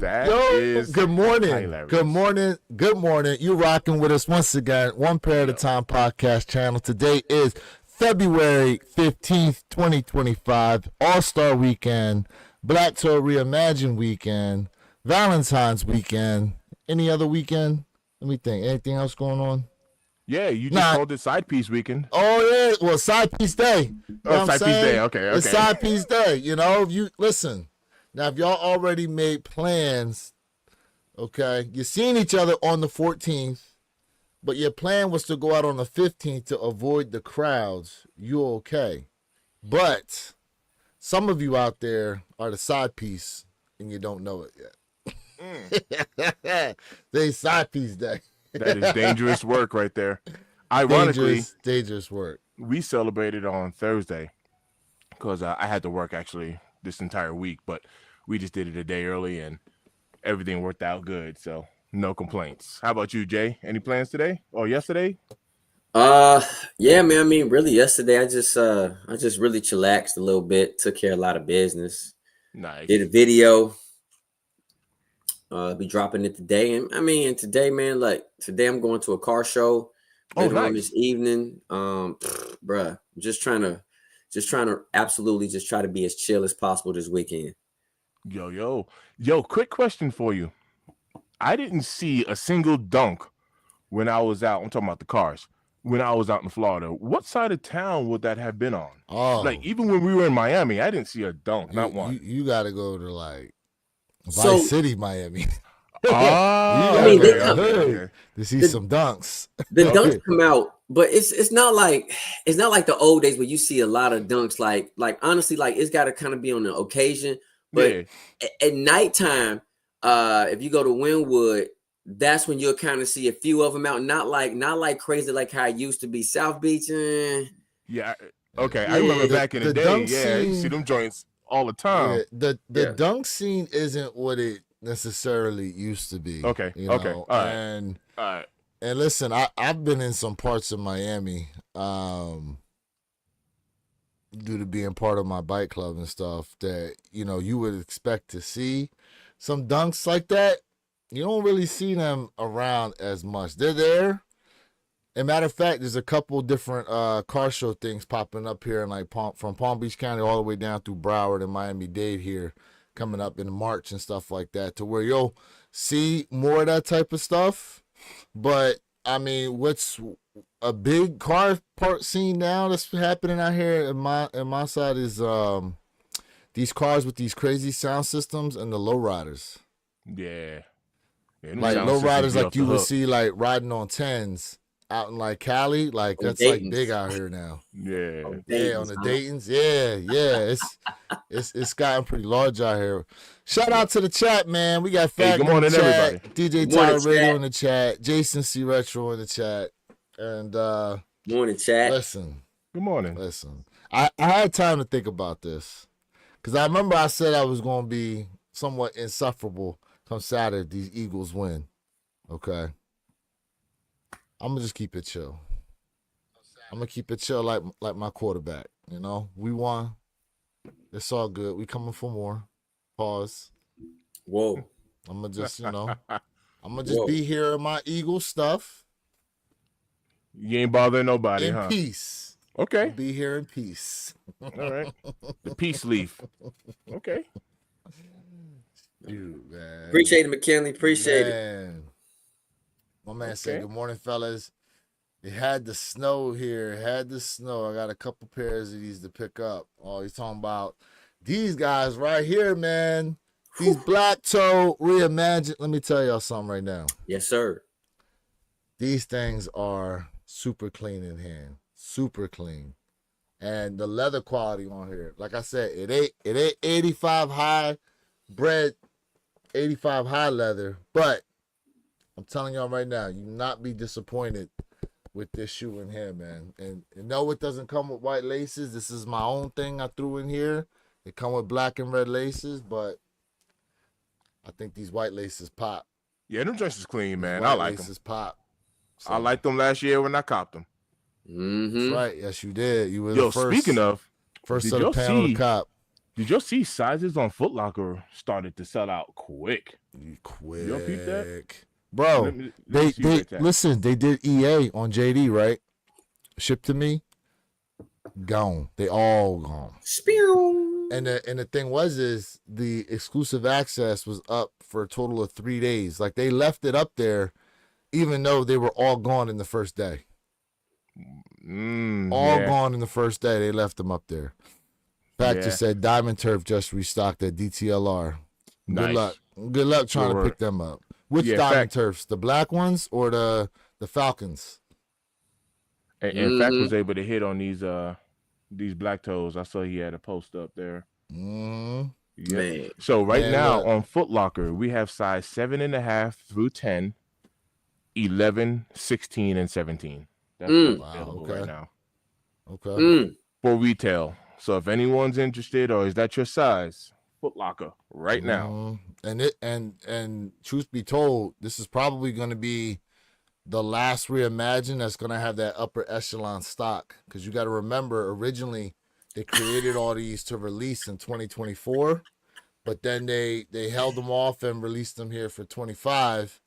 That Yo, is good morning. hilarious. Good morning. Good morning. You rocking with us once again, One Pair at a Time podcast channel. Today is February 15th, 2025, All-Star Weekend, Black Toe Reimagine Weekend, Valentine's Weekend. Any other weekend? Let me think. Anything else going on? Yeah, you just called it Side Piece Weekend. Oh, yeah. Well, Side Piece Day. You know what I'm Side Piece saying? Day. Okay. It's Side Piece Day. You know, you listen. Now, if y'all already made plans, okay, you seen each other on the 14th, but your plan was to go out on the 15th to avoid the crowds, you're okay. But some of you out there are the side piece and you don't know it yet. They Side Piece Day. That is dangerous work right there. Ironically, dangerous work. We celebrated on Thursday because I had to work actually this entire week, but we just did it a day early and everything worked out good. So no complaints. How about you, Jay? Any plans today or yesterday? Yeah, man. I mean, really, yesterday I just really chillaxed a little bit, took care of a lot of business. Nice. Did a video. Be dropping it today, and I mean, today, man, like today, I'm going to a car show later on this evening. Bruh, just trying to absolutely just try to be as chill as possible this weekend. Yo, quick question for you. I didn't see a single dunk when I was out. I'm talking about the cars. When I was out in Florida, what side of town would that have been on? Oh, like even when we were in Miami, I didn't see a dunk, not one. You got to go to like Vice City, Miami. I mean, to see some dunks. The dunks come out, but it's not like the old days where you see a lot of dunks. Like honestly, like it's got to kind of be on the occasion. But at nighttime, if you go to Wynwood, that's when you'll kind of see a few of them out. Not like crazy like how it used to be. South Beach. Yeah. Okay. I remember back in the day. Yeah, you see them joints all the time. Yeah, the dunk scene isn't what it necessarily used to be. Okay. You know? Okay. All right. And listen, I've been in some parts of Miami, due to being part of my bike club and stuff, that you would expect to see some dunks like that. You don't really see them around as much. They're there. As a matter of fact, there's a couple different car show things popping up here in like from Palm Beach County all the way down through Broward and Miami-Dade here, coming up in March and stuff like that, to where you'll see more of that type of stuff. But I mean, what's a big car part scene now that's happening out here in my side is these cars with these crazy sound systems and the lowriders. Yeah. Like lowriders, like you would see like riding on 10s out in like Cali, like that's Dayton's. Like big out here now. Yeah. On the Daytons. Yeah. It's gotten pretty large out here. Shout out to the chat, man. We got Fat good morning, in the chat, everybody. DJ Tyler Radio in the chat, Jason C Retro in the chat, and morning, chat. Listen. Good morning. Listen. I had time to think about this because I remember I said I was going to be somewhat insufferable come Saturday. These Eagles win. Okay. I'm gonna just keep it chill. I'm gonna keep it chill like my quarterback. We won. It's all good. We coming for more. Pause. Whoa. I'm gonna just, be here in my Eagles stuff. You ain't bothering nobody, in peace. Okay. I'll be here in peace. All right. The peace leaf. Okay. Dude, man. Appreciate it, McKinley. Appreciate it. My man said, good morning, fellas. It had the snow here. It had the snow. I got a couple pairs of these to pick up. Oh, he's talking about these guys right here, man. These Black Toe Reimagine. Let me tell y'all something right now. Yes, sir. These things are super clean in hand. Super clean. And the leather quality on here, like I said, it ain't 85 high bread, 85 high leather, but I'm telling y'all right now, you not be disappointed with this shoe in here, man. And no, it doesn't come with white laces. This is my own thing I threw in here. They come with black and red laces, but I think these white laces pop. Yeah, them joints is clean, man. I like them. Laces pop. So, I liked them last year when I copped them. Mm-hmm. That's right. Yes, you did. You were the first. Speaking of, first of the panel to cop. Did you see sizes on Foot Locker started to sell out quick? Quick. Y'all peep that? Bro, Let me they see where it's at. listen, they did EA on JD, right? Shipped to me. Gone. They all gone. Spew. And the thing is the exclusive access was up for a total of 3 days. Like they left it up there, even though they were all gone in the first day. All gone in the first day. They left them up there. Fact just said Diamond Turf just restocked at DTLR. Nice. Good luck. Good luck trying to pick them up. Which Diamond Turfs? The black ones or the Falcons? And Fact was able to hit on these black toes. I saw he had a post up there. Man. So now on Foot Locker, we have size 7.5 through 10, 11, 16, and 17. That's available right now. Okay. For retail. So if anyone's interested, or is that your size, Foot Locker right now. And truth be told, this is probably going to be the last Reimagine that's going to have that upper echelon stock, because you got to remember, originally they created all these to release in 2024, but then they held them off and released them here for 25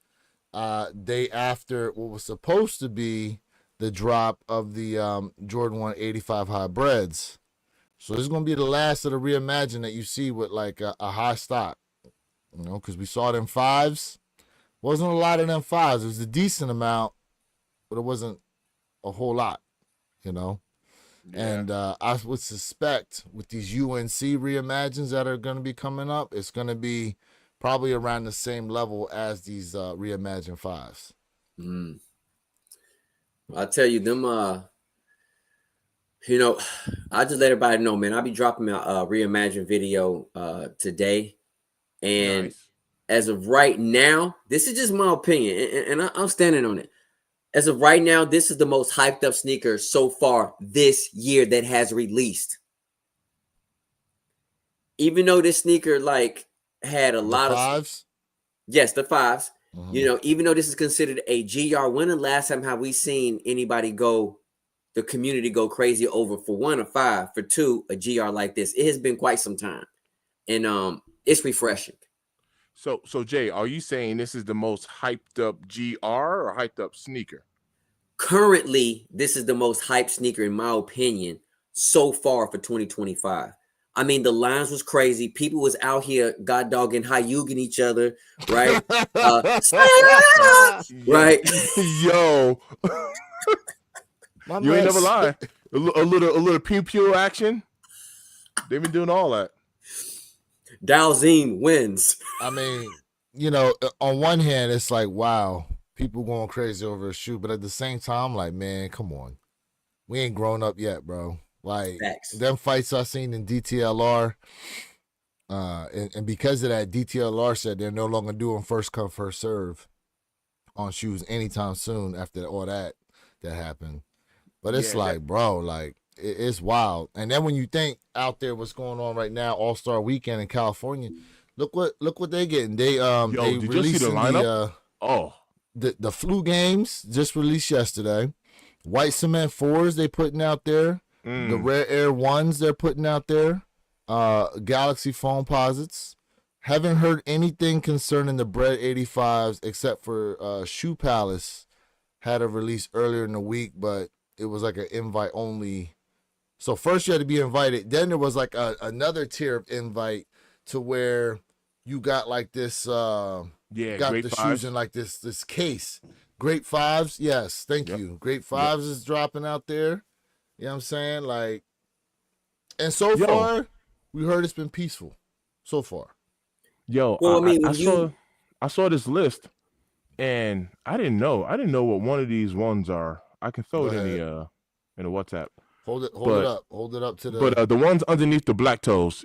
day after what was supposed to be the drop of the Jordan 1 85 hybrids. So this is going to be the last of the Reimagine that you see with like a high stock, you know, because we saw them fives. Wasn't a lot of them fives. It was a decent amount, but it wasn't a whole lot, you know. Yeah. And I would suspect with these UNC Reimagines that are going to be coming up, it's going to be probably around the same level as these Reimagine fives. I'll tell you, them, you know, I just let everybody know, man, I'll be dropping my Reimagine video today. And as of right now, this is just my opinion, and I'm standing on it. As of right now, this is the most hyped up sneaker so far this year that has released. Even though this sneaker like had a lot of fives. Yes, the fives. You know, even though this is considered a GR, when the last time have we seen anybody the community go crazy over, for one, a 5, for 2, a GR like this? It has been quite some time, and it's refreshing. So Jay, are you saying this is the most hyped up GR or hyped up sneaker? Currently, this is the most hyped sneaker, in my opinion, so far for 2025. I mean, the lines was crazy. People was out here god dogging, Hayuging each other, right? Right? Yo. You ain't never lied. A little pew pew action. They've been doing all that. Dalzine wins. I mean, you know, on one hand, it's like, wow, people going crazy over a shoe, but at the same time, like, man, come on, we ain't grown up yet, bro. Like them fights I seen in DTLR, and because of that, DTLR said they're no longer doing first come first serve on shoes anytime soon after all that happened. But it's bro, like it's wild. And then when you think out there what's going on right now, All-Star Weekend in California, look what they getting. They they did you see the lineup? The flu games just released yesterday. White cement 4s they putting out there. The Rare Air 1s they're putting out there. Galaxy foam posits. Haven't heard anything concerning the Bread 85s except for Shoe Palace had a release earlier in the week, but it was like an invite only. So first you had to be invited. Then there was like another tier of invite to where you got like this got the shoes in like this case. Great Fives, yes, thank you. Great Fives is dropping out there. You know what I'm saying? Like, and so far, we heard it's been peaceful. So far. Well, I saw this list, and I didn't know what one of these ones are. I can throw it in the WhatsApp. Hold it up to the. But the ones underneath the black toes,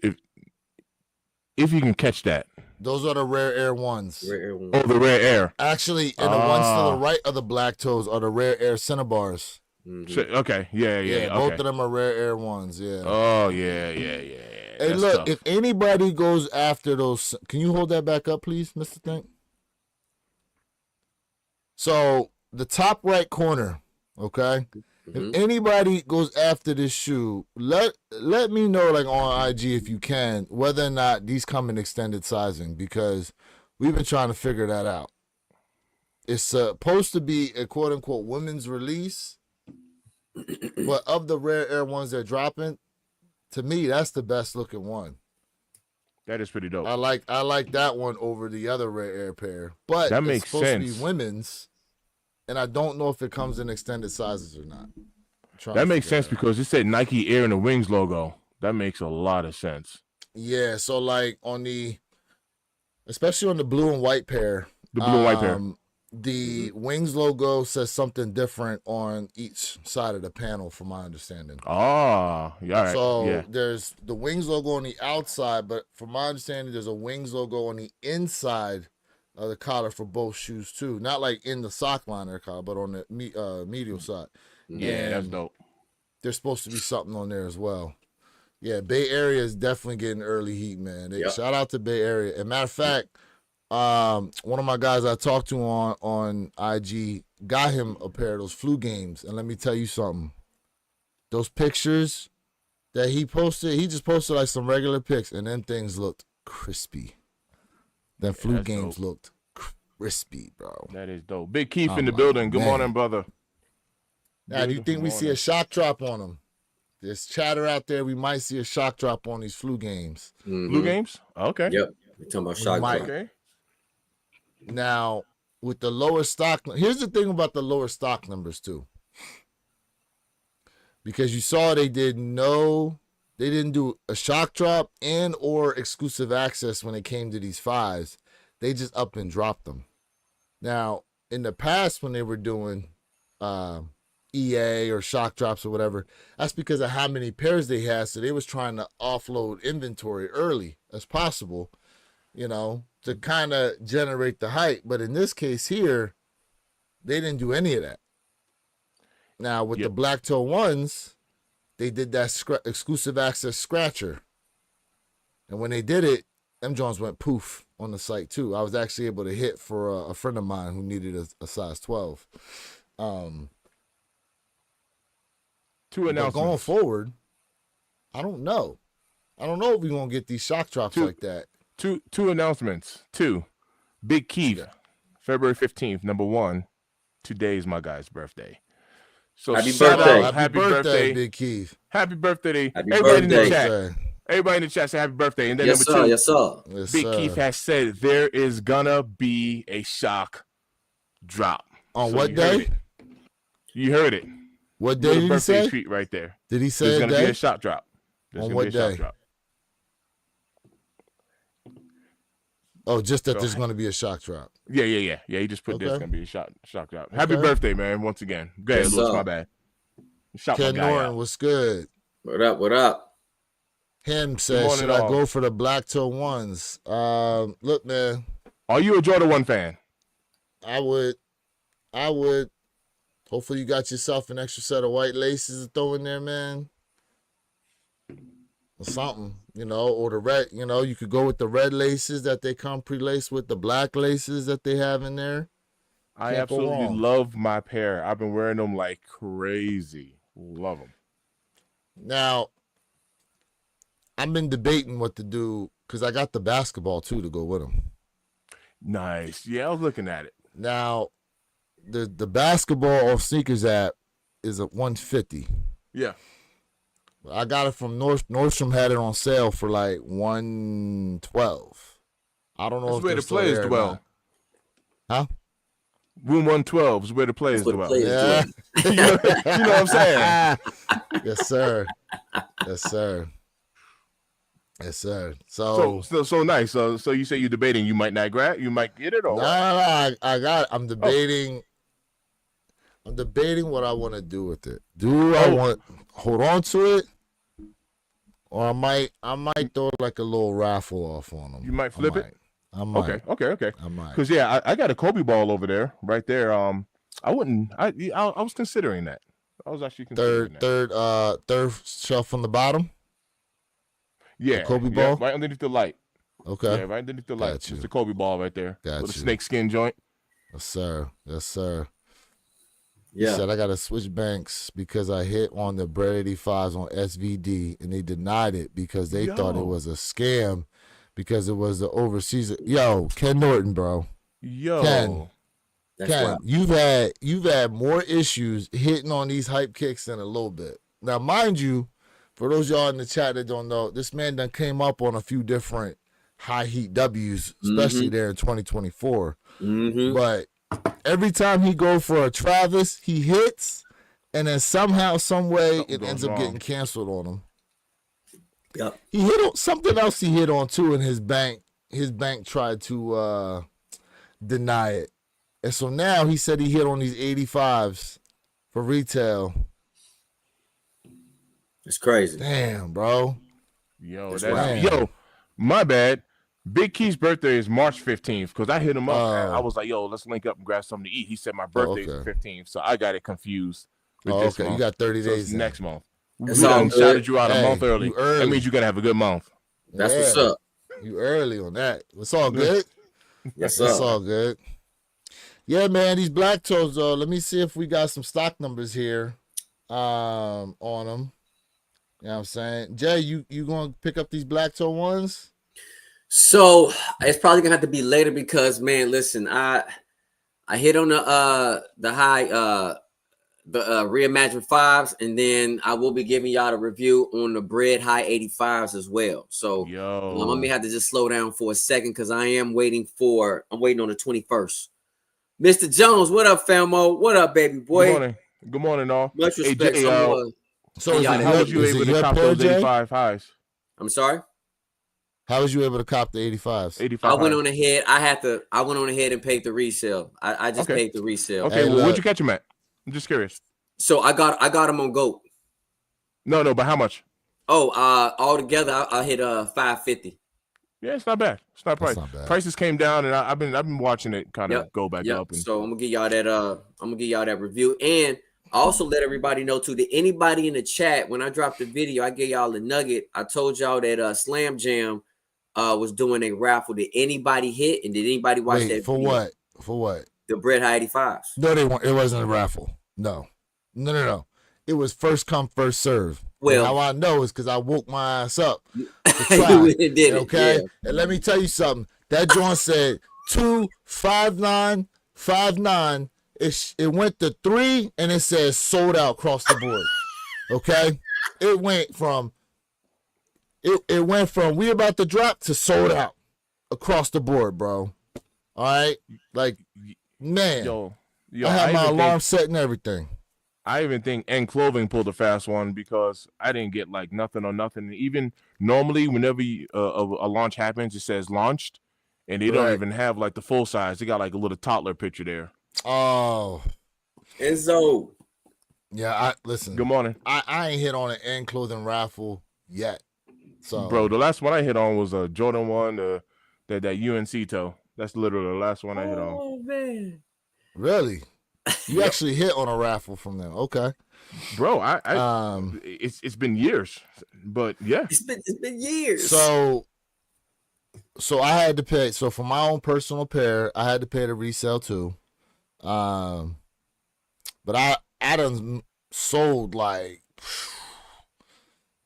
if you can catch that. Those are the Rare Air 1s. Oh, the Rare Air. Actually, and the ones to the right of the black toes are the Rare Air Cinnabars. Okay, yeah. Both of them are Rare Air 1s. Yeah. Oh yeah. Hey, that's look, tough. if anybody goes after those, can you hold that back up, please, Mr. Think? So the top right corner, okay, Mhm. If anybody goes after this shoe, let me know, like on IG if you can, whether or not these come in extended sizing, because we've been trying to figure that out. It's supposed to be a quote unquote women's release, but of the rare air ones that are dropping, to me that's the best looking one. That is pretty dope. I like that one over the other rare air pair, but That it's makes supposed to sense. be women's, and I don't know if it comes in extended sizes or not. That makes sense because it said Nike Air in the Wings logo. That makes a lot of sense. Yeah, so like especially on the blue and white pair, The blue and white pair. the Wings logo says something different on each side of the panel, from my understanding. Ah, yeah, all right. So yeah. there's the Wings logo on the outside, but from my understanding, there's a Wings logo on the inside of the collar for both shoes too. Not like in the sock liner collar, but on the medial side. Yeah, that's And dope. there's supposed to be something on there as well. Yeah, Bay Area is definitely getting early heat, man. Yep. Shout out to Bay Area. And matter of fact, one of my guys I talked to on IG got him a pair of those Flu Games. And let me tell you something. Those pictures that he just posted like some regular pics, and them things looked crispy. Them Flu that's Games dope. looked crispy, bro. That is dope. Big Keith Oh in the my building. Good man. morning, brother. Now, do you Good think we see a morning. shock drop on them? There's chatter out there. We might see a shock drop on these Flu Games. Blue Mhm. Games? Okay. Yep. We're talking about shock Mike. drop. Okay. Now, with the lower stock, here's the thing about the lower stock numbers too. Because you saw they didn't do a shock drop and or exclusive access when it came to these fives. They just up and dropped them. Now, in the past when they were doing EA or shock drops or whatever, that's because of how many pairs they had. So they was trying to offload inventory early as possible, to kind of generate the hype. But in this case here, they didn't do any of that. Now with the Yep. black toe ones, they did that exclusive access scratcher. And when they did it, them Jones went poof on the site too. I was actually able to hit for a friend of mine who needed a size 12. Two But announcements. going forward, I don't know. I don't know if we're going to get these shock drops like that. Two announcements. Big Keith, Yeah. February 15th, number 1. Today's my guy's birthday. So Happy shout birthday. out, happy birthday. Big Keith. Happy birthday. Happy Everybody in the birthday. chat. Everybody in the chat say happy birthday. And then Yes, number sir. 2, Yes, sir. Yes, Big sir. Keith has said there is gonna be a shock drop. On So what you heard day? it. You heard it. What day Little did he birthday say? treat right there. Did he say There's a gonna be day? a shock drop. There's On gonna what be a shock day? drop. Oh, just that So- there's going to be a shock drop. Yeah. He just put there's Okay. gonna be a shock drop. Happy Okay. birthday, man! Once again, go ahead, Yes, Lewis. sir. My bad. Shout my Ken guy Norton out. was good. What up? What up? Him said, morning, should I all. go for the black toe ones? Look, man, Are you a Jordan 1 fan? I would. Hopefully you got yourself an extra set of white laces to throw in there, man. Or something, or the red, you could go with the red laces that they come pre-laced with, the black laces that they have in there. I Can't go absolutely wrong. love my pair. I've been wearing them like crazy. Love them. Now, I've been debating what to do because I got the basketball too to go with them. Nice. Yeah, I was looking at it. Now, the basketball off Sneakers app is a 150. Yeah. I got it from Nordstrom had it on sale for like 112. I don't know That's if where they're the still players there or dwell. not. Huh? Room 112 is where the players That's what the dwell. players Yeah. you know what I'm saying? Yes, sir. Yes, sir. Yes, sir. So, So nice. So you say you're debating you might not grab, you might get it, or no, what? I got. I'm debating. I'm debating what I want to do with it. Do I want hold on to it, or I might throw like a little raffle off on them. You might flip it? I might. Okay. I might. Because yeah, I got a Kobe ball over there, right there. I was considering that. I was actually considering that. Third shelf from the bottom. Yeah, Kobe yeah, ball? right underneath the light. Okay. Yeah, right underneath the light. Got you. It's the Kobe ball right there. Got With a you. snake skin joint. Yes, sir. Yes, sir. He Yeah. said, I got to switch banks because I hit on the Bread 85s on SVD and they denied it because they thought it Yo. was a scam because it was the overseas. Yo, Ken Norton, bro. Yo. That's Ken, wild. you've had more issues hitting on these hype kicks than a little bit. Now, mind you, for those y'all in the chat that don't know, this man done came up on a few different high heat W's, especially there in 2024. Mm-hmm. But every time he go for a Travis, he hits, and then somehow, some way, Something it goes ends up wrong. getting canceled on him. Yep. He hit on something else. He hit on too, and his bank tried to deny it, and so now he said he hit on these 85s for retail. It's crazy. Damn, bro. Yo, That's that's wild. yo. My bad. Big Key's birthday is March 15th because I hit him up. Oh. I was like, "Yo, let's link up and grab something to eat." He said my birthday is okay. the 15th, so I got it confused with Oh, this okay. month. You got 30 So it's days then. next month. It's We all done good. shouted you out a Hey, month early. you early. That means you gotta have a good month. That's what's Yeah. up. You early on that. It's all good. Yes, It's sir. all good. Yeah, man, these black toes though. Let me see if we got some stock numbers here on them. You know what I'm saying? Jay, you gonna pick up these black toe ones? So it's probably gonna have to be later because, man, listen, I hit on the high reimagined fives, and then I will be giving y'all a review on the bread high 85s as well. So Yo, I may have to just slow down for a second because I'm waiting on the 21st. Mr. Jones, what up, famo? What up, baby boy? Good morning, all. Much Hey, respect. Jay, So Yeah, how was you is able it to your cop pair, those Jay? 85 highs? I'm sorry. How was you able to cop the 85s? 85 I went highs. on ahead. I went on ahead and paid the resale. I just Okay. paid the resale. Okay, Hey, well, look. where'd you catch them at? I'm just curious. So I got them on GOAT. No, but how much? Oh, all together I hit 550. Yeah, it's not bad. It's not That's price. not bad. Prices came down, and I've been watching it kind of go back Yep. up. And So I'm gonna give y'all that review, and I also let everybody know too that anybody in the chat, when I dropped the video, I gave y'all a nugget. I told y'all that Slam Jam was doing a raffle. Did anybody hit, and did anybody watch Wait, that for video? what? For what? The Bread High 85s. No, they weren't. It wasn't a raffle. No. It was first come, first serve. Well- And how I know is because I woke my ass up to You try. did it, Okay, yeah. and let me tell you something. That joint said 25959. It went to 3, and it says sold out across the board. Okay, it went from we about to drop to sold out across the board, bro. All right, like man, yo, I had my even alarm set and everything. I even think N Clothing pulled a fast one because I didn't get like nothing on nothing. Even normally, whenever a launch happens, it says launched, and they don't Right. even have like the full size. They got like a little toddler picture there. Oh, Enzo. yeah. Listen. Good morning, I ain't hit on an N Clothing raffle yet. So, bro. The last one I hit on was a Jordan 1, that UNC toe. That's literally the last one I hit on. Oh man. really, you actually hit on a raffle from them? Okay. Bro, I Um. it's been years, but yeah. It's been years. So I had to pay. So for my own personal pair, I had to pay the resale too. But I done sold like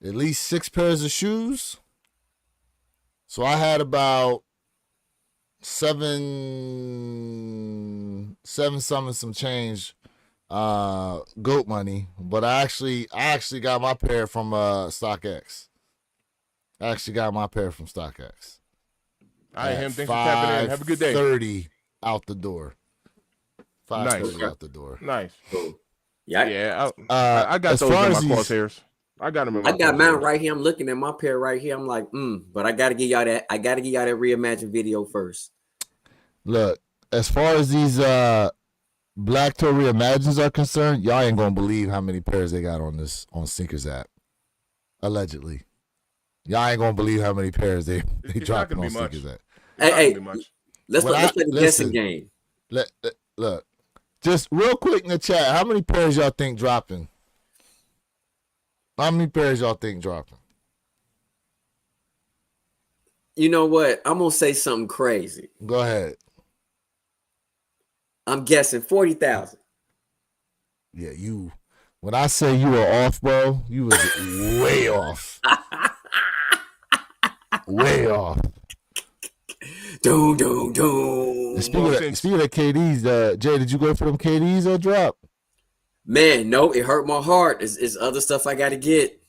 at least 6 pairs of shoes. So I had about seven some change GOAT money, but I actually got my pair from StockX. I actually got my pair from StockX. All right, him. Thanks for tapping in. Have a good day. 5:30 out the door. 5:30 Nice. out the door. Nice. Cool. Yeah, Yeah, I got as those far in my as these- crosshairs. I got them in my I got crosshairs. mine right here. I'm looking at my pair right here. I'm like, but I gotta give y'all that. I gotta give y'all that reimagined video first. Look, as far as these Black Toe Reimagines are concerned, y'all ain't gonna believe how many pairs they got on Sneakers app. Allegedly. Y'all ain't gonna believe how many pairs they It's not dropping gonna on be much. Sneakers app. It's not Hey, gonna be much. Let's Well, play the guessing listen. game. Look, just real quick in the chat, how many pairs y'all think dropping? How many pairs y'all think dropping? You know what? I'm gonna say something crazy. Go ahead. I'm guessing 40,000. Yeah, you. When I say you were off, bro, you was way off. Way off. And speaking Well, of since speaking of KDs, Jay, did you go for them KDs or drop? Man, no, it hurt my heart. It's other stuff I got to get.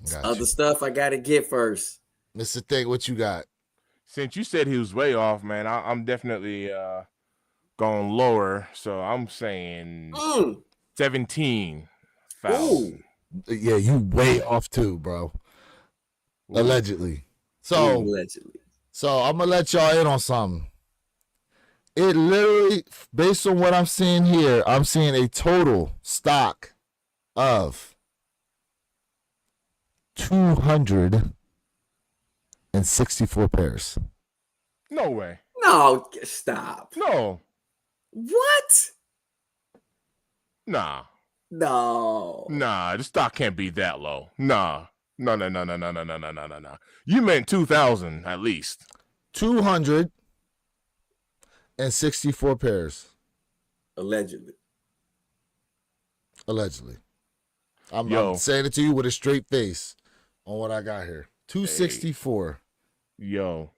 Got Other you. stuff I got to get first. Mr. Thing, what you got? since you said he was way off, man, I'm definitely going lower. So I'm saying Mm. 17,000. Yeah, you way off too, bro. Allegedly. So Allegedly. I'm gonna let y'all in on something. It literally, based on what I'm seeing here, I'm seeing a total stock of 264 pairs. No way. No, stop. No. What? Nah. No. Nah. The stock can't be that low. Nah. No. You meant 2,000 at least. 264 pairs. Allegedly. I'm saying it to you with a straight face on what I got here. 264. Yo.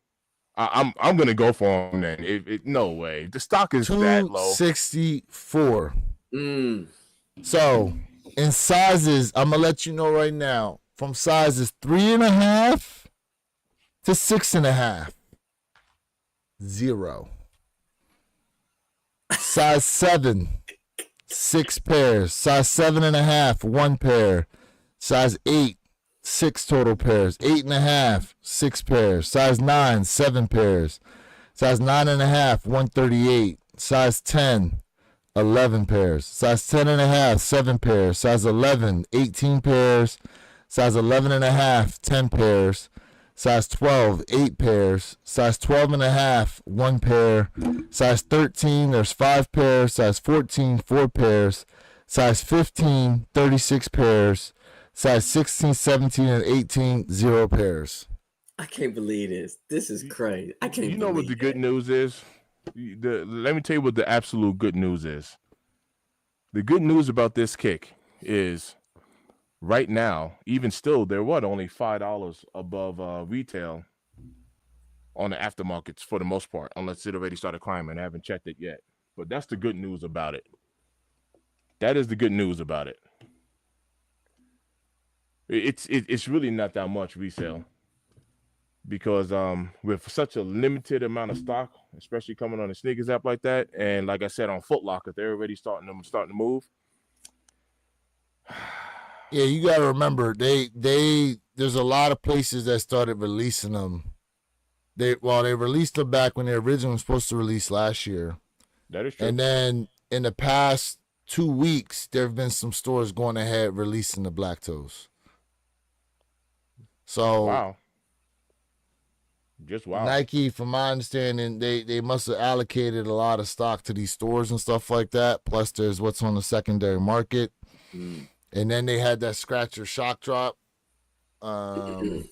I'm gonna go for him then. No way. The stock is that low. 264. Mm. So in sizes, I'm gonna let you know right now. From sizes 3.5 to 6.5. 0. Size 7, 6 pairs. Size 7.5, 1 pair. Size 8, 6 total pairs. 8.5, 6 pairs. Size 9, 7 pairs. Size 9.5, 138. Size 10, 11 pairs. Size 10.5, 7 pairs. Size 11, 18 pairs. Size 11.5, 10 pairs. Size 12, 8 pairs. Size 12.5, 1 pair. Size 13, there's 5 pairs. Size 14, 4 pairs. Size 15, 36 pairs. Size 16, 17, and 18, 0 pairs. I can't believe this. This is crazy. I can't. You know what the good news is? Let me tell you what the absolute good news is. The good news about this kick is right now, even still, they're only $5 above retail on the aftermarkets for the most part, unless it already started climbing. I haven't checked it yet. But that's the good news about it. That is the good news about it. It's really not that much resale because with such a limited amount of stock, especially coming on the sneakers app like that, and like I said on Foot Locker, they're already starting to move. Yeah, you gotta remember there's a lot of places that started releasing them. They released them back when they originally were supposed to release last year. That is true. And then in the past 2 weeks, there have been some stores going ahead releasing the Black Toes. So wow. Just wow. Nike, from my understanding, they must have allocated a lot of stock to these stores and stuff like that. Plus, there's what's on the secondary market. Mm. And then they had that scratcher shock drop. I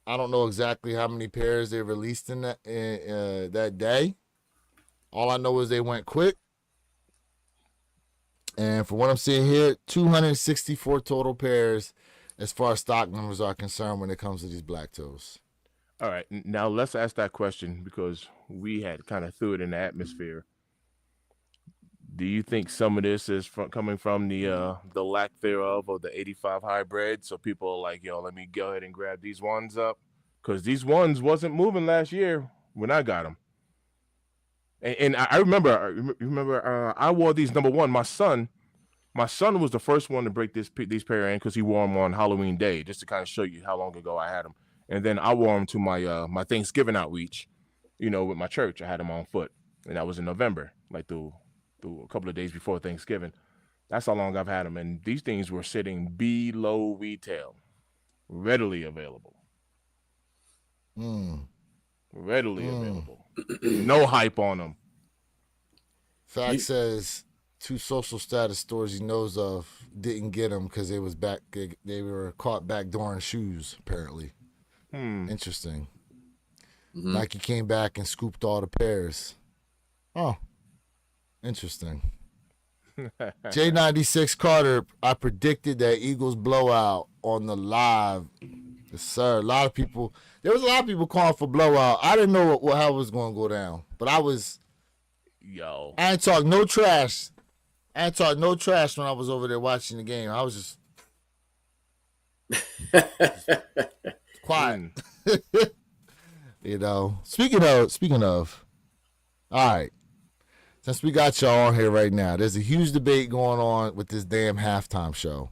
don't know exactly how many pairs they released in that day. All I know is they went quick. And from what I'm seeing here, 264 total pairs as far as stock numbers are concerned when it comes to these Black Toes. All right, now let's ask that question because we had kind of threw it in the atmosphere. Do you think some of this is coming from the lack thereof of the 85 hybrid? So people are like, yo, let me go ahead and grab these ones up because these ones wasn't moving last year when I got them. And I remember I wore these. Number one, my son was the first one to break these pair in because he wore them on Halloween Day, just to kind of show you how long ago I had them. And then I wore them to my Thanksgiving outreach, with my church. I had them on foot, and that was in November, like through a couple of days before Thanksgiving. That's how long I've had them, and these things were sitting below retail, readily available. Readily available. No hype on them. Fact says 2 social status stores he knows of didn't get them because they were caught backdooring shoes, apparently. Interesting. Mm-hmm. Nike came back and scooped all the pairs. Oh, interesting. J96 Carter, I predicted that Eagles blowout on the live. Yes, sir. There was a lot of people calling for blowout. I didn't know how it was going to go down, but I ain't talk no trash. I ain't talk no trash when I was over there watching the game. I was just quiet. You know, speaking of, all right. Since we got y'all on here right now, there's a huge debate going on with this damn halftime show.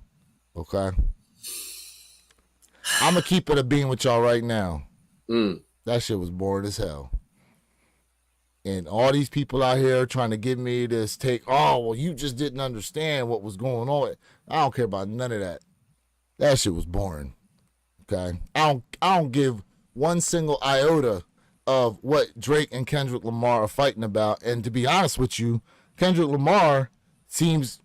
Okay? I'm going to keep it a bean with y'all right now. That shit was boring as hell. And all these people out here trying to give me this take, oh, well, you just didn't understand what was going on. I don't care about none of that. That shit was boring. Okay? I don't give one single iota of what Drake and Kendrick Lamar are fighting about. And to be honest with you, Kendrick Lamar seems,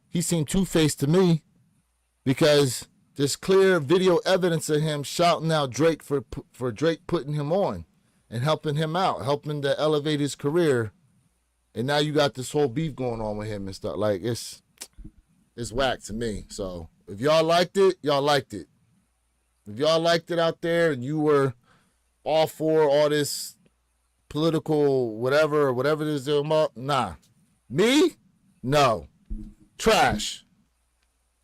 he seemed two-faced to me, because there's clear video evidence of him shouting out Drake for Drake putting him on and helping him out, helping to elevate his career. And now you got this whole beef going on with him and stuff. Like, it's whack to me. So if y'all liked it, y'all liked it. If y'all liked it out there and you were all for all this political whatever it is they're about, nah. Me? No. Trash.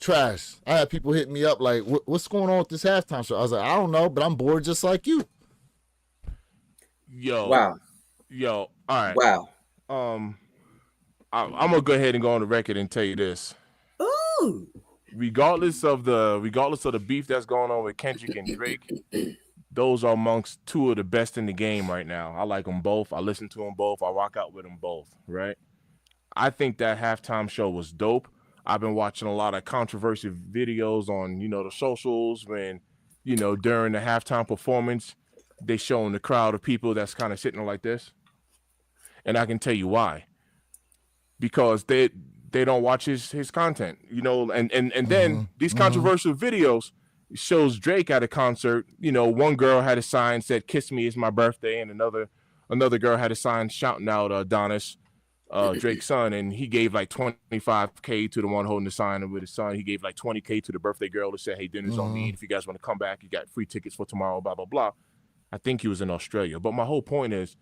I had people hitting me up like, what's going on with this halftime show? I was like, I don't know, but I'm bored just like you. Wow. All right. Wow. I'm gonna go ahead and go on the record and tell you this. Ooh. Regardless of the beef that's going on with Kendrick and Drake, those are amongst two of the best in the game right now. I like them both. I listen to them both. I rock out with them both. Right. I think that halftime show was dope. I've been watching a lot of controversial videos on, the socials when, during the halftime performance, they showing the crowd of people that's kind of sitting like this. And I can tell you why. Because they don't watch his content, and then these controversial videos shows Drake at a concert. One girl had a sign said, "Kiss me, it's my birthday," and another girl had a sign shouting out Adonis, Drake's son, and he gave like $25K to the one holding the sign with his son. He gave like $20K to the birthday girl that said, "Hey, dinner's on me. If you guys want to come back, you got free tickets for tomorrow." Blah blah blah. I think he was in Australia, but my whole point is,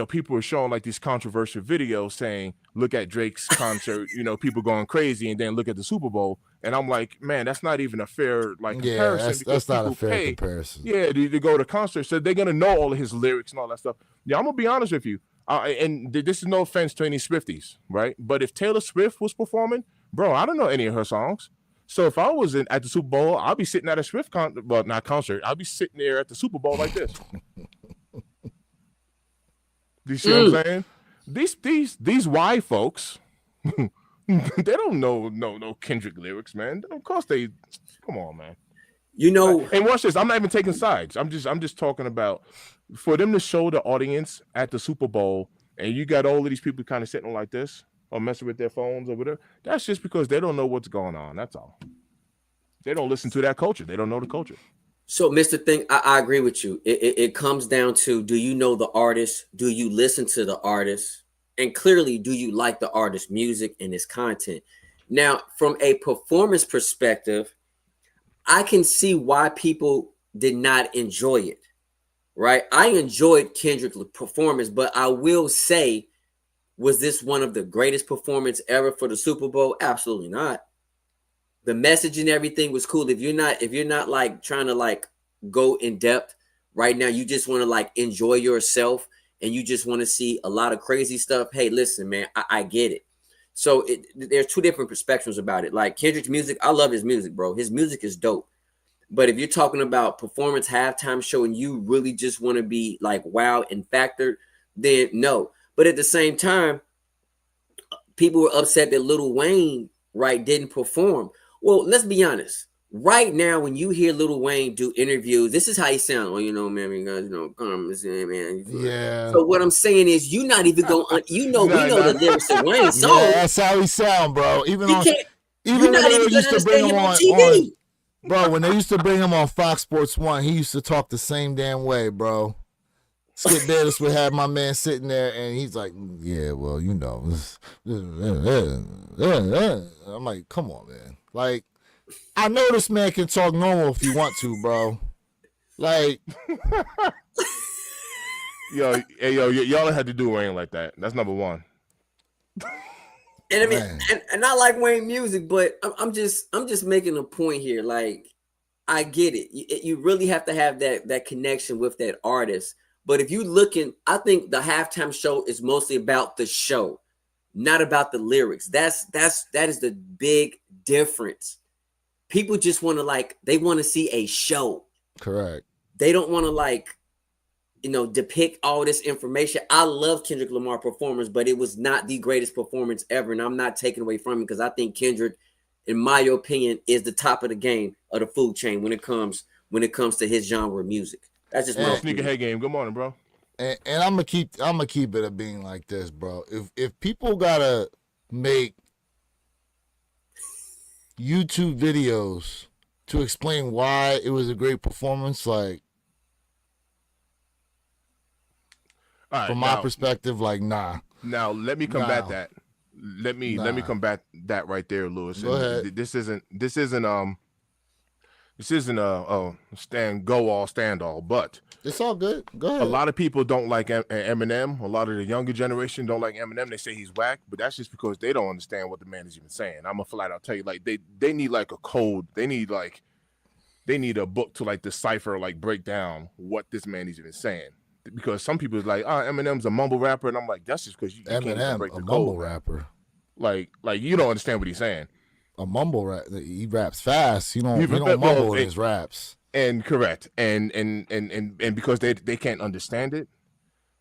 people are showing like these controversial videos saying, "Look at Drake's concert," people going crazy, and then look at the Super Bowl, and I'm like, man, that's not even a fair comparison. Yeah, that's not a fair comparison. Yeah, to go to concerts, so they're gonna know all of his lyrics and all that stuff. Yeah, I'm gonna be honest with you. And this is no offense to any Swifties, right? But if Taylor Swift was performing, bro, I don't know any of her songs. So if I was at the Super Bowl, I'll be sitting at a Swift concert. I'll be sitting there at the Super Bowl like this. You see what I'm saying? These white folks, they don't know no Kendrick lyrics, man. Of course they. Come on, man. And watch this. I'm not even taking sides. I'm just talking about, for them to show the audience at the Super Bowl, and you got all of these people kind of sitting like this or messing with their phones or whatever. That's just because they don't know what's going on. That's all. They don't listen to that culture. They don't know the culture. So, Mr. Thing, I agree with you. It comes down to, do you know the artist? Do you listen to the artist? And clearly, do you like the artist's music and his content? Now, from a performance perspective, I can see why people did not enjoy it, right? I enjoyed Kendrick's performance, but I will say, was this one of the greatest performances ever for the Super Bowl? Absolutely not. The message and everything was cool. If you're not like trying to like go in depth right now, you just want to like enjoy yourself and you just want to see a lot of crazy stuff. Hey, listen, man, I get it. So there's two different perspectives about it. Like Kendrick's music, I love his music, bro. His music is dope. But if you're talking about performance halftime show and you really just want to be like wow and factored, then no. But at the same time, people were upset that Lil Wayne, right, didn't perform. Well, let's be honest. Right now, when you hear Lil Wayne do interviews, this is how he sounds. Well, man, you guys, man. Yeah. So what I'm saying is, you're not even going. We know the lyrics of Wayne's song. Yeah, that's how he sound, bro. Even when they used to bring him on TV. Bro, when they used to bring him on Fox Sports 1, he used to talk the same damn way, bro. Skip Bayless would have my man sitting there, and he's like, "Yeah, well, you know." I'm like, "Come on, man! Like, I know this man can talk normal if you want to, bro. Like, Yo, hey, yo, y'all had to do Wayne like that. That's number one. And I mean, Man. and I like Wayne music, but I'm just making a point here. Like, I get it. You really have to have that connection with that artist. But if you looking, I think the halftime show is mostly about the show, not about the lyrics. That is the big difference. People just want to they want to see a show. correct. They don't want to depict all this information. I love Kendrick Lamar performance, but it was not the greatest performance ever. And I'm not taking away from him because I think Kendrick, in my opinion, is the top of the game of the food chain when it comes to his genre of music. That's just my opinion. Sneakerhead game. Good morning, bro. And I'm gonna keep it a being like this, bro. If people gotta make YouTube videos to explain why it was a great performance, like All right, from my perspective, like nah. Now let me combat No. that. Let me Nah. combat that right there, Lewis. Go And ahead. This isn't a stand all, but It's all good. Go ahead. a lot of people don't like Eminem. A lot of the younger generation don't like Eminem. They say he's whack, but that's just because they don't understand what the man is even saying. I'm gonna flat out tell you, like they need like a code. They need a book to like decipher, like break down what this man is even saying. Because some people is like, Eminem's a mumble rapper, and I'm like, that's just because you can't even Eminem, break a the mumble code. rapper. Like you don't understand what he's saying. A mumble rap. He raps fast. He don't Well, mumble in his raps. And correct. And because they can't understand it,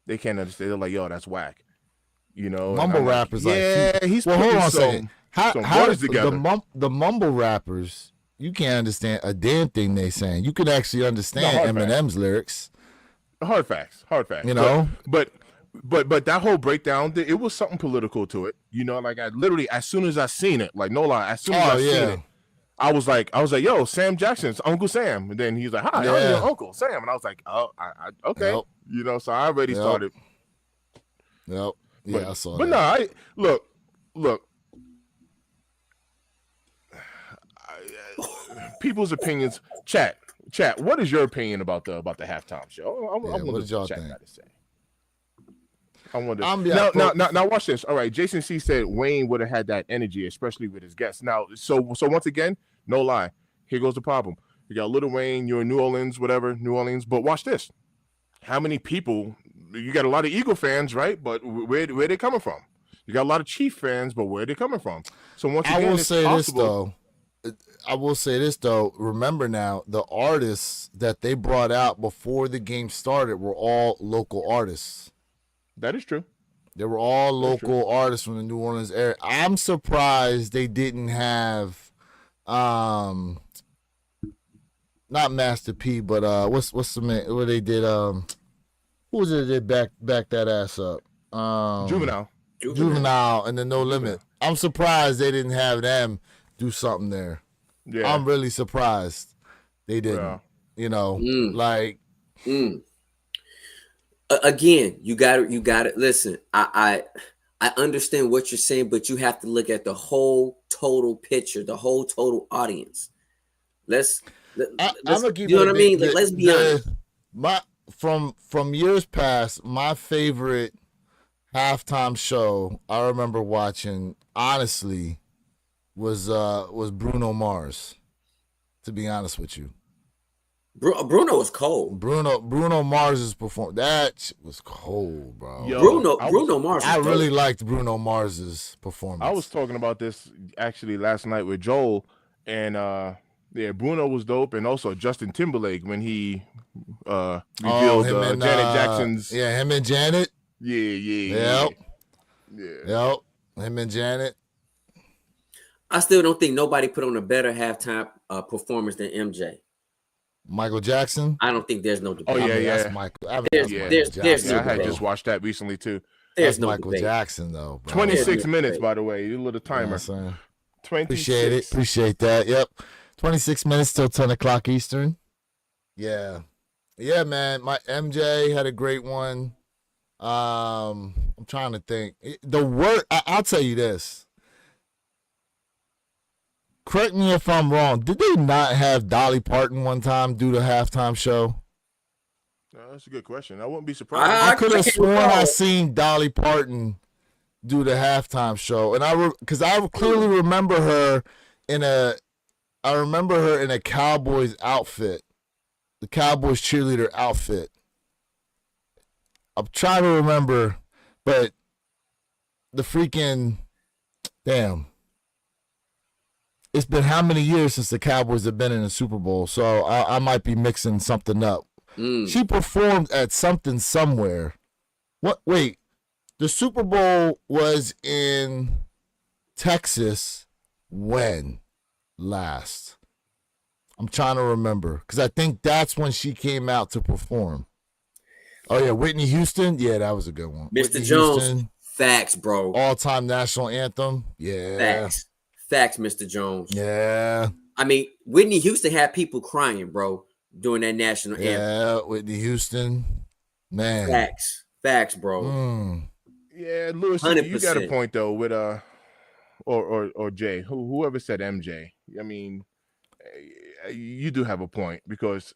they can't understand. They're like, yo, that's whack. You know, and Mumble I'm like, rappers yeah, like he's well, hold putting on a second. some How words together. the mumble rappers, you can't understand a damn thing they saying. You can actually understand hard fact. Eminem's lyrics. Hard facts. You know? But that whole breakdown, it was something political to it. You know, like I literally, as soon as I seen it, like no lie, as soon as I seen it, I was like, yo, Sam Jackson's Uncle Sam. And then he's like, hi, I'm your Uncle Sam. And I was like, oh, okay. Yep. You know, so I already started. Yep. Yeah, I saw But that. no, look. People's opinions. Chat. What is your opinion about the halftime show? I what wonder did y'all what chat think? got to say. I wonder. Now, watch this. All right, Jason C said Wayne would have had that energy, especially with his guests. Now, so once again, no lie. Here goes the problem. You got Lil Wayne. You're in New Orleans, but watch this. How many people? You got a lot of Eagle fans, right? But where they coming from? You got a lot of Chief fans, but where they coming from? So once again, I will it's say possible. this though. Remember now, the artists that they brought out before the game started were all local artists. That is true. They were all local artists from the New Orleans area. I'm surprised they didn't have, not Master P, but what's the man? What they did? Who was it that back that ass up? Juvenile and the No Limit. I'm surprised they didn't have them do something there. Yeah, I'm really surprised they didn't. Yeah. You know, like. Again, you got to listen. I understand what you're saying, but you have to look at the whole total picture, the whole total audience. Let's I'm gonna keep you know it what I mean? Let's be honest. From years past, my favorite halftime show I remember watching, honestly, was Bruno Mars. To be honest with you, Bruno was cold. Bruno Mars's performance, that was cold, bro. Yo, Bruno Mars. I really liked Bruno Mars's performance. I was talking about this actually last night with Joel, and Bruno was dope, and also Justin Timberlake when he revealed Janet Jackson's. Him and Janet. Yeah. Yep. Him and Janet. I still don't think nobody put on a better halftime performance than MJ. Michael Jackson. I don't think there's no debate. Oh yeah, That's Michael. There's I had debate. just watched that recently too. There's That's no Michael debate. Jackson though. Bro. 26 minutes, by the way. You little timer. You know what I'm saying? 26. Appreciate that. Yep. 26 minutes till 10 o'clock Eastern. Yeah. Yeah, man. My MJ had a great one. I'm trying to think. The word I'll tell you this. Correct me if I'm wrong. Did they not have Dolly Parton one time do the halftime show? That's a good question. I wouldn't be surprised. I could have can't sworn I recall. seen Dolly Parton do the halftime show, and because I clearly remember her in a Cowboys outfit, the Cowboys cheerleader outfit. I'm trying to remember, but the freaking damn. It's been how many years since the Cowboys have been in the Super Bowl? So I might be mixing something up. She performed at something somewhere. What? Wait, the Super Bowl was in Texas when last? I'm trying to remember because I think that's when she came out to perform. Oh yeah, Whitney Houston. Yeah, that was a good one. Mr. Whitney Jones. Houston, Facts, bro. all-time national anthem. Yeah. Facts, Mr. Jones. Yeah. I mean, Whitney Houston had people crying, bro, during that national anthem. Yeah, Whitney Houston. Man. Facts, bro. Yeah, Lewis, you got a 100%. point though with or Jay, whoever said MJ. I mean, you do have a point because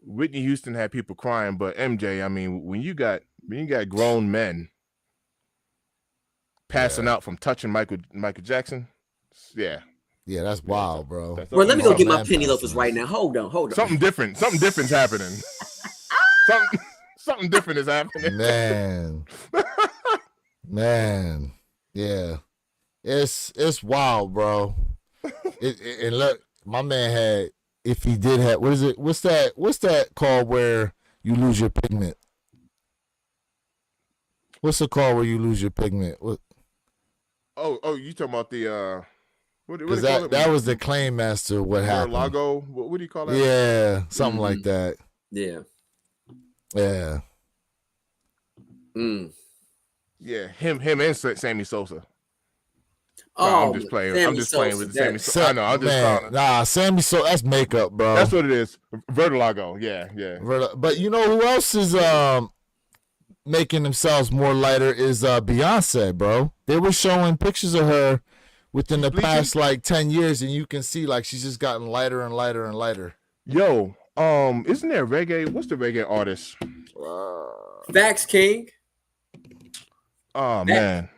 Whitney Houston had people crying, but MJ, I mean, when you got grown men passing out from touching Michael Jackson, yeah, that's wild, bro. Well, let me go get my man penny passing loafers us. right now. Hold on. something different's happening. something different is happening. Man, yeah, it's wild, bro. And look, my man had. If he did have, what is it? What's that called where you lose your pigment? What's the call where you lose your pigment? What? Oh, you talking about the what do you Because call it? that was the claim master. What happened? Lago. What do you call that? Yeah, something like that. Yeah. Yeah, him and Sammy Sosa. Oh, I'm just playing. Sammy I'm just playing with Sosa, Sammy Sosa. I know. I'm just calling it. Nah, Sammy Sosa. That's makeup, bro. That's what it is. Vertilago. Yeah. But you know who else is making themselves more lighter is Beyonce, bro. They were showing pictures of her within the past like 10 years, and you can see like she's just gotten lighter and lighter and lighter. Yo, isn't there reggae? What's the reggae artist? Facts King. Oh man,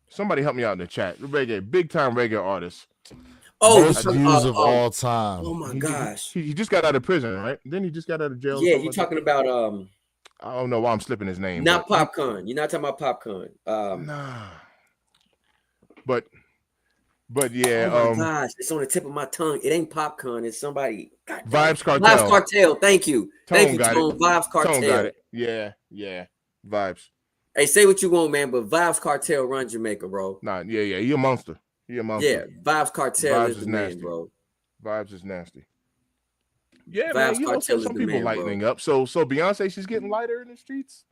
somebody help me out in the chat. The reggae, big time reggae artist. Most views of all time. Oh my gosh. He just got out of prison, right? Then he just got out of jail. Yeah, you're talking about I don't know why I'm slipping his name. not Popcorn. You're not talking about Popcorn. Nah. But yeah. Oh my gosh, it's on the tip of my tongue. It ain't Popcorn. It's somebody. Vibes Cartel. Vibes Cartel. Thank you. Thank you, Tone. Vibes Cartel. Tone got it. Yeah. Vibes. Hey, say what you want, man, but Vibes Cartel runs Jamaica, bro. Nah, yeah. He a monster. Yeah, Vibes Cartel is the man, bro. Vibes is nasty. Yeah, Vibes man. You know, Cartel some is the people man, lightening bro. up. So Beyonce, she's getting lighter in the streets.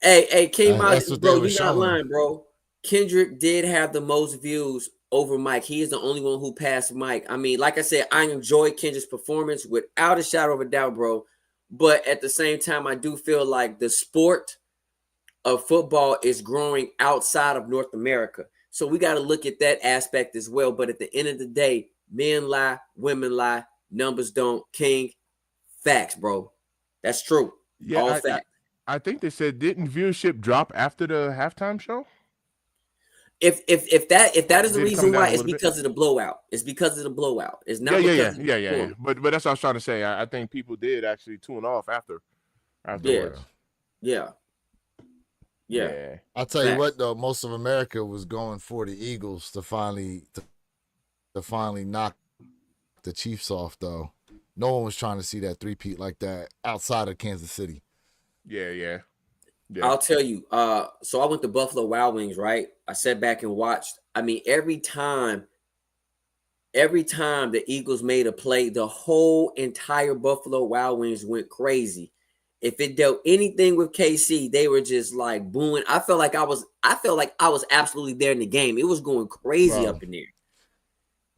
Hey, K-Miles, that's what bro, they were you're not showing. lying, bro. Kendrick did have the most views over Mike. He is the only one who passed Mike. I mean, like I said, I enjoyed Kendrick's performance without a shadow of a doubt, bro. But at the same time, I do feel like the sport of football is growing outside of North America. So we got to look at that aspect as well. But at the end of the day, men lie, women lie, numbers don't. King, facts, bro. That's true. Yeah, all facts. I think they said didn't viewership drop after the halftime show? If that is the Did it reason come down why, a it's little bit? because of the blowout. It's because of the blowout. It's not Yeah. because of the performance. But that's what I was trying to say. I think people did actually tune off afterwards. Yeah. I'll tell you what though, most of America was going for the Eagles to finally knock the Chiefs off though. No one was trying to see that three-peat like that outside of Kansas City. Yeah. I'll tell you. So I went to Buffalo Wild Wings, right? I sat back and watched. I mean, every time the Eagles made a play, the whole entire Buffalo Wild Wings went crazy. If it dealt anything with KC, they were just like booing. I felt like I was absolutely there in the game. It was going crazy up in there.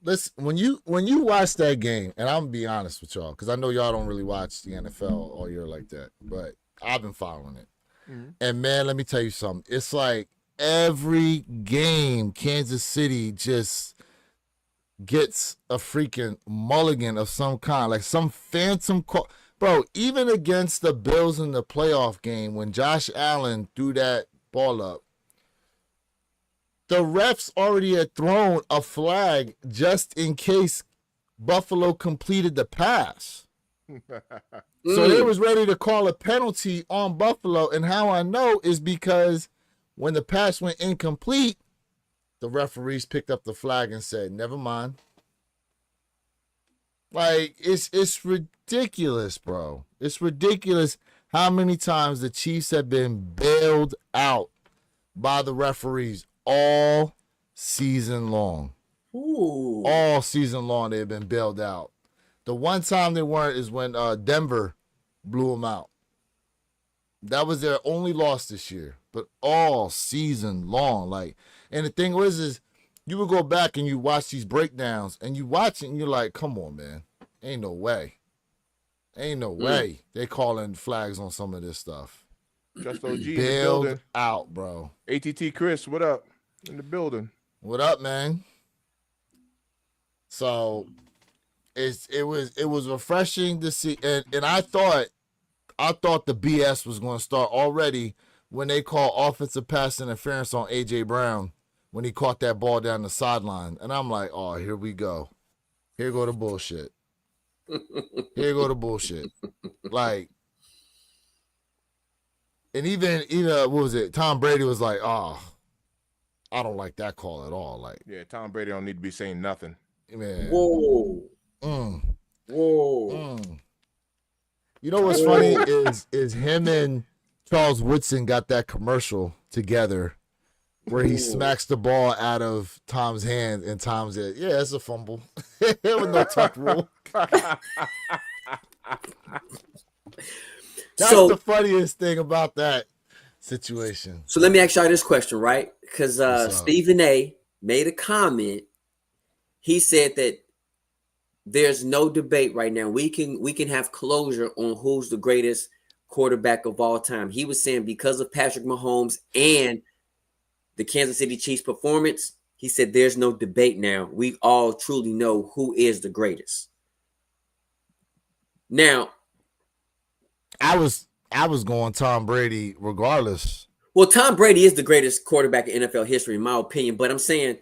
listen, when you watch that game, and I'm gonna be honest with y'all, because I know y'all don't really watch the NFL all year like that, but I've been following it. Mm-hmm. And man, let me tell you something. It's like every game, Kansas City just gets a freaking mulligan of some kind, like some phantom call. Bro, even against the Bills in the playoff game, when Josh Allen threw that ball up, the refs already had thrown a flag just in case Buffalo completed the pass. So they was ready to call a penalty on Buffalo. And how I know is because when the pass went incomplete, the referees picked up the flag and said, never mind. Like, it's ridiculous, bro. It's ridiculous how many times the Chiefs have been bailed out by the referees all season long. Ooh. All season long they've been bailed out. The one time they weren't is when Denver blew them out. That was their only loss this year. But all season long. Like, and the thing was is you would go back and you watch these breakdowns and you watch it and you're like, come on, man. Ain't no way. Ain't no way they calling flags on some of this stuff. Just OG in the Bailed building. out, bro. ATT Chris, what up? In the building. What up, man? So it was refreshing to see, and I thought the BS was going to start already when they called offensive pass interference on AJ Brown when he caught that ball down the sideline, and I'm like, oh, here we go, here go the bullshit, here go the bullshit, like, and even what was it? Tom Brady was like, oh, I don't like that call at all, like, Yeah, Tom Brady don't need to be saying nothing. man, Whoa. Whoa. You know what's funny is him and Charles Woodson got that commercial together where he smacks the ball out of Tom's hand and Tom said, yeah, it's a fumble. With no tuck rule. That's the funniest thing about that situation. So let me ask y'all this question, right? Because Stephen A made a comment. He said that there's no debate right now. We can have closure on who's the greatest quarterback of all time. He was saying because of Patrick Mahomes and the Kansas City Chiefs performance, he said there's no debate now. We all truly know who is the greatest. Now, I was going Tom Brady regardless. well, Tom Brady is the greatest quarterback in NFL history, in my opinion. But I'm saying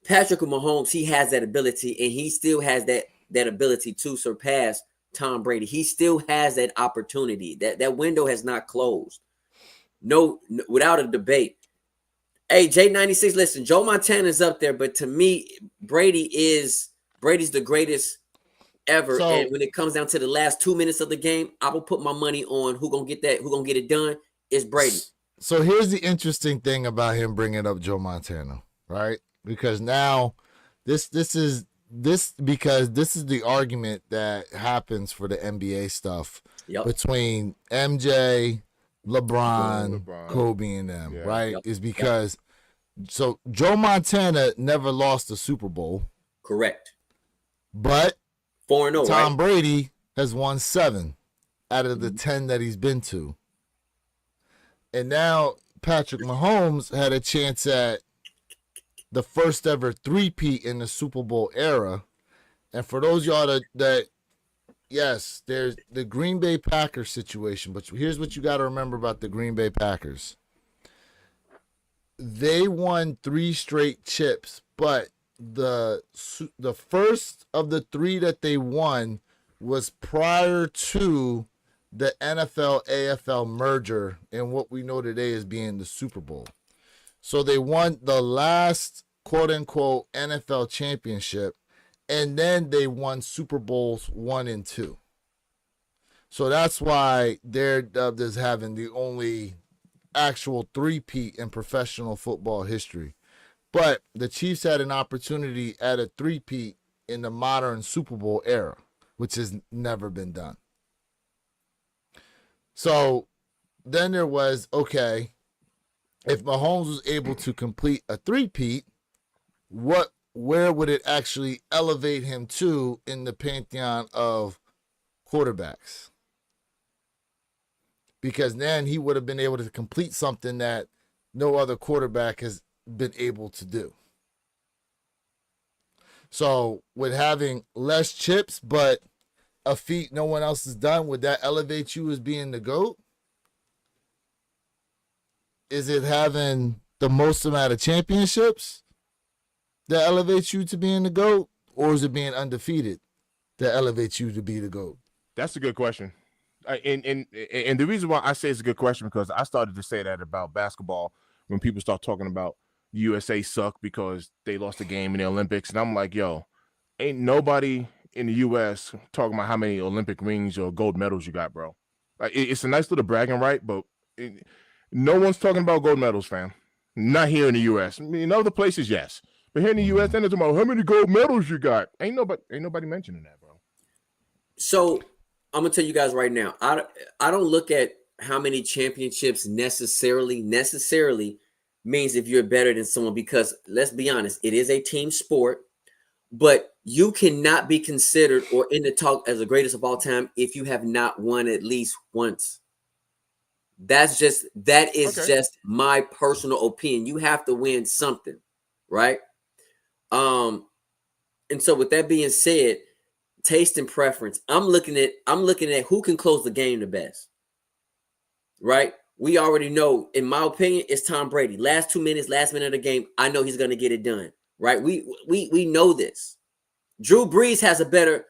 Patrick Mahomes, he has that ability, and he still has that ability to surpass Tom Brady. He still has that opportunity. That window has not closed. No, without a debate. Hey, J96, listen, Joe Montana's up there, but to me, Brady's the greatest ever. So, and when it comes down to the last 2 minutes of the game, I will put my money on who gonna get it done. Is Brady. So here's the interesting thing about him bringing up Joe Montana, right? Because now this is the argument that happens for the NBA stuff between MJ, LeBron, Kobe, and them, right? Is because so Joe Montana never lost a Super Bowl. Correct. But 4-0, Tom right? Brady has won 7 out of the 10 that he's been to. And now Patrick Mahomes had a chance at the first ever three-peat in the Super Bowl era. And for those y'all that yes, there's the Green Bay Packers situation, but here's what you got to remember about the Green Bay Packers. They won 3 straight chips, but the first of the 3 that they won was prior to the NFL AFL merger and what we know today as being the Super Bowl. So they won the last quote unquote NFL championship, and then they won Super Bowls 1 and 2. So that's why they're dubbed as having the only actual three-peat in professional football history. But the Chiefs had an opportunity at a three-peat in the modern Super Bowl era, which has never been done. So then there was, okay, if Mahomes was able to complete a three-peat, what where would it actually elevate him to in the pantheon of quarterbacks? Because then he would have been able to complete something that no other quarterback has been able to do. So with having less chips, but a feat no one else has done, would that elevate you as being the GOAT? Is it having the most amount of championships that elevates you to being the GOAT? Or is it being undefeated that elevates you to be the GOAT? That's a good question. And the reason why I say it's a good question, because I started to say that about basketball when people start talking about USA suck because they lost a game in the Olympics. And I'm like, yo, ain't nobody in the U.S. talking about how many Olympic rings or gold medals you got, bro. Like, it's a nice little bragging right, but no one's talking about gold medals, fam. Not here in the U.S. I mean, in other places, yes. But here in the U.S., they're talking about how many gold medals you got. Ain't nobody mentioning that, bro. So I'm gonna tell you guys right now, I don't look at how many championships necessarily means if you're better than someone, because let's be honest, it is a team sport, but you cannot be considered or in the talk as the greatest of all time if you have not won at least once. That is just my personal opinion. You have to win something, right? And so with that being said, taste and preference. I'm looking at who can close the game the best. Right? We already know, in my opinion, it's Tom Brady. Last 2 minutes, last minute of the game, I know he's going to get it done. Right? We know this. Drew Brees has a better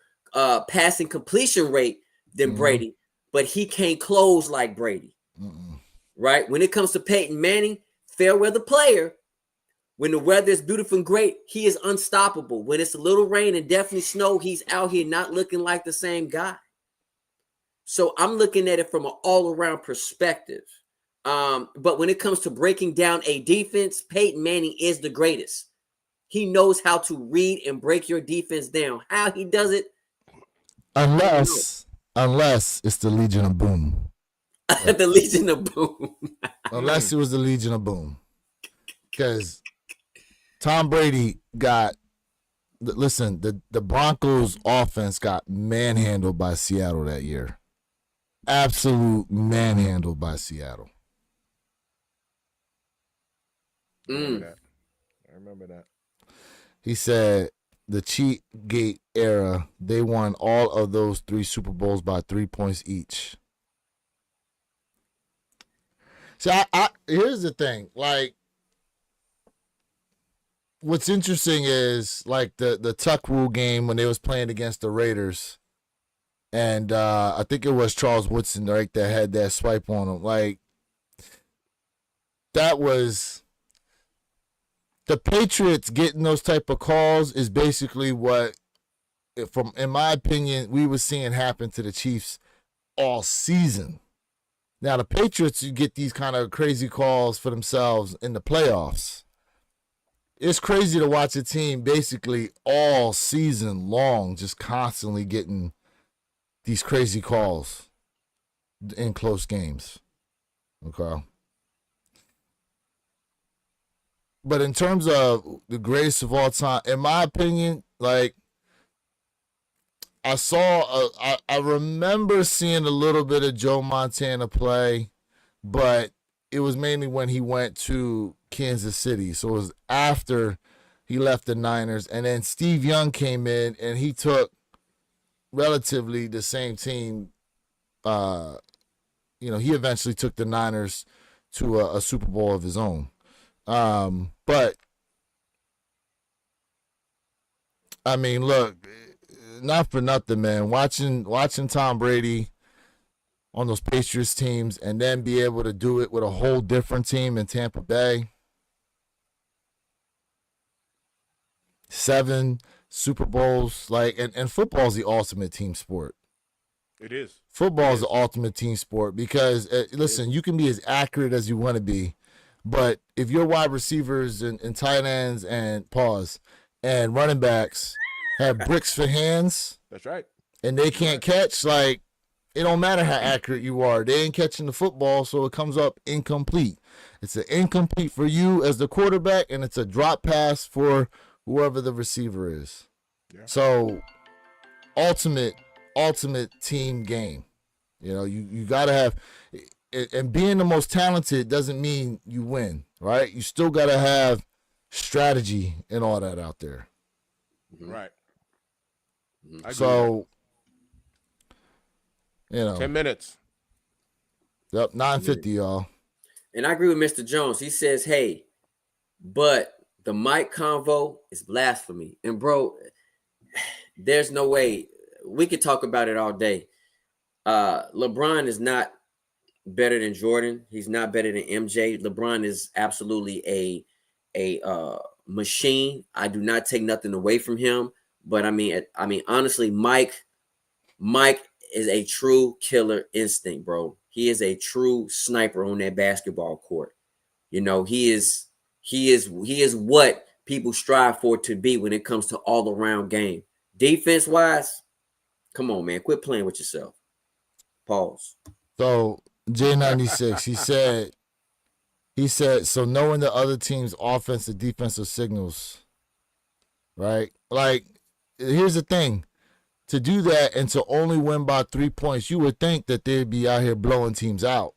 passing completion rate than Brady, but he can't close like Brady. Right? When it comes to Peyton Manning, fair weather player. When the weather is beautiful and great, he is unstoppable. When it's a little rain and definitely snow, he's out here not looking like the same guy. So I'm looking at it from an all-around perspective. But when it comes to breaking down a defense, Peyton Manning is the greatest. He knows how to read and break your defense down. How he does it? Unless it's the Legion of Boom. The Legion of Boom. Unless it was the Legion of Boom. Because Tom Brady got, listen, the Broncos offense got manhandled by Seattle that year. Absolute manhandled by Seattle. I remember that. He said the cheat gate era, they won all of those 3 Super Bowls by 3 points each. So here's the thing, like, what's interesting is like the Tuck Rule game when they was playing against the Raiders, and I think it was Charles Woodson, right, that had that swipe on him. Like, that was the Patriots getting those type of calls is basically what, in my opinion, we were seeing happen to the Chiefs all season. Now the Patriots, you get these kind of crazy calls for themselves in the playoffs. It's crazy to watch a team basically all season long just constantly getting these crazy calls in close games. Okay. But in terms of the greatest of all time, in my opinion, like, I remember seeing a little bit of Joe Montana play, but it was mainly when he went to Kansas City. So it was after he left the Niners. And then Steve Young came in and he took relatively the same team. He eventually took the Niners to a Super Bowl of his own. But I mean, look, not for nothing, man. Watching Tom Brady on those Patriots teams and then be able to do it with a whole different team in Tampa Bay. 7 Super Bowls, like, and football is the ultimate team sport. It is. Football is the ultimate team sport because, listen, you can be as accurate as you want to be, but if your wide receivers and tight ends and and running backs have bricks for hands, that's right, and they can't catch, like, it don't matter how accurate you are. They ain't catching the football, so it comes up incomplete. It's an incomplete for you as the quarterback, and it's a drop pass for whoever the receiver is. Yeah. So ultimate team game. You know, you gotta have, and being the most talented doesn't mean you win, right? You still gotta have strategy and all that out there. Right. I agree with So, you that. know, 10 minutes. yep, 9:50, y'all. And I agree with Mr. Jones. He says, hey, but the Mike convo is blasphemy. And bro, there's no way we could talk about it all day. LeBron is not better than Jordan. He's not better than MJ. LeBron is absolutely a machine. I do not take nothing away from him. But I mean, honestly, Mike is a true killer instinct, bro. He is a true sniper on that basketball court. You know, he is what people strive for to be when it comes to all around game. Defense wise, come on, man, quit playing with yourself. Pause. So J96, he said, so knowing the other team's offensive, defensive signals, right? Like, here's the thing. To do that and to only win by 3 points, you would think that they'd be out here blowing teams out.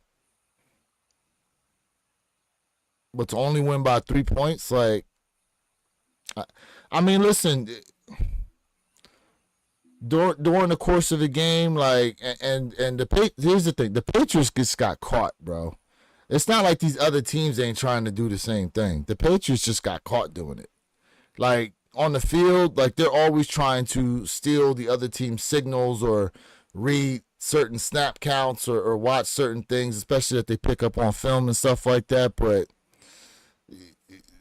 But to only win by 3 points, like, I mean, listen, during the course of the game, like, and here's the thing, the Patriots just got caught, bro. It's not like these other teams ain't trying to do the same thing. The Patriots just got caught doing it. Like, on the field, like, they're always trying to steal the other team's signals or read certain snap counts or watch certain things, especially that they pick up on film and stuff like that. But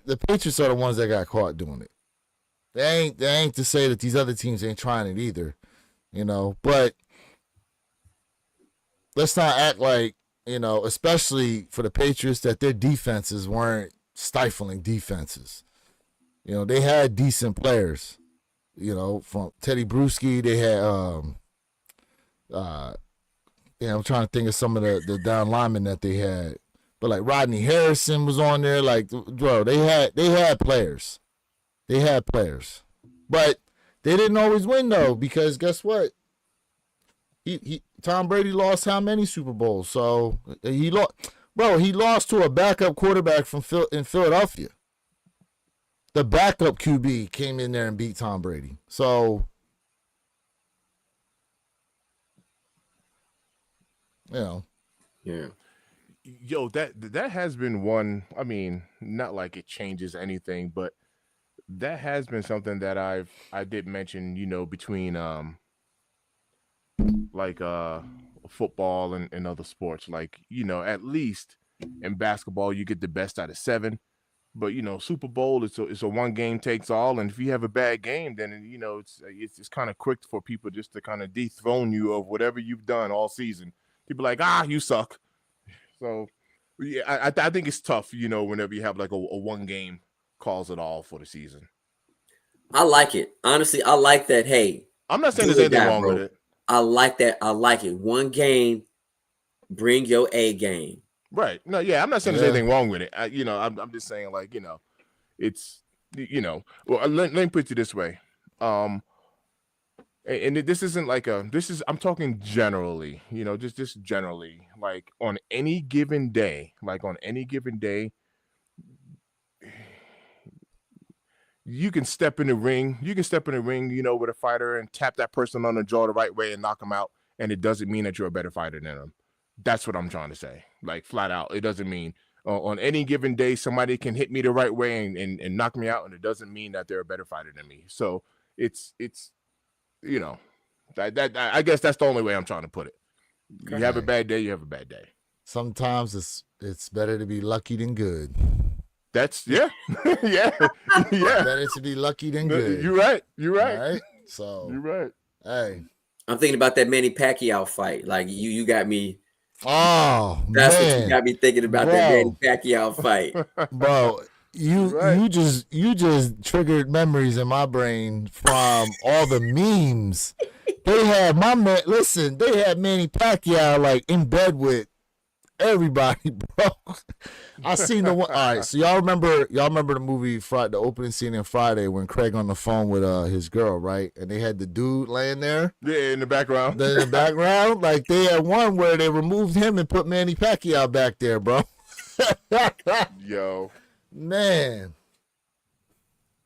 the Patriots are the ones that got caught doing it. They ain't to say that these other teams ain't trying it either, you know. But let's not act like, you know, especially for the Patriots, that their defenses weren't stifling defenses. You know, they had decent players. You know, from Teddy Bruschi, they had I'm trying to think of some of the down linemen that they had. But like Rodney Harrison was on there. Like, bro, they had players. They had players. But they didn't always win though, because guess what? Tom Brady lost how many Super Bowls? So he lost to a backup quarterback in Philadelphia. The backup QB came in there and beat Tom Brady. So, you know. Yeah. Yo, that has been one. I mean, not like it changes anything, but that has been something that I did mention, you know, between like football and other sports. Like, you know, at least in basketball you get the best out of 7. But, you know, Super Bowl, it's a one game takes all, and if you have a bad game, then, you know, it's kind of quick for people just to kind of dethrone you of whatever you've done all season. People like, you suck. So yeah, I think it's tough, you know, whenever you have like a one game calls it all for the season. I like it. Honestly, I like that. Hey, I'm not saying there's anything wrong with it. I like that. I like it. One game, bring your A game. Right. No, yeah, I'm not saying there's anything wrong with it. I'm just saying, like, you know, it's, you know, well, let me put it this way. And this isn't like I'm talking generally, you know, just generally, like on any given day, you can step in the ring, you know, with a fighter and tap that person on the jaw the right way and knock them out. And it doesn't mean that you're a better fighter than them. That's what I'm trying to say. Like, flat out, it doesn't mean on any given day somebody can hit me the right way and knock me out, and it doesn't mean that they're a better fighter than me. So it's you know, that I guess that's the only way I'm trying to put it. You have a bad day, you have a bad day. Sometimes it's better to be lucky than good. That's yeah. Better to be lucky than good. You're right. All right? So you're right. Hey, I'm thinking about that Manny Pacquiao fight. Like you got me. Oh, that's man. what you got me thinking about, that Manny Pacquiao fight, bro. You just triggered memories in my brain from all the memes. They had Manny Pacquiao like in bed with Everybody, bro. I seen the one. All right, so y'all remember the movie Friday, the opening scene in Friday when Craig on the phone with his girl, right? And they had the dude laying there. Yeah, in the background. In the background, like they had one where they removed him and put Manny Pacquiao back there, bro. Yo. Man.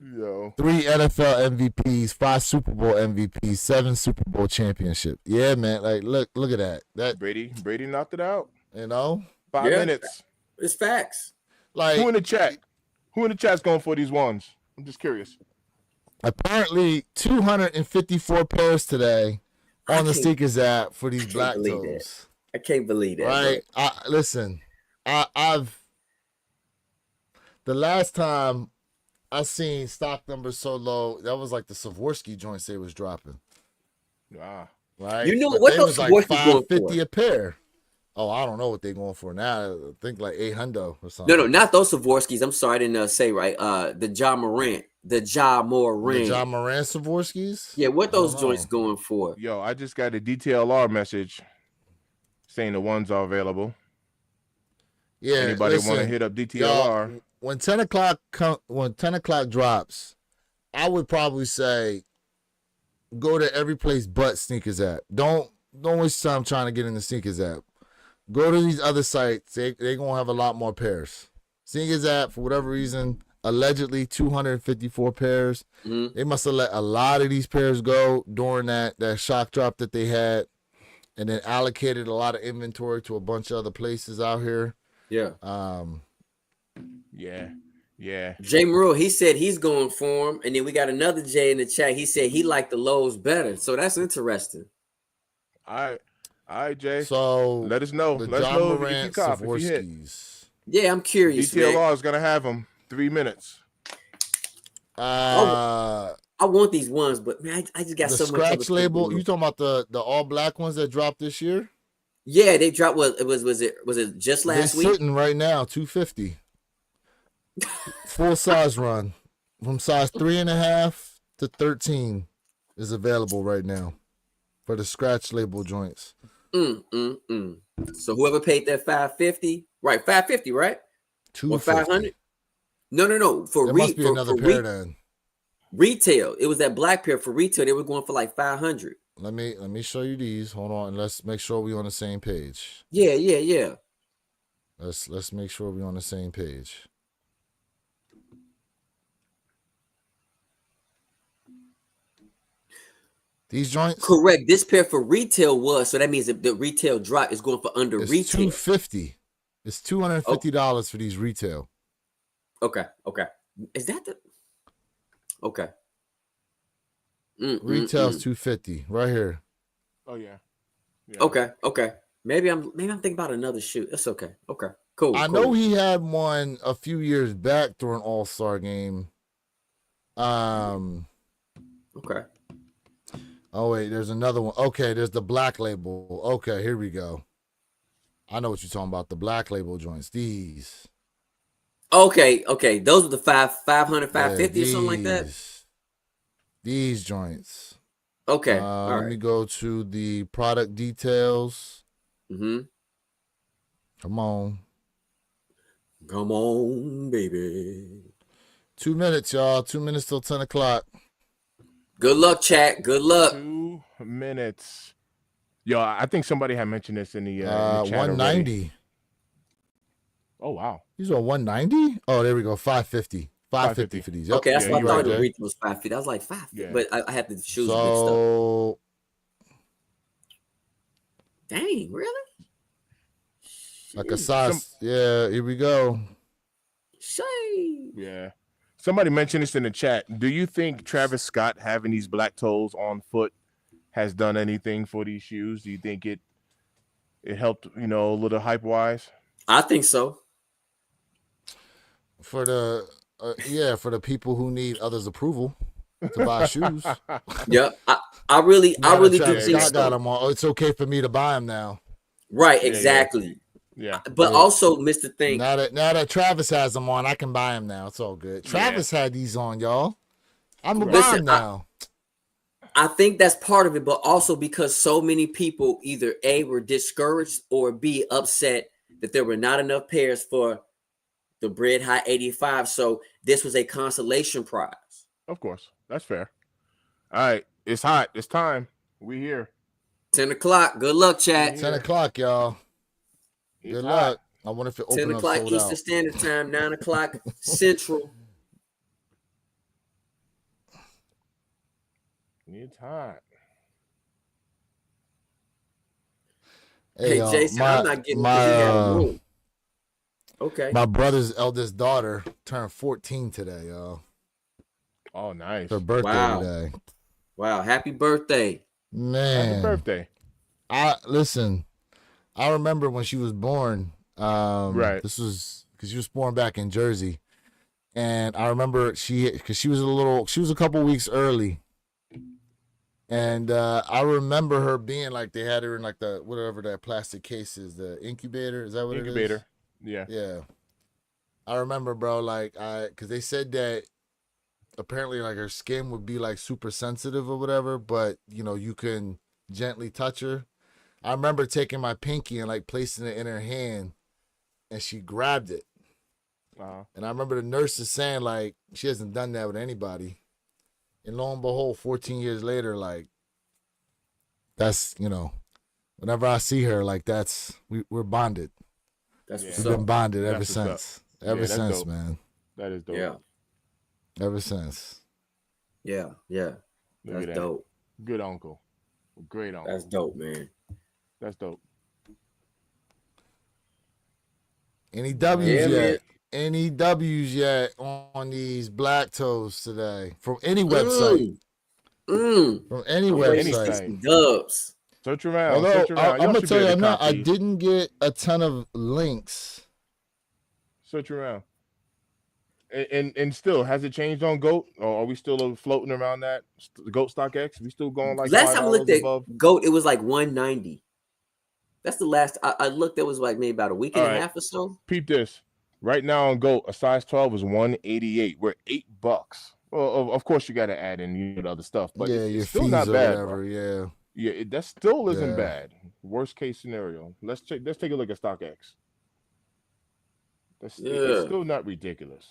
3 NFL MVPs, 5 Super Bowl MVPs, 7 Super Bowl championships. Yeah, man. Like, look at that. That Brady knocked it out. 5 minutes. It's facts. Like, Who in the chat's going for these ones? I'm just curious. Apparently, 254 pairs today on the Sneakers app for these black toes. I can't believe that. Right? Listen, I've the last time I seen stock numbers so low, that was like the Swarovski joints they was dropping. Wow. Right? You know but what they those was like $550 a pair. Oh, I don't know what they're going for now. I think like $800 or something. No, not those Swarovskis. I'm sorry, I didn't say right. The Ja Morant. The Ja Morant Swarovskis? Yeah, what those joints going for? Yo, I just got a DTLR message saying the ones are available. Yeah. Anybody want to hit up DTLR? When 10 o'clock drops, I would probably say go to every place but Sneakers app. Don't waste time trying to get in the Sneakers app. Go to these other sites. They're gonna have a lot more pairs. Sneakers app, for whatever reason, allegedly 254 pairs. Mm-hmm. They must have let a lot of these pairs go during that shock drop that they had, and then allocated a lot of inventory to a bunch of other places out here. Yeah. Yeah. Jay Murrow, he said he's going for him, and then we got another Jay in the chat. He said he liked the lows better, so that's interesting. All right, Jay. So let us know. The Let us Ja know Morant if you cop, if you hit. Yeah, I'm curious. DTLR is gonna have them 3 minutes. I want these ones, but man, I just got the so much. Scratch label. You talking about the all black ones that dropped this year? Yeah, they dropped. Was it just last week? They're sitting right now, 250. Full size run from size 3.5 to 13 is available right now for the Scratch label joints. So whoever paid that $550, right? $550, right? Or $500? No. There must be another pair then. Retail. It was that black pair for retail. They were going for like $500. Let me show you these. Hold on, and let's make sure we're on the same page. Yeah. Let's make sure we're on the same page. These joints? Correct. This pair for retail was, so that means if the retail drop is going for under it's retail. $250. It's $250 for these retail. Okay. Is that the okay? Retail's $250 right here. Oh yeah. Okay. Maybe I'm thinking about another shoe. That's okay. Okay. Cool. I know he had one a few years back during All-Star game. Okay. Oh wait, there's another one. Okay, there's the black label. Okay, here we go. I know what you're talking about. The black label joints. These. Okay. Those are the 500, 550 or something like that. These joints. Okay. Let me go to the product details. Mm-hmm. Come on, baby. 2 minutes, y'all. 2 minutes till 10 o'clock. Good luck, chat. Good luck. 2 minutes. Yo, I think somebody had mentioned this in the chat 190. already. Oh wow. These are 190. Oh, there we go. 550. 550 for these. Yep. Okay, that's yeah, what I thought the right, retail was 550. I was like 550, yeah. but I had the shoes mixed up. So, Dang, really? like a size. Yeah, here we go. Shame. Yeah. Somebody mentioned this in the chat. Do you think Travis Scott having these black toes on foot has done anything for these shoes? Do you think it helped, a little hype wise? I think so. For the for the people who need others' approval to buy shoes. Yeah, I really do think Scott got them on. Oh, it's okay for me to buy them now. Right, exactly. Yeah. But also, Mr. Thing. Now that Travis has them on, I can buy them now. It's all good. Travis had these on, y'all. I'm gonna buy them now. I think that's part of it, but also because so many people either A, were discouraged, or B, upset that there were not enough pairs for the Bread High 85. So this was a consolation prize. Of course. That's fair. All right. It's hot. It's time. We here. 10 o'clock. Good luck, chat. 10 o'clock, y'all. It's Good hot. luck. I wonder if it 10 opened up o'clock sold Eastern out. Standard Time, 9 o'clock Central. It's hot. Hey, y'all, Jason, I'm not getting room. Okay. My brother's eldest daughter turned 14 today, y'all. Oh, nice. Her birthday Wow. today. Wow. Happy birthday. Man. Happy birthday. I remember when she was born. Right. This was because she was born back in Jersey. And I remember she was a couple weeks early. And I remember her being like, they had her in like the, whatever that plastic case is, the incubator. Is that what it is? Yeah. Yeah. I remember, bro, like, because they said that apparently like her skin would be like super sensitive or whatever, but you know, you can gently touch her. I remember taking my pinky and like placing it in her hand and she grabbed it. Uh-huh. And I remember the nurses saying like, she hasn't done that with anybody. And lo and behold, 14 years later, like, that's, you know, whenever I see her, like, we're bonded. That's Yeah. what's We've been up. bonded ever That's what's since. Yeah, Ever that's since, dope. man. That is dope. Yeah. Ever since. Yeah. Yeah. Look That's at that. dope. Good uncle. Great uncle. That's dope, man. That's dope. Any W's Yeah, yet? man. Any W's yet on these black toes today? From any website. From any I'm ready to website. see some dubs. Search around. Although, Search around. I'm Y'all going to should tell be you able to now, I copy. didn't get a ton of links. Search around. And still, has it changed on GOAT? Or are we still floating around that? GOAT StockX? We still going like Last time I looked at above? GOAT, it was like 190. That's the last I looked. That was like maybe about a week and a half or so. Peep this. Right now on GOAT, a size 12 is 188. We're $8. Well, of course you got to add in the other stuff, but yeah, it's your still fees not or bad. whatever, Bro. yeah. Yeah, that still isn't Yeah. bad. Worst case scenario. Let's take a look at StockX. It's still not ridiculous.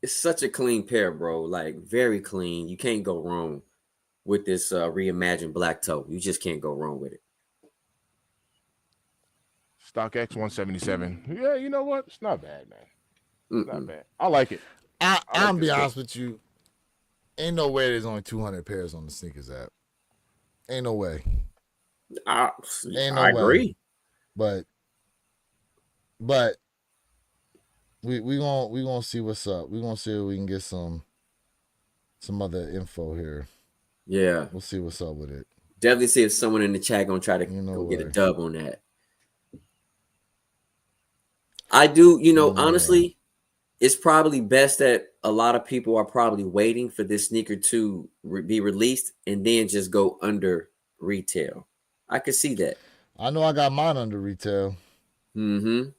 It's such a clean pair, bro. Like very clean. You can't go wrong with this reimagined black toe. You just can't go wrong with it. StockX 177. Yeah, you know what? It's not bad, man. It's not Mm-mm. bad. I like it. I'm this be stuff. honest with you. Ain't no way there's only 200 pairs on the sneakers app. Ain't no way. I Ain't no way. agree. But we gonna see what's up. We gonna see if we can get some other info here. Yeah, We'll see what's up with it. definitely see if someone in the chat gonna try to You know go get a what? dub on that. I do, Yeah. honestly, it's probably best that a lot of people are probably waiting for this sneaker to be released and then just go under retail. I could see that. I know I got mine under retail, Mm-hmm.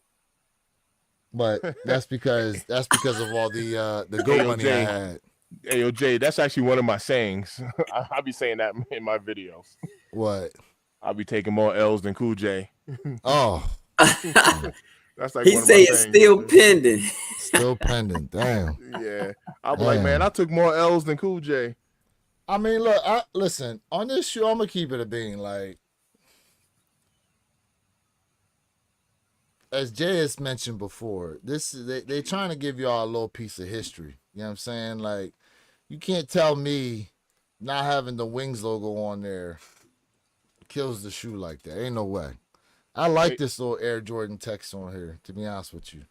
but that's because of all the GOAT money I Jay. had. Hey, yo, Jay, that's actually one of my sayings. I'll be saying that in my videos. What? I'll be taking more L's than Cool J. Oh, That's like He one of say my it's sayings. still pending. still pending. Damn. Yeah. I'll be like, man, I took more L's than Cool J. I mean, look, listen, on this show, I'm gonna keep it a being. Like, as Jay has mentioned before, they trying to give y'all a little piece of history. You know what I'm saying? Like, you can't tell me not having the Wings logo on there kills the shoe like that. Ain't no way. I like this little Air Jordan text on here, to be honest with you.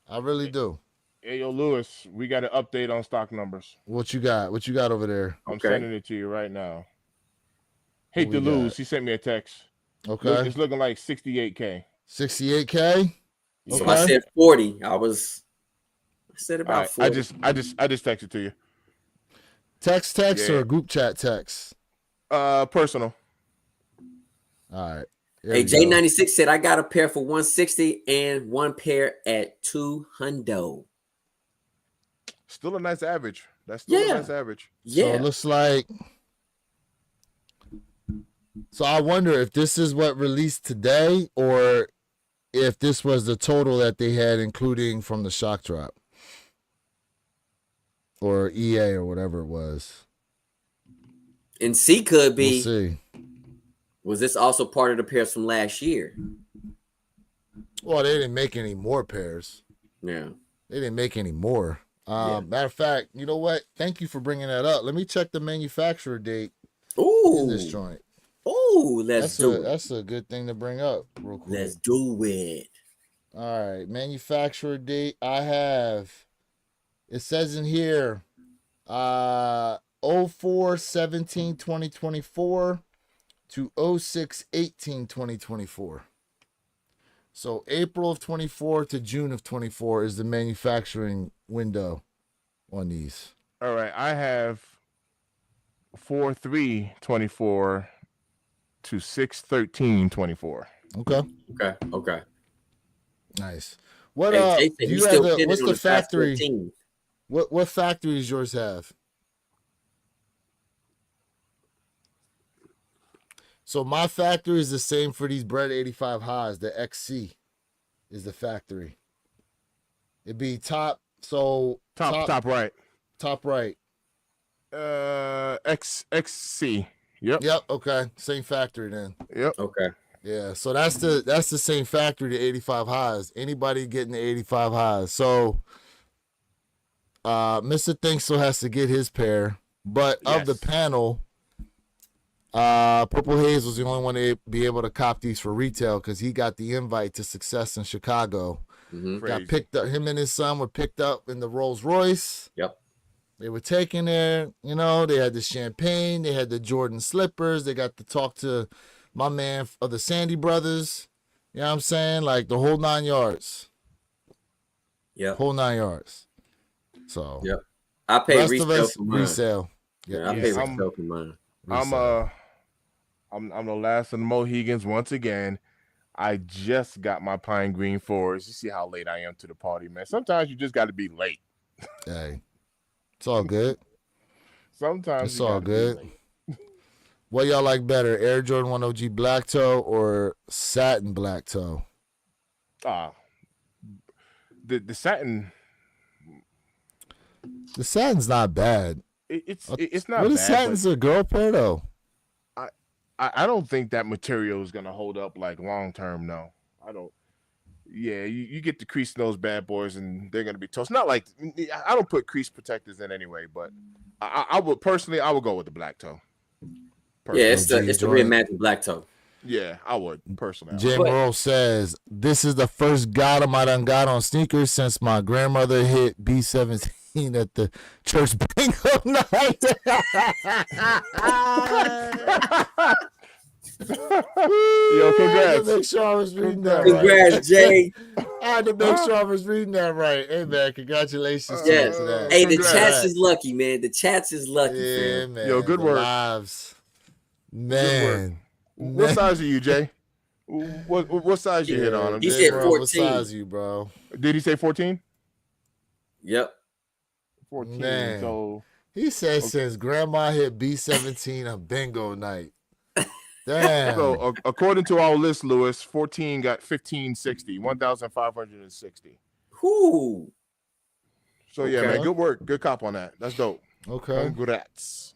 I really do. Hey, yo, Lewis, we got an update on stock numbers. What you got? What you got over there? I'm Okay. sending it to you right now. Hate What to we lose. got? He sent me a text. Okay. It's looking like 68K. 68K? So Okay. I said 40. I said All about right, 40. I just texted to you. Text Yeah. or group chat text? Personal. All right. There Hey, we go. J96 said I got a pair for 160 and one pair at 200. Still a nice average. That's still Yeah. a nice average. So Yeah. it looks like So I wonder if this is what released today, or if this was the total that they had, including from the shock drop, or EA or whatever it was. And C could We'll be. see. Was this also part of the pairs from last year? Well, they didn't make any more pairs. Yeah. They didn't make any more. Yeah. Matter of fact, you know what? Thank you for bringing that up. Let me check the manufacturer date Ooh. in this joint. Ooh, let's do it. That's a good thing to bring up real quick. Let's do it. All right, manufacturer date. I have. It says in here, 04/17/2024 to 06/18/2024. So April of 24 to June of 24 is the manufacturing window on these. All right, I have 4/3/24 to 6/13/24. Okay, Okay. nice. What Hey, do Jason, he's you still have? pinning What's on the Fast factory? 14. What factories yours have? So my factory is the same for these Bread 85 highs. The XC is the factory. It'd be top. So Top right. top right. XC. Yep. Yep. Okay. Same factory then. Yep. Okay. Yeah. So that's the same factory. The 85 highs. Anybody getting the 85 highs. So Mr. Think still has to get his pair, but of the Yes. panel, Purple Haze was the only one to be able to cop these for retail because he got the invite to Success in Chicago. Mm-hmm. Got picked up. Him and his son were picked up in the Rolls Royce. Yep. They were taken there. You know, they had the champagne. They had the Jordan slippers. They got to talk to my man of the Sandy Brothers. You know what I'm saying? Like the whole 9 yards. Yep. Whole 9 yards. So Yep. I pay rest of resale us for mine. resale. Yeah, I Yeah, pay I'm- resale for mine. Resale. I'm the last of the Mohegans once again. I just got my pine green fours. You see how late I am to the party, man. Sometimes you just got to be late. Hey, it's all good. Sometimes It's you all gotta be good. late. What y'all like better, Air Jordan 1 OG Black Toe or Satin Black Toe? The satin. The satin's not bad. It's not What is bad. satin's a girl pair though? I don't think that material is gonna hold up like long term. No, I don't. Yeah, you get the crease in those bad boys, and they're gonna be toast. Not like I don't put crease protectors in anyway, but I would personally I would go with the black toe. Yeah, it's the Jordan. reimagined black toe. Yeah, I would personally. Jay Morrow says, "This is the first Gotham I done got on sneakers since my grandmother hit B17 at the church bingo night." Yo, congrats. I had to make sure I was reading that right. Congrats, Jay. I had to make sure I was reading that right. Hey, man, congratulations to Yes. you for that. Hey, the Congrats. chats is lucky, man. The chats is lucky, Yeah, fam. man. Yo, good the work. Lives. Man. What size are you, Jay? What size you hit on him? He Jay said Morrow, what 14. size you, bro? Did he say 14? Yep. 14. Man. So He said since grandma hit B17 on bingo night. Damn. So according to our list, Lewis, 14 got 1560, 1,560. Whoo. So yeah, Okay. man, good work, good cop on that. That's dope. Okay. Congrats,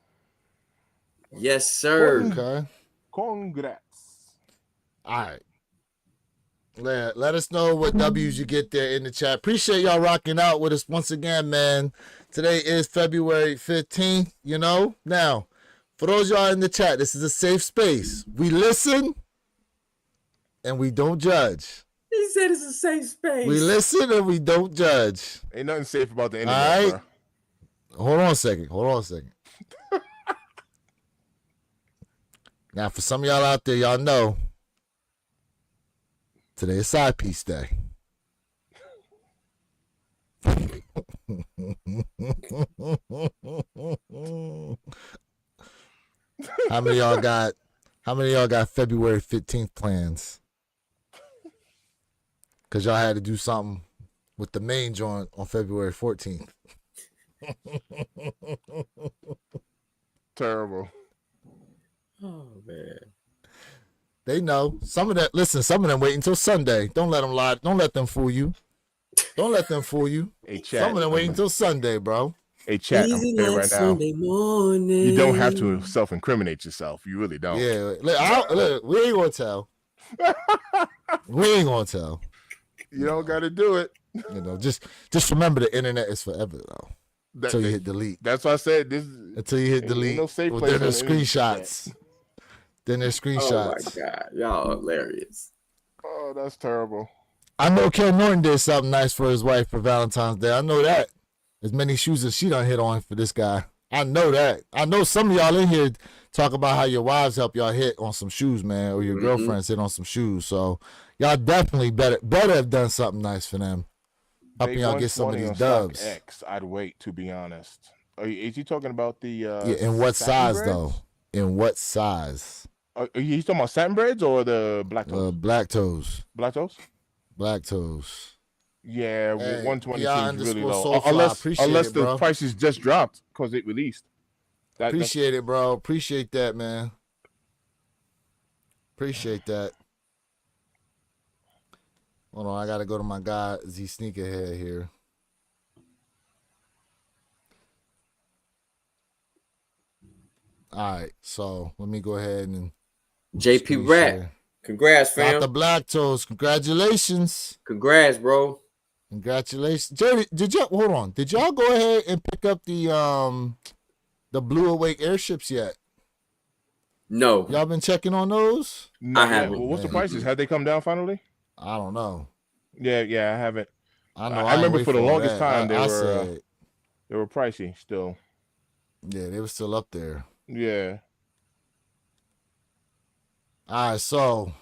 Yes, sir. Okay. congrats. All right. Let us know what W's you get there in the chat. Appreciate y'all rocking out with us once again, man. Today is February 15th, you know. Now, for those y'all in the chat, this is a safe space. We listen and we don't judge. He said it's a safe space. We listen and we don't judge. Ain't nothing safe about the All internet, right. bro. Hold on a second. Now, for some of y'all out there, y'all know today is side piece day. How many of y'all got February 15th plans? Cause y'all had to do something with the main joint on February 14th. Terrible. Oh man. They know. Some of them wait until Sunday. Don't let them lie. Don't let them fool you. Don't let them fool you. Hey, chat. Some of them wait until Sunday, bro. Hey, chat. I'm Easy saying like right now. Sunday morning. You don't have to self-incriminate yourself. You really don't. Yeah. Look, we ain't gonna tell. We ain't gonna tell. You don't got to do it. You know, just remember the internet is forever though. Until you hit delete. That's why I said this. Until you hit ain't delete. no safe Well, place then on there's the internet. screenshots. Then there's Oh my screenshots. God, y'all are hilarious. Oh, that's terrible. I know Ken Norton did something nice for his wife for Valentine's Day. I know that. As many shoes as she done hit on for this guy. I know that. I know some of y'all in here talk about how your wives help y'all hit on some shoes, man, or your girlfriends hit on some shoes. So y'all definitely better have done something nice for them. Helping y'all get some of 120 these on Stock dubs. X, I'd wait, to be honest. Is he talking about the Yeah, in what satin size breads? though? In what size? He's talking about satin breads or the black toes? Black toes. Black toes? Black toes. Yeah, Hey, 120 PR seems really _ low. Soulfly. Unless Appreciate it, the bro. prices just dropped because it released. Appreciate it, bro. Appreciate that, man. Appreciate that. Hold on, I gotta go to my guy Z Sneakerhead here. All right, so let me go ahead and JP screen Rap, share. congrats, Got fam. the black toes. Congratulations. Congrats, bro. Congratulations. Jerry, hold on. Did y'all go ahead and pick up the Blue Awake airships yet? No, Y'all been checking on those? Not yet. haven't. Well, what's the Man. prices? Have they come down finally? I don't know. Yeah, I haven't. I know. I remember ain't for the wait all longest that. time I said, they were pricey still. yeah, they were still up there. Yeah. All right, so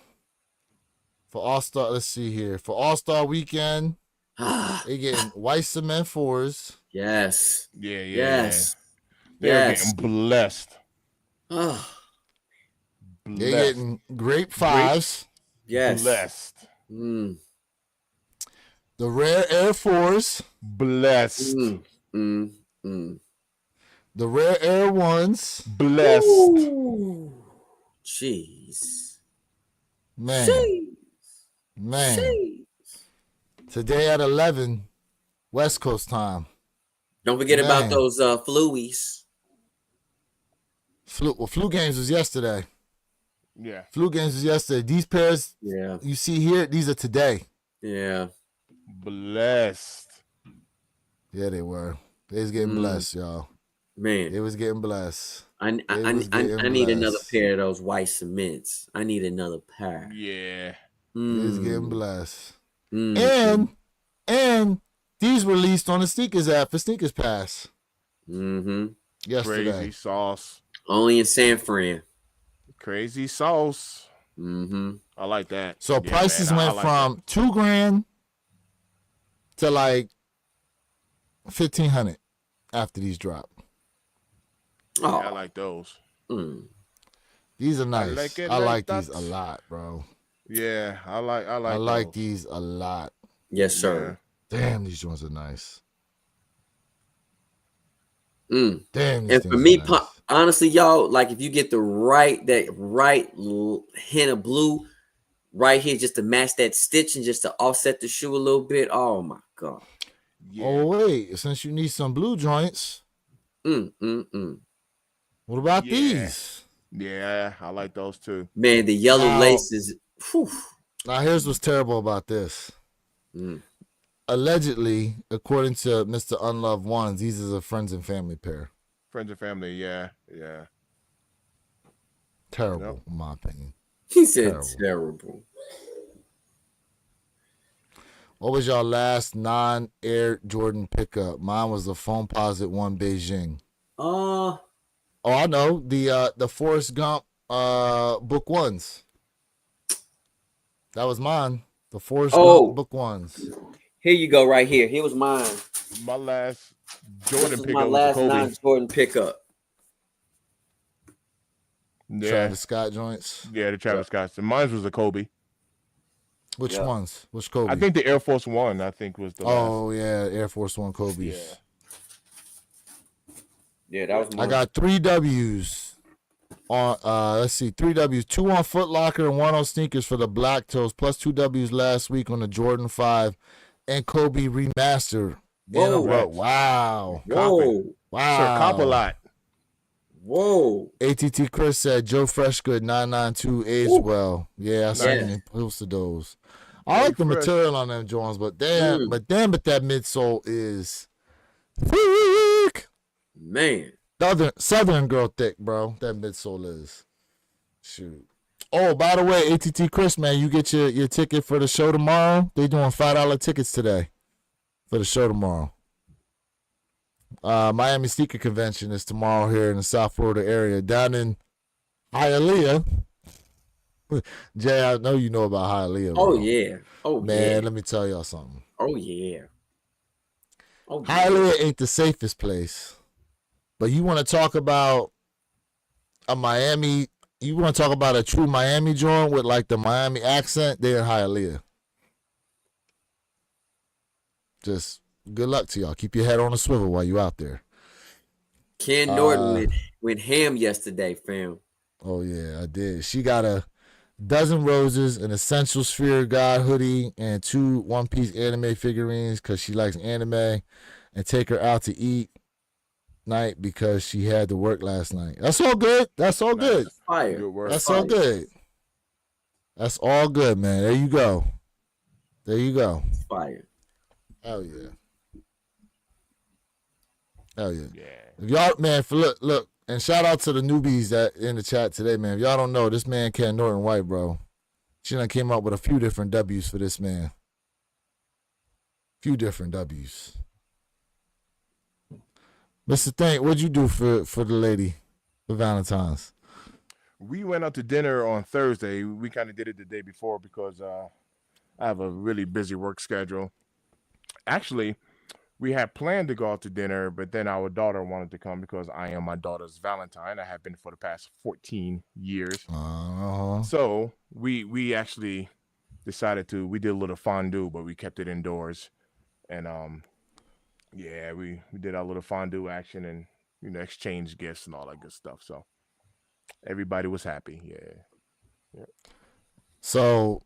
for All-Star, let's see here. For All-Star Weekend, they getting white cement 4s. yes, Yeah. yes, They're yes. getting blessed. Oh, They getting grape 5s. yes. Blessed. Mm, The rare Air 4s. Blessed. mm. The rare Air 1s. Blessed. Ooh. Jeez. Man. Jeez. Today at 11, West Coast time. Don't forget Man. about those fluies. Flu games was yesterday. Yeah. Flu games was yesterday. These pairs Yeah. you see here, these are today. Yeah. Blessed. Yeah, they were. They was getting blessed, y'all. Man, They was getting blessed. I need another pair of those white cements. I need another pair. Yeah. They was getting blessed. Mm. And these released on the Sneakers app for Sneakers Pass Mm-hmm. yesterday. Crazy sauce. Only in San Fran. Crazy sauce. Mm-hmm. I like that. So Yeah, prices man, I went like from $2,000 to like $1,500 after these drop. that. Oh. Yeah, I like those. Mm. These are nice. like it I like like these that. a lot, bro. Yeah, I like those. These a lot. Yes, sir. Damn, these joints are nice. Mm. Damn, these And for things me, are nice. honestly, y'all, like if you get the right hint of blue right here, just to match that stitch and just to offset the shoe a little bit. Oh my god. Yeah. Oh wait, since you need some blue joints, Mm. what about Yeah. these? Yeah, I like those too. Man, the yellow Now- laces. Whew. Now here's what's terrible about this. Mm. Allegedly, according to Mr. Unloved Ones, these is a friends and family pair. Friends and family, yeah. Terrible, in my opinion. He said Terrible. terrible. What was your last non-Air Jordan pickup? Mine was the Foamposite 1 Beijing. Oh, I know. The Forrest Gump book 1s. That was mine. The Forrest Gump book 1s. Here you go, right here. Here was mine. My last This Jordan was pickup my was last a Kobe. non-Jordan pickup. Yeah. Travis Scott joints. Yeah, the Travis Scott. And mine was a Kobe. Which Yeah. ones? Which Kobe? I think the Air Force One, was the last. Oh yeah, Air Force One Kobe's. Yeah. Yeah, that was mine. I got 3 W's on let's see, 3 W's, 2 on Foot Locker and 1 on sneakers for the Black Toes, plus 2 W's last week on the Jordan 5 and Kobe remaster. Whoa. Wow. Whoa. Wow. Sir, cop a lot. Whoa. ATT Chris said Joe Freshgood 992 aged well. Yeah, I seen him posted those. I like the material on them Jones, but damn, but that midsole is thick. Man. Southern girl thick, bro. That midsole is. Shoot. Oh, by the way, ATT Chris, man, you get your ticket for the show tomorrow. They doing $5 tickets today for the show tomorrow. Miami Sneaker Convention is tomorrow here in the South Florida area, down in Hialeah. Jay, I know you know about Hialeah. Oh, bro. yeah. Oh, Man, let me tell y'all something. Oh, yeah. Oh, Hialeah ain't the safest place. But you want to talk about a Miami, you want to talk about a true Miami joint with like the Miami accent, they're in Hialeah. Just good luck to y'all. Keep your head on a swivel while you out there. Ken Norton went ham yesterday, fam. Oh, yeah, I did. She got a dozen roses, an Essential Sphere God hoodie, and 2 one-piece anime figurines because she likes anime, and take her out to eat night because she had to work last night. That's all good. That's all good. Fire. Good work. That's all good. That's all good, man. There you go. There you go. Fire. Hell yeah. Hell yeah. Yeah. If y'all, man, look, and shout out to the newbies that in the chat today, man. If y'all don't know, this man Ken Norton White, bro. She done came up with a few different W's for this man. Few different W's. Mr. Thank, what'd you do for the lady for Valentine's? We went out to dinner on Thursday. We kind of did it the day before because I have a really busy work schedule. Actually, we had planned to go out to dinner, but then our daughter wanted to come because I am my daughter's Valentine. I have been for the past 14 years. So we actually decided we did a little fondue, but we kept it indoors. And yeah, we did our little fondue action and, you know, exchanged gifts and all that good stuff. So everybody was happy. Yeah. So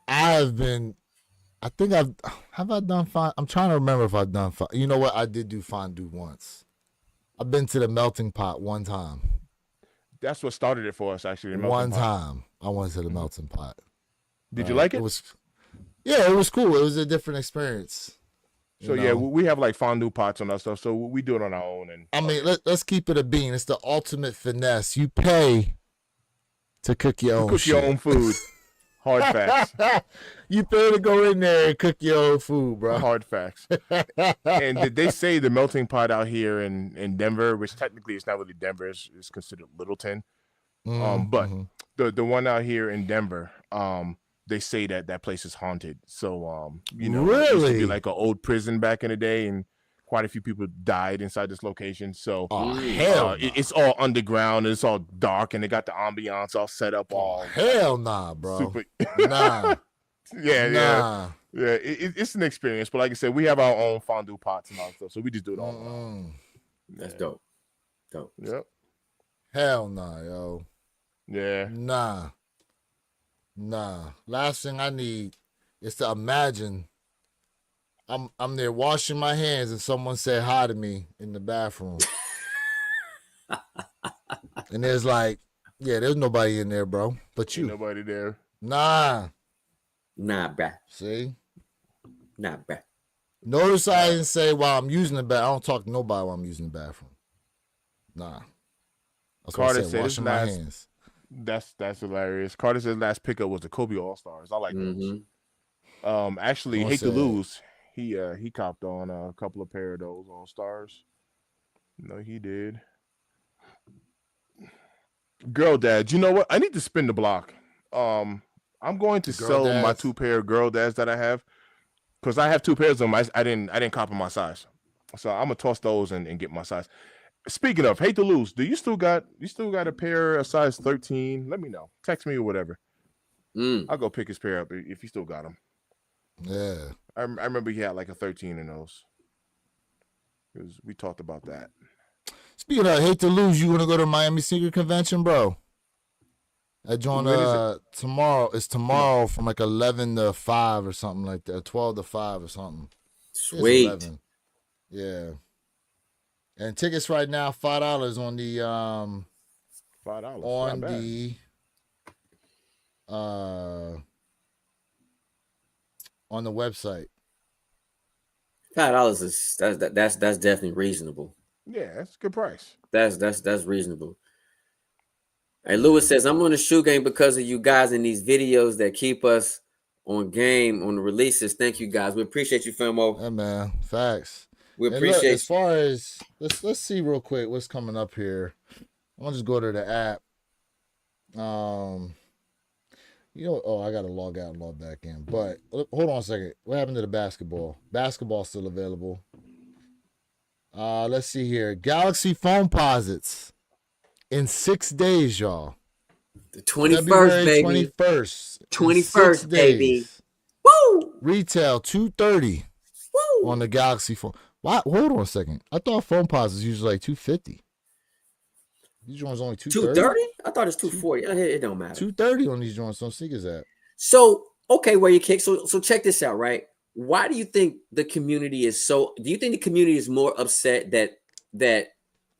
have I done fondue? I'm trying to remember if I've done fondue. You know what? I did do fondue once. I've been to the melting pot one time. That's what started it for us, actually. One time I went to the melting pot. Did you like it? It was cool. It was a different experience. So yeah, we have like fondue pots and that stuff. So we do it on our own. And I mean, let's keep it a bean. It's the ultimate finesse. You pay to cook your own. Cook your own food. Hard facts. You pay to go in there and cook your own food, bro. Hard facts. And did they say the melting pot out here in Denver, which technically it's not really Denver, is considered Littleton. But the one out here in Denver, they say that place is haunted. So you know, it used to be like an old prison back in the day, and quite a few people died inside this location. So it's all underground and it's all dark, and they got the ambiance all set up. All hell nah, bro. Super. Nah. Yeah. It's an experience, but like I said, we have our own fondue pots and all that stuff, so we just do it all. That's dope. Yep. Hell nah, yo. Yeah. Nah. Last thing I need is to imagine I'm there washing my hands and someone said hi to me in the bathroom. And there's like, yeah, there's nobody in there, bro. But you. Ain't nobody there. Nah, bruh. See? Nah, bruh. Notice I didn't say while I'm using the bathroom. I don't talk to nobody while I'm using the bathroom. Nah. That's Carter what I said, washing my hands. That's hilarious. Carter said last pickup was the Kobe All Stars. I like those. Actually, hate to lose. He copped on a couple of pair of those All Stars. No, he did. Girl Dad, you know what? I need to spin the block. I'm going to sell my 2 pair of Girl Dads that I have because I have 2 pairs of them. I didn't cop in my size, so I'm gonna toss those and get my size. Speaking of, hate to lose. Do you still got a pair of size 13? Let me know. Text me or whatever. I'll go pick his pair up if you still got them. Yeah. I remember he had like a 13 in those. Because we talked about that. Speaking of, hate to lose, you want to go to Miami Sneaker Convention, bro? I join When is it? tomorrow. It's tomorrow from like 11 to 5 or something like that. 12 to 5 or something. It's Sweet. 11. Yeah. And tickets right now $5 on the $5. on Not bad. the on the website. $5 is that's definitely reasonable. Yeah, that's a good price. That's reasonable. Hey, Lewis says, I'm on the shoe game because of you guys in these videos that keep us on game on the releases. Thank you guys. We appreciate you, Filmo. Yeah, man. Facts. We And look, appreciate as far as let's see real quick what's coming up here. I'm gonna just go to the app. I gotta log out and log back in. But hold on a second. What happened to the basketball? Basketball's still available. Let's see here. Galaxy Phone Posits in 6 days, y'all. the 21st, February baby. 21st. 21st, baby. Woo! Retail $230 Woo! on the Galaxy phone. Why? Hold on a second. I thought Phone Posits usually like $250. These joints only $230. $230? I thought it's $240. It don't matter. $230 on these joints on Sneakers app. So, okay, where you kick. So check this out, right? Why do you think the community is so? Do you think the community is more upset that the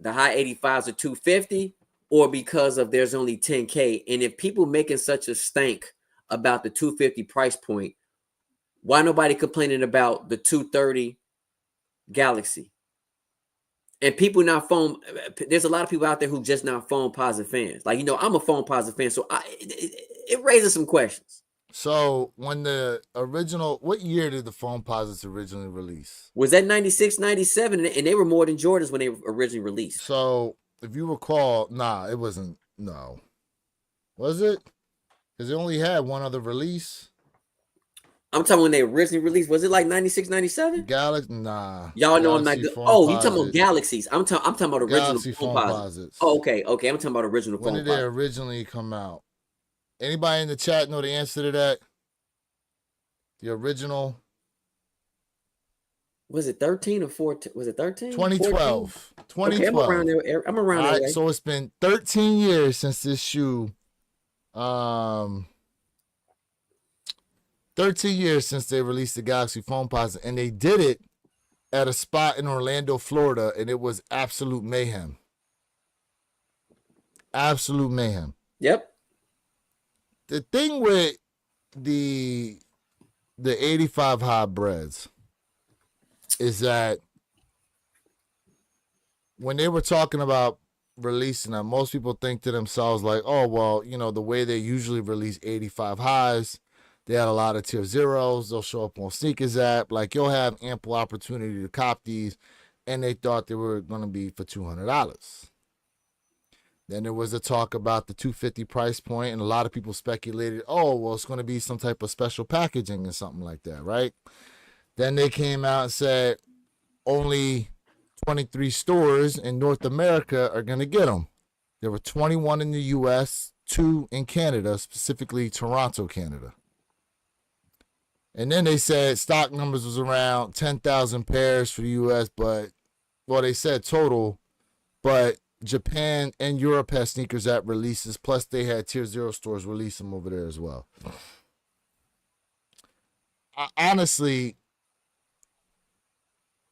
high 85s are 250, or because of there's only 10K? And if people making such a stank about the 250 price point, why nobody complaining about the 230 Galaxy? And people not phone. There's a lot of people out there who just not Phone Positive fans. Like, I'm a Phone Positive fan, so it raises some questions. So when the original, what year did the Phone Posits originally release? Was that 96, 97? And they were more than Jordans when they were originally released. So if you recall, it wasn't. No, was it? Because they only had one other release. I'm talking when they originally released. Was it like 96, 97? Galaxy, nah. Y'all know I'm not Galaxy good. Phone Oh, you talking Posits. about Galaxies? I'm talking about original Galaxy Phone Phone Posits. Posits. Oh, okay. I'm talking about original When Phone did they Posits. originally come out? Anybody in the chat know the answer to that? The original? Was it 13 or 14? Was it 13? 2012. 14? Okay, I'm around there. I'm around All there. right, so it's been 13 years since this shoe. 13 years since they released the Galaxy Phone Posit, and they did it at a spot in Orlando, Florida, and it was absolute mayhem. Absolute mayhem. Yep. The thing with the 85 hybrids is that when they were talking about releasing them, most people think to themselves like, oh, well, the way they usually release 85 highs, they had a lot of tier zeros. They'll show up on Sneakers app. Like, you'll have ample opportunity to cop these, and they thought they were going to be for $200. Then there was a talk about the 250 price point, and a lot of people speculated, oh, well, it's going to be some type of special packaging or something like that, right? Then they came out and said only 23 stores in North America are going to get them. There were 21 in the U.S., 2 in Canada, specifically Toronto, Canada. And then they said stock numbers was around 10,000 pairs for the U.S., they said total, but Japan and Europe had Sneakers app releases, plus they had tier 0 stores release them over there as well. Honestly,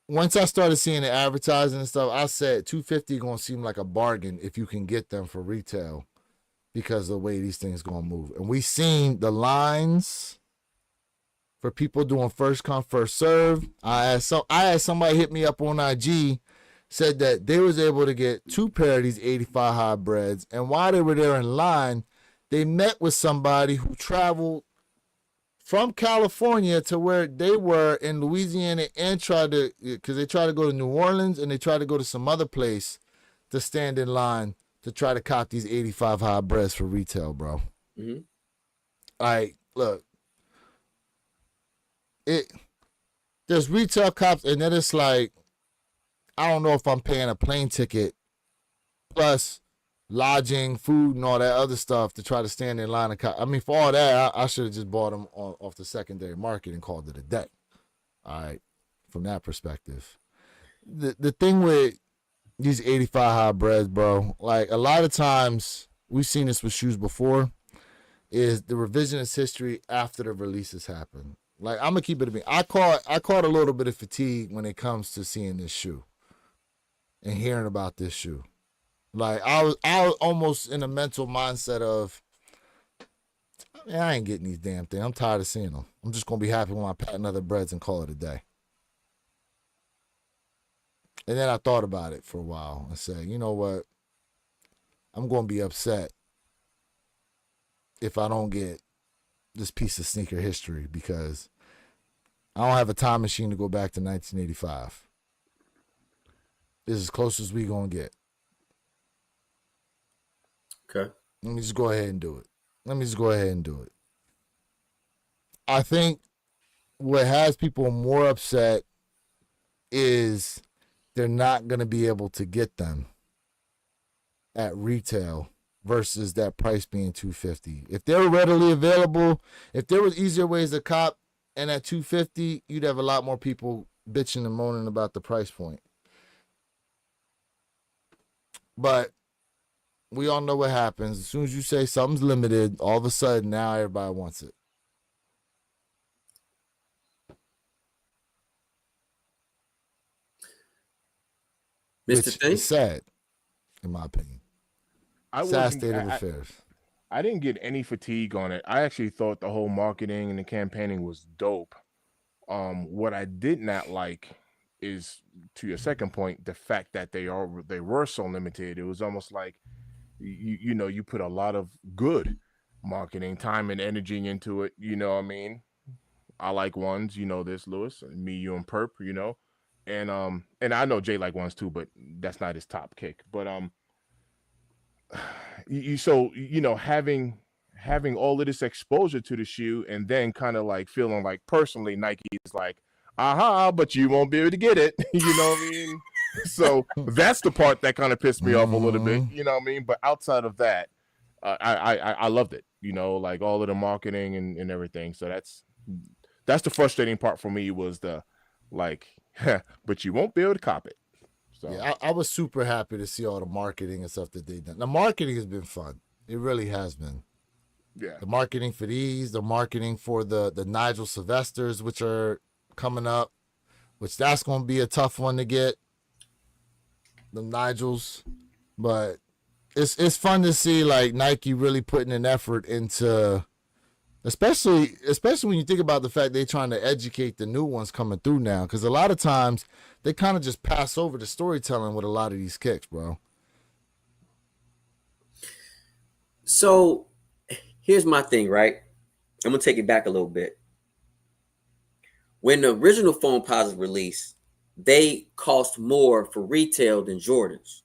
once I started seeing the advertising and stuff, I said $250 gonna seem like a bargain if you can get them for retail because of the way these things gonna move. And we seen the lines for people doing first come, first serve. I had somebody hit me up on IG, said that they was able to get 2 pair of these 85 hybrids, and while they were there in line, they met with somebody who traveled from California to where they were in Louisiana and because they tried to go to New Orleans and they tried to go to some other place to stand in line to try to cop these 85 hybrids for retail, bro. Mm-hmm. Like, look, there's retail cops, and then it's like, I don't know if I'm paying a plane ticket plus lodging, food, and all that other stuff to try to stand in line. I mean, for all that, I should have just bought them off the secondary market and called it a day. All right, from that perspective. The thing with these 85 hybrids, bro. Like a lot of times we've seen this with shoes before, is the revisionist history after the releases happen. Like I'm gonna keep it a bit. I caught a little bit of fatigue when it comes to seeing this shoe and hearing about this shoe. Like I was almost in a mental mindset of, man, I ain't getting these damn things. I'm tired of seeing them. I'm just gonna be happy when I patent other breads and call it a day. And then I thought about it for a while and said, you know what? I'm gonna be upset if I don't get this piece of sneaker history because I don't have a time machine to go back to 1985. This is as close as we gonna get. Okay. Let me just go ahead and do it. I think what has people more upset is they're not going to be able to get them at retail versus that price being $250. If they were readily available, if there was easier ways to cop and at $250, you'd have a lot more people bitching and moaning about the price point. But we all know what happens. As soon as you say something's limited, all of a sudden now everybody wants it. Mr. Thing? It's sad, in my opinion. Sad state of affairs. I didn't get any fatigue on it. I actually thought the whole marketing and the campaigning was dope. What I did not like is, to your second point, the fact that they were so limited. It was almost like you put a lot of good marketing time and energy into it. You know what I mean? I like ones, this, Lewis, me, you, and Perp, and I know Jay like ones too, but that's not his top kick. But having all of this exposure to the shoe and then kind of like feeling like personally Nike is like, aha, but you won't be able to get it. You know what I mean? So that's the part that kind of pissed me off a little bit. You know what I mean? But outside of that, I loved it. Like all of the marketing and everything. So that's the frustrating part for me was the like, but you won't be able to cop it. So yeah, I was super happy to see all the marketing and stuff that they've done. The marketing has been fun. It really has been. Yeah. The marketing for these, the marketing for the Nigel Sylvesters, which are coming up, which that's going to be a tough one to get. The Nigels, but it's fun to see like Nike really putting an effort into, especially when you think about the fact they're trying to educate the new ones coming through now, because a lot of times they kind of just pass over the storytelling with a lot of these kicks, bro. So here's my thing, right? I'm gonna take it back a little bit. When the original Foamposite released, they cost more for retail than Jordans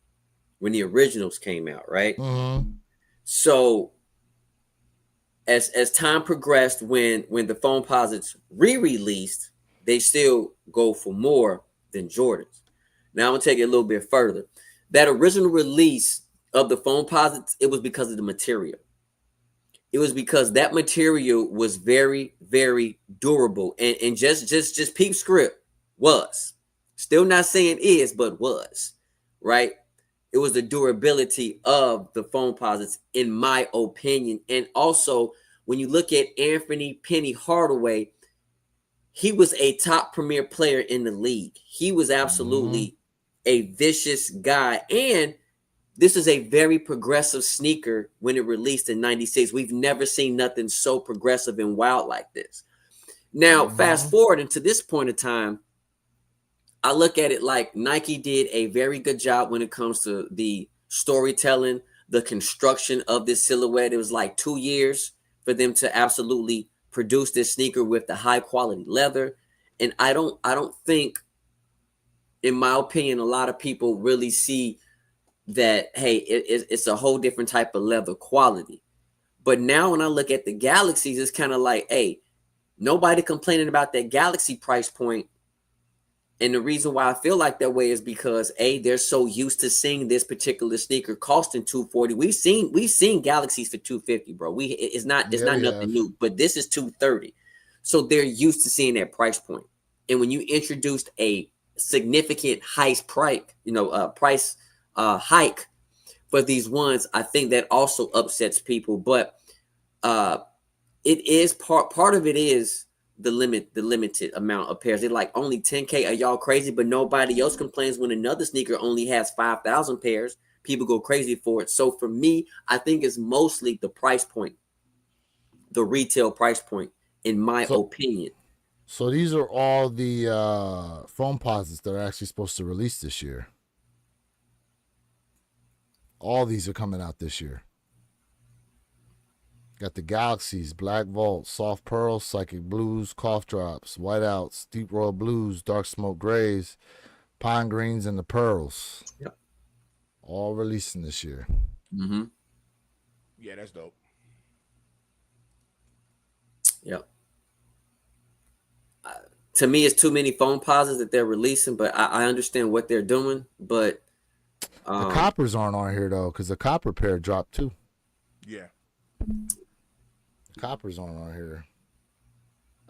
when the originals came out, right? Mm-hmm. So as time progressed, when the Foamposites re-released, they still go for more than Jordans. Now I'm gonna take it a little bit further. That original release of the Foamposites, it was because of the material. It was because that material was very, very durable, and just peep script was. Still not saying is, but was, right? It was the durability of the Foamposites, in my opinion. And also, when you look at Anthony Penny Hardaway, he was a top premier player in the league. He was absolutely a vicious guy. And this is a very progressive sneaker when it released in 96. We've never seen nothing so progressive and wild like this. Now, fast forward into this point of time, I look at it like Nike did a very good job when it comes to the storytelling, the construction of this silhouette. It was like 2 years for them to absolutely produce this sneaker with the high quality leather. And I don't think, in my opinion, a lot of people really see that, hey, it's a whole different type of leather quality. But now when I look at the Galaxies, it's kind of like, hey, nobody complaining about that Galaxy price point. And the reason why I feel like that way is because they're so used to seeing this particular sneaker costing $240. We've seen Galaxies for $250, bro. It's not nothing new, but this is $230. So they're used to seeing that price point. And when you introduced a significant price hike for these ones. I think that also upsets people, but it is part of it is the limited amount of pairs. They're like only 10K. Are y'all crazy? But nobody else complains when another sneaker only has 5,000 pairs. People go crazy for it. So for me, I think it's mostly the price point, the retail price point, in my opinion. So these are all the foam posits that are actually supposed to release this year. All these are coming out this year. Got the Galaxies, Black Vault, Soft Pearls, Psychic Blues, Cough Drops, Whiteouts, Deep Royal Blues, Dark Smoke Grays, Pine Greens, and the Pearls. Yep. All releasing this year. Mm-hmm. Yeah, that's dope. Yep. To me, it's too many foam posits that they're releasing, but I understand what they're doing. But the coppers aren't on here though, because the copper pair dropped too. Yeah. Coppers aren't on here.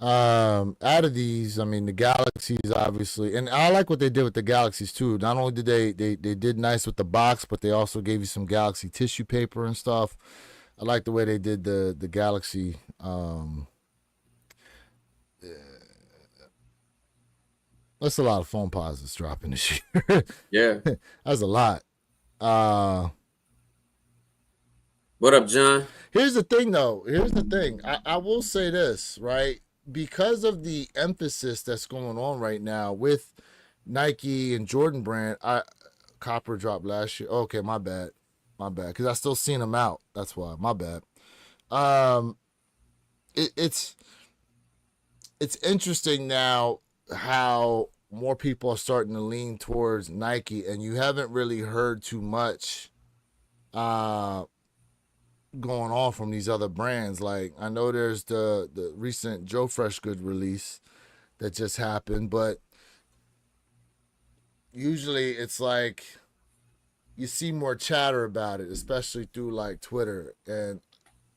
Out of these, I mean, the Galaxies obviously, and I like what they did with the Galaxies too. Not only did they did nice with the box, but they also gave you some Galaxy tissue paper and stuff. I like the way they did the Galaxy. That's a lot of foam posits dropping this year. yeah. That's a lot. What up, John? Here's the thing, though. Here's the thing. I will say this, right? Because of the emphasis that's going on right now with Nike and Jordan Brand, Copper dropped last year. Okay, my bad. Because I still seen them out. That's why. My bad. It's interesting now how more people are starting to lean towards Nike, and you haven't really heard too much going on from these other brands. Like, I know there's the recent Joe Freshgood release that just happened, but usually it's like you see more chatter about it, especially through like Twitter, and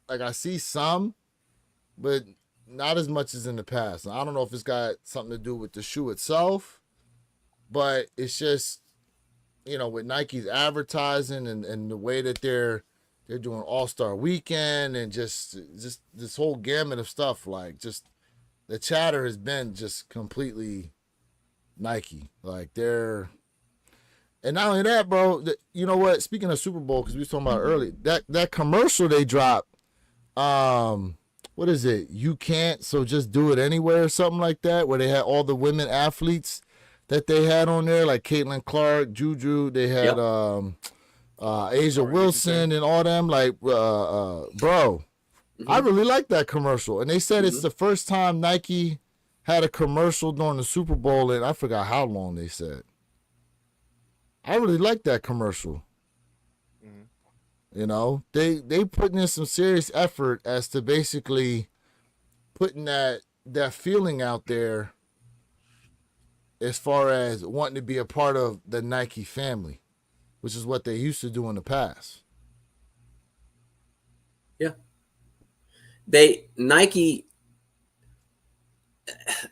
like I see some, but not as much as in the past. I don't know if it's got something to do with the shoe itself, but it's just, you know, with Nike's advertising and the way that they're doing All-Star Weekend and just this whole gamut of stuff, like just the chatter has been just completely Nike. Like they're, and not only that, bro, you know what? Speaking of Super Bowl, because we were talking about earlier, that commercial they dropped, what is it? You can't, so just do it anywhere or something like that, where they had all the women athletes that they had on there, like Caitlin Clark, Juju, they had Asia Wilson and all them, like, bro, I really like that commercial. And they said it's the first time Nike had a commercial during the Super Bowl, and I forgot how long they said. I really like that commercial. You know, they putting in some serious effort as to basically putting that feeling out there as far as wanting to be a part of the Nike family, which is what they used to do in the past. Yeah. Nike,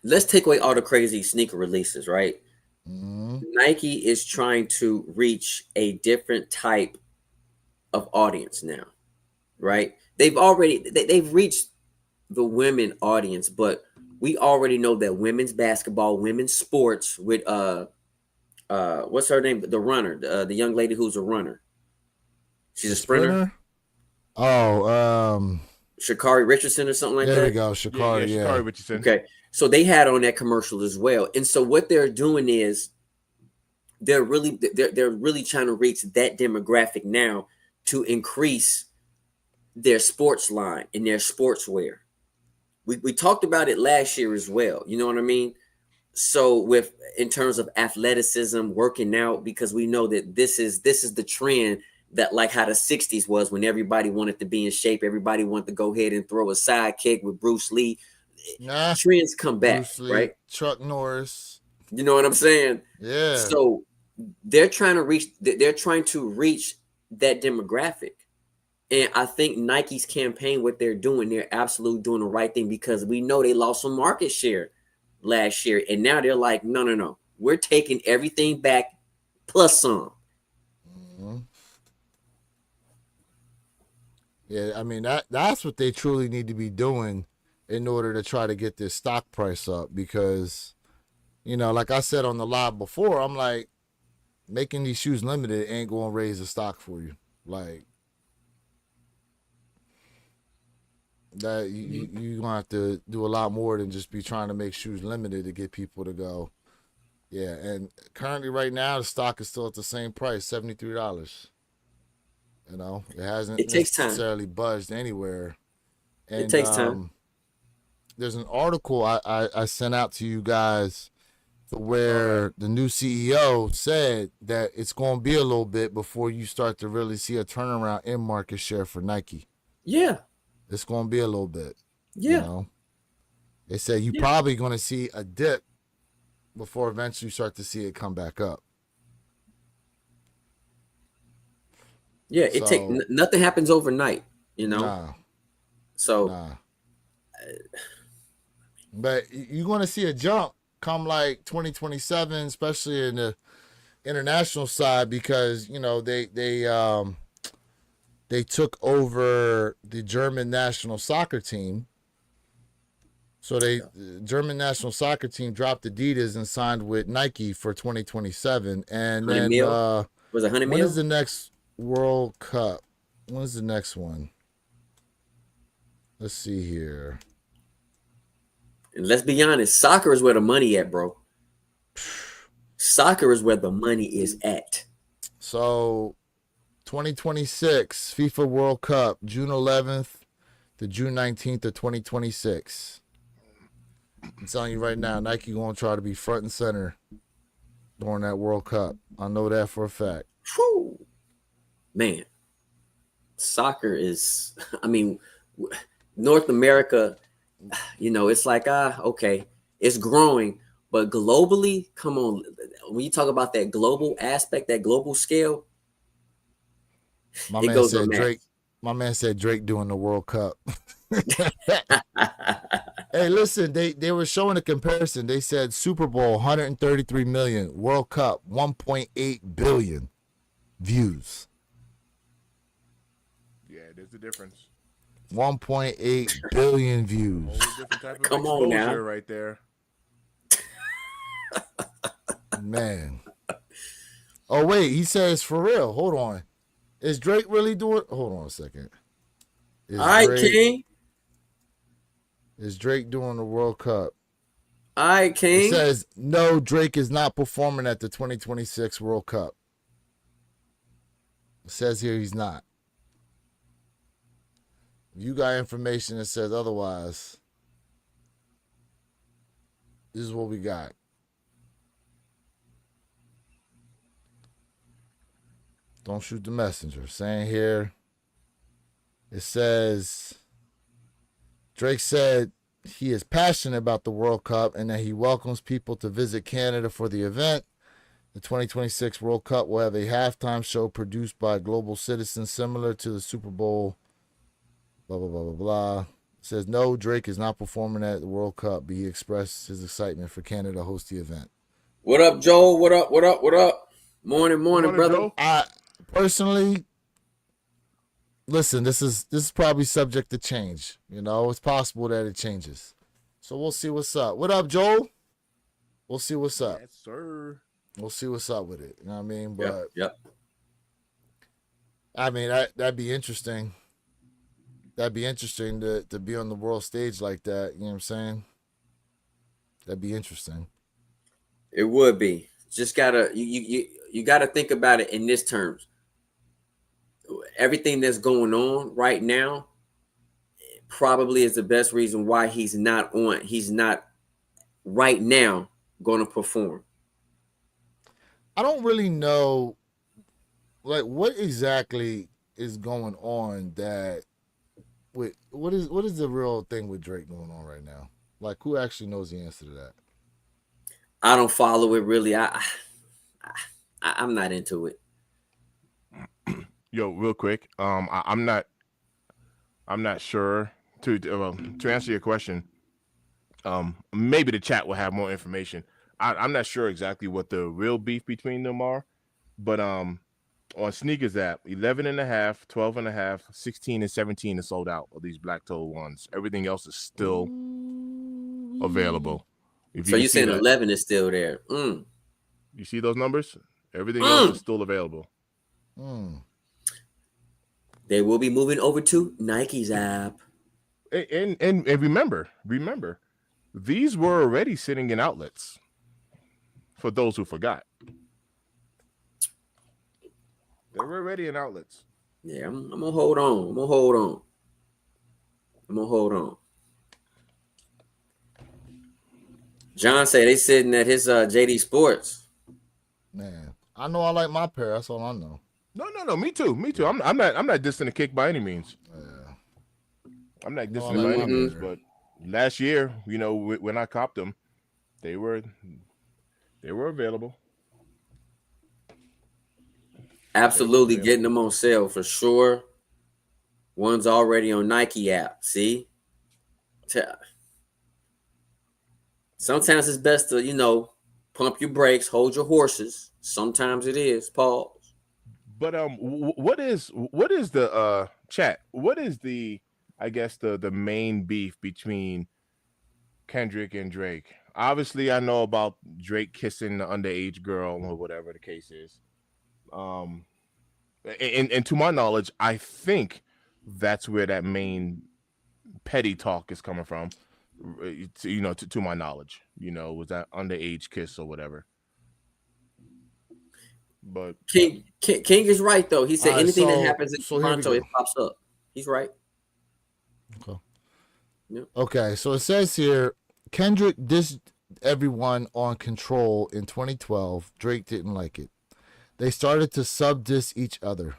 let's take away all the crazy sneaker releases, right? Mm-hmm. Nike is trying to reach a different type of audience now, right? They've reached the women audience, but we already know that women's basketball, women's sports with what's her name? The runner, the young lady who's a runner. She's a sprinter. Oh, Sha'Carri Richardson or something like that. There we go, Sha'Carri. Yeah, Sha'Carri Richardson. Okay, so they had on that commercial as well, and so what they're doing is they're really trying to reach that demographic now to increase their sports line and their sportswear. We talked about it last year as well. You know what I mean? So in terms of athleticism, working out, because we know that this is the trend that, like how the 60s was, when everybody wanted to be in shape, everybody wanted to go ahead and throw a side kick with Bruce Lee. Trends come back, Bruce Lee, right? Chuck Norris. You know what I'm saying? Yeah. So they're trying to reach that demographic. And I think Nike's campaign, what they're doing, they're absolutely doing the right thing, because we know they lost some market share last year. And now they're like, no. We're taking everything back plus some. Yeah, I mean that's what they truly need to be doing in order to try to get this stock price up because like I said on the live before, I'm like making these shoes limited ain't going to raise the stock for you. Like that you going to have to do a lot more than just be trying to make shoes limited to get people to go. Yeah, and currently right now the stock is still at the same price, $73. It hasn't It takes time. necessarily budged anywhere. It And takes time. there's an article I sent out to you guys where the new CEO said that it's going to be a little bit before you start to really see a turnaround in market share for Nike. Yeah. It's going to be a little bit. Yeah. They said you're probably going to see a dip before eventually you start to see it come back up. Yeah, nothing happens overnight, Nah. So Nah. But you're going to see a jump come like 2027, especially in the international side, because they took over the German national soccer team. So the German national soccer team dropped Adidas and signed with Nike for 2027. And then was it 100 when mil? is the next World Cup? When's the next one? Let's see here. And let's be honest, soccer is where the money at, bro. Soccer is where the money is at. So 2026 FIFA World Cup, June 11th to June 19th of 2026. I'm telling you right now, Nike going to try to be front and center during that World Cup. I know that for a fact. Whew. Man, soccer is, North America, it's like, okay, it's growing, but globally, come on, when you talk about that global aspect, that global scale, My it man goes said unmatched. Drake. My man said Drake doing the World Cup. Hey, listen, they were showing a comparison. They said Super Bowl 133 million, World Cup 1.8 billion views. Yeah, there's a difference. 1.8 billion views. Whole different type of Come on now. exposure right there. Man. Oh wait, he says for real. Hold on. Is Drake really doing? Hold on a second. All right, King. Is Drake doing the World Cup? All right, King. It says no, Drake is not performing at the 2026 World Cup. It says here he's not. If you got information that says otherwise, this is what we got. Don't shoot the messenger. Saying here, it says Drake said he is passionate about the World Cup and that he welcomes people to visit Canada for the event. The 2026 World Cup will have a halftime show produced by global citizens similar to the Super Bowl. Blah, blah, blah, blah, blah. It says, no, Drake is not performing at the World Cup, but he expressed his excitement for Canada to host the event. What up, Joel? What up? What up? What up? Morning, brother. Joe. I personally, listen, this is probably subject to change. It's possible that it changes. So we'll see what's up. What up, Joel? We'll see what's up. Yes, sir. We'll see what's up with it. You know what I mean? But yep. I mean, that'd be interesting. That'd be interesting to be on the world stage like that. You know what I'm saying? That'd be interesting. It would be. Just gotta you gotta think about it in this terms. Everything that's going on right now probably is the best reason why he's not right now going to perform. I don't really know, like, what exactly is going on that with what is the real thing with Drake going on right now? Like, who actually knows the answer to that? I don't follow it really. I'm not into it. Yo, real quick. I'm not sure to answer your question. Maybe the chat will have more information. I'm not sure exactly what the real beef between them are, but On Sneakers app, 11 and a half, 12 and a half, 16 and 17 is sold out of these black toe ones. Everything else is still available. If So you you're see saying that, 11 is still there? you see those numbers? Everything else is still available. They will be moving over to Nike's app. And remember, these were already sitting in outlets. For those who forgot, they were already in outlets. Yeah, I'm gonna hold on. I'm gonna hold on. John said they sitting at his JD Sports. Man, I know I like my pair. That's all I know. No. Me too. I'm not dissing the kick by any means. I'm not dissing it by any means. But last year, when I copped them, they were available. Absolutely getting them on sale for sure. One's already on Nike app. See? Sometimes it's best to, pump your brakes, hold your horses. Sometimes it is. Pause. But what is the chat? What is the main beef between Kendrick and Drake? Obviously, I know about Drake kissing the underage girl or whatever the case is. And to my knowledge, I think that's where that main petty talk is coming from. To my knowledge, was that underage kiss or whatever. But King is right though. He said anything that happens in Toronto, it pops up. He's right. Okay. Yep. Okay, so it says here, Kendrick dissed everyone on Control in 2012. Drake didn't like it. They started to sub-diss each other.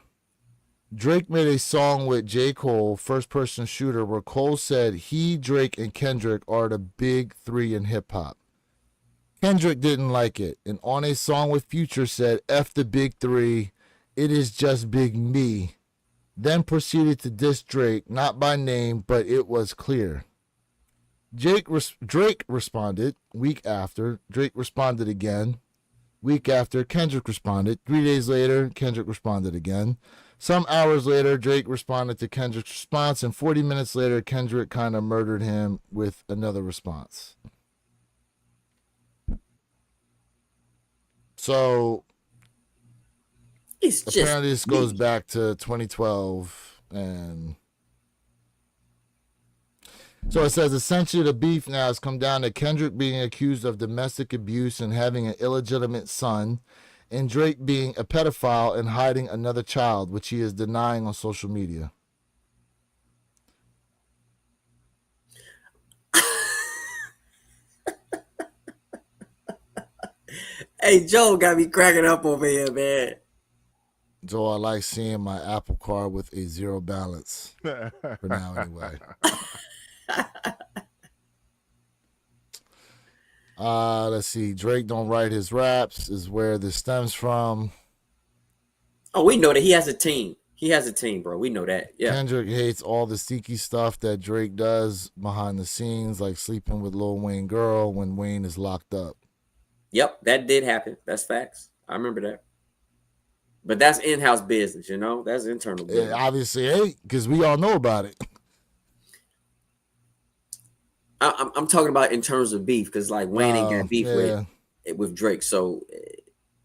Drake made a song with J. Cole, First Person Shooter, where Cole said he, Drake, and Kendrick are the big three in hip-hop. Kendrick didn't like it, and on a song with Future said, F the big three, it is just big me. Then proceeded to diss Drake, not by name, but it was clear. Drake responded week after. Drake responded again. Week after, Kendrick responded. 3 days later, Kendrick responded again. Some hours later, Drake responded to Kendrick's response, and 40 minutes later, Kendrick kind of murdered him with another response. So, apparently this goes back to 2012, and so it says essentially the beef now has come down to Kendrick being accused of domestic abuse and having an illegitimate son, and Drake being a pedophile and hiding another child, which he is denying on social media. Hey, Joe got me cracking up over here, man. Joe, I like seeing my Apple Card with a zero balance. For now, anyway. Let's see. Drake don't write his raps is where this stems from. Oh, we know that he has a team. He has a team, bro. We know that. Yeah. Kendrick hates all the sticky stuff that Drake does behind the scenes, like sleeping with Lil Wayne girl when Wayne is locked up. Yep, that did happen. That's facts. I remember that. But that's in-house business, That's internal business. It obviously ain't, because we all know about it. I'm talking about in terms of beef, because like Wayne ain't got beef with Drake, so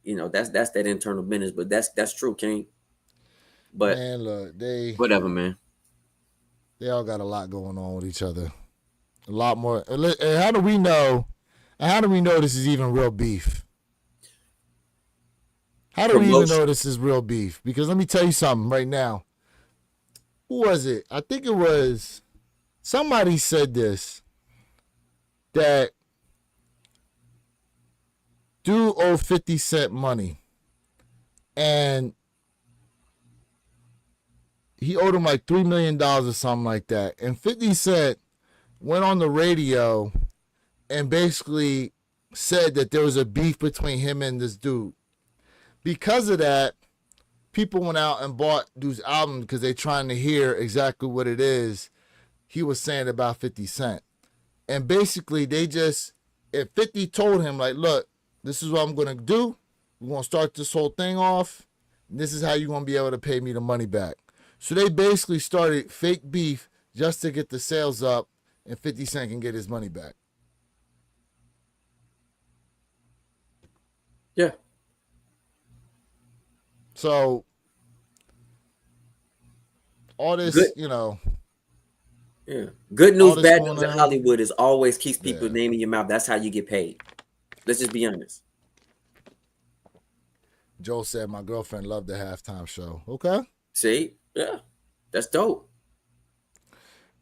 that's that internal business. But that's true, King. But man, look, whatever, man. They all got a lot going on with each other. A lot more. And how do we know? And how do we know this is even real beef? How do we even know this is real beef? Because let me tell you something right now. Who was it? I think it was somebody said this, that dude owed 50 Cent money. And he owed him like $3 million or something like that. And 50 Cent went on the radio and basically said that there was a beef between him and this dude. Because of that, people went out and bought dude's album because they're trying to hear exactly what it is he was saying about 50 Cent. And basically, if 50 told him, like, look, this is what I'm going to do. We're going to start this whole thing off. This is how you're gonna be able to pay me the money back. So they basically started fake beef just to get the sales up, and 50 Cent can get his money back. Yeah. So all this, Good. you know, Yeah. Good news, this bad going news in on. Hollywood is always keeps people's Yeah. name in your mouth. That's how you get paid. Let's just be honest. Joe said my girlfriend loved the halftime show. Okay. See? Yeah. That's dope.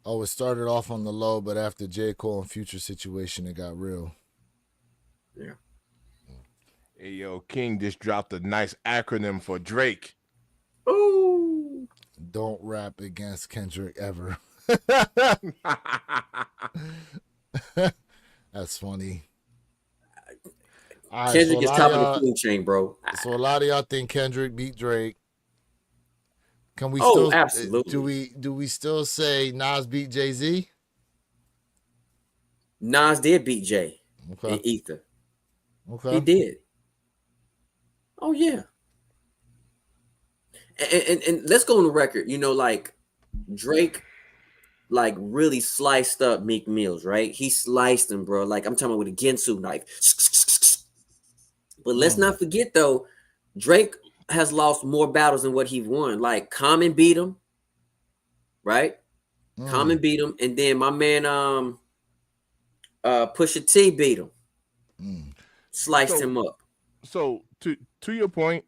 Oh, it started off on the low, but after J. Cole and Future situation, it got real. Yeah. Hey, yo, King just dropped a nice acronym for Drake. Ooh. Don't rap against Kendrick ever. That's funny. All right, Kendrick so is top of the food chain, bro. So a lot of y'all think Kendrick beat Drake. Can we Oh, still absolutely. do we still say Nas beat Jay-Z? Nas did beat Jay in Ether. Okay. He did. Oh yeah. And let's go on the record. You know, like Drake, like really sliced up Meek Mills, right? He sliced him, bro. Like I'm talking about with a Ginsu knife. But let's not forget though, Drake has lost more battles than what he won. Like Common beat him, right? Common beat him, and then my man Pusha T beat him. Sliced him up. So to your point,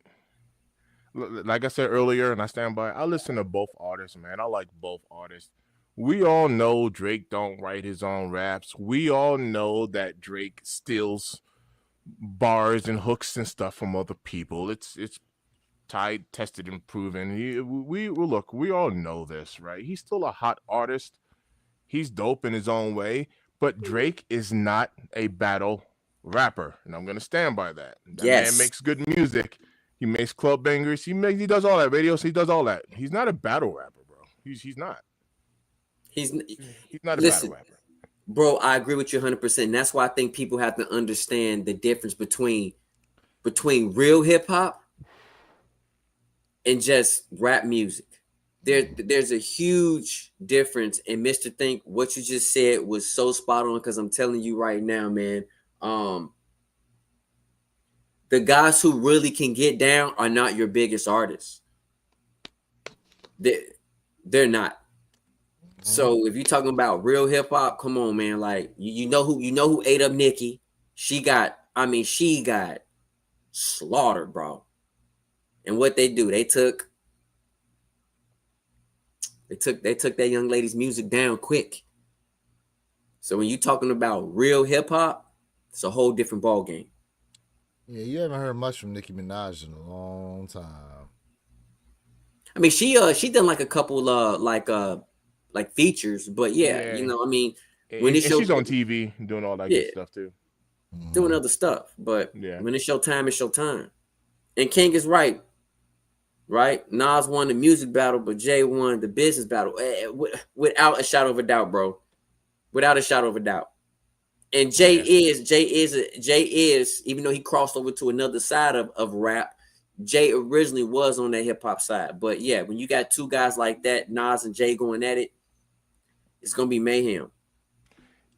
like I said earlier, and I stand by, I listen to both artists, man. I like both artists. We all know Drake don't write his own raps. We all know that Drake steals bars and hooks and stuff from other people. It's tried, tested, and proven. We look, we all know this, right? He's still a hot artist. He's dope in his own way, but Drake is not a battle rapper, and I'm gonna stand by that. That man makes good music. He makes club bangers. He does all that radio. So he does all that. He's not a battle rapper, bro. He's not. He's not a battle rapper. Bro, I agree with you 100%. And that's why I think people have to understand the difference between real hip hop and just rap music. There's a huge difference. And Mr. Think, what you just said was so spot on, because I'm telling you right now, man. The guys who really can get down are not your biggest artists. They're not. So if you're talking about real hip hop, come on, man. Like you know who ate up Nicki. She got slaughtered, bro. And what they do, they took that young lady's music down quick. So when you're talking about real hip hop, it's a whole different ball game. Yeah, you haven't heard much from Nicki Minaj in a long time. I mean, she done like a couple like features, but yeah, you know, I mean, when she's on TV doing all that good stuff too, doing other stuff. But when it's your time, it's your time. And King is right. Nas won the music battle, but Jay won the business battle without a shadow of a doubt, bro. Without a shadow of a doubt. And Jay is, even though he crossed over to another side of rap, Jay originally was on that hip hop side. But yeah, when you got two guys like that, Nas and Jay going at it, it's gonna be mayhem.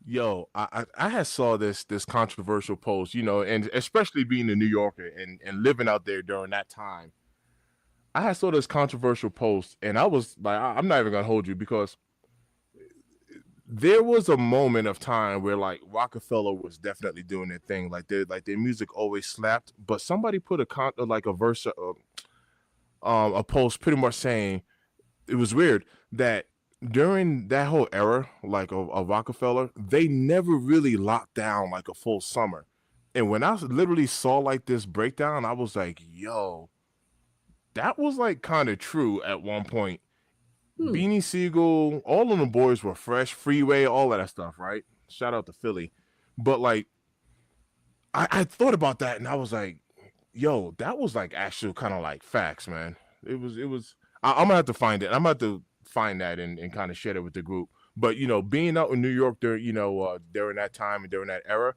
Yo, I had saw this controversial post, you know, and especially being a New Yorker and living out there during that time, I had saw this controversial post, and I was like, I'm not even gonna hold you, because there was a moment of time where like Rockefeller was definitely doing their thing, like their music always slapped, but somebody put a post pretty much saying it was weird that during that whole era, like of Rockefeller, they never really locked down like a full summer. And when I literally saw like this breakdown, I was like, yo, that was like kind of true at one point. Beanie Siegel, all of the boys were fresh, Freeway, all of that stuff, right? Shout out to Philly. But like, I thought about that and I was like, yo, that was like actual kind of like facts, man. It was. I'm gonna have to find it. I'm gonna have to find that and kind of share it with the group. But you know, being out in New York during during that time and during that era,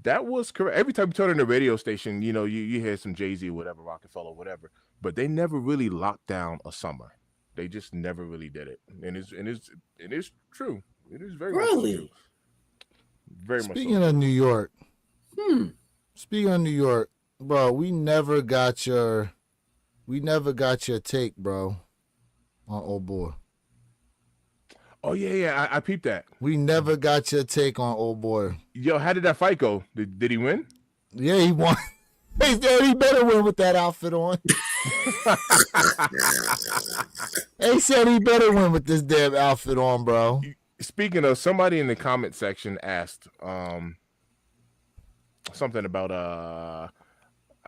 That was correct. Every time you turn on the radio station, you hear some Jay-Z or whatever, Rockefeller, whatever, but they never really locked down a summer. They just never really did it. And it is true. It is very much so true. Really? Very much Speaking so. of New York, Hmm. speaking of New York, bro, we never got your take, bro, on Old Boy. Oh yeah, I peeped that. We never got your take on Old Boy. Yo, how did that fight go? Did he win? Yeah, he won. He said he better win with that outfit on. They said he better win with this damn outfit on, bro. Speaking of, somebody in the comment section asked something about I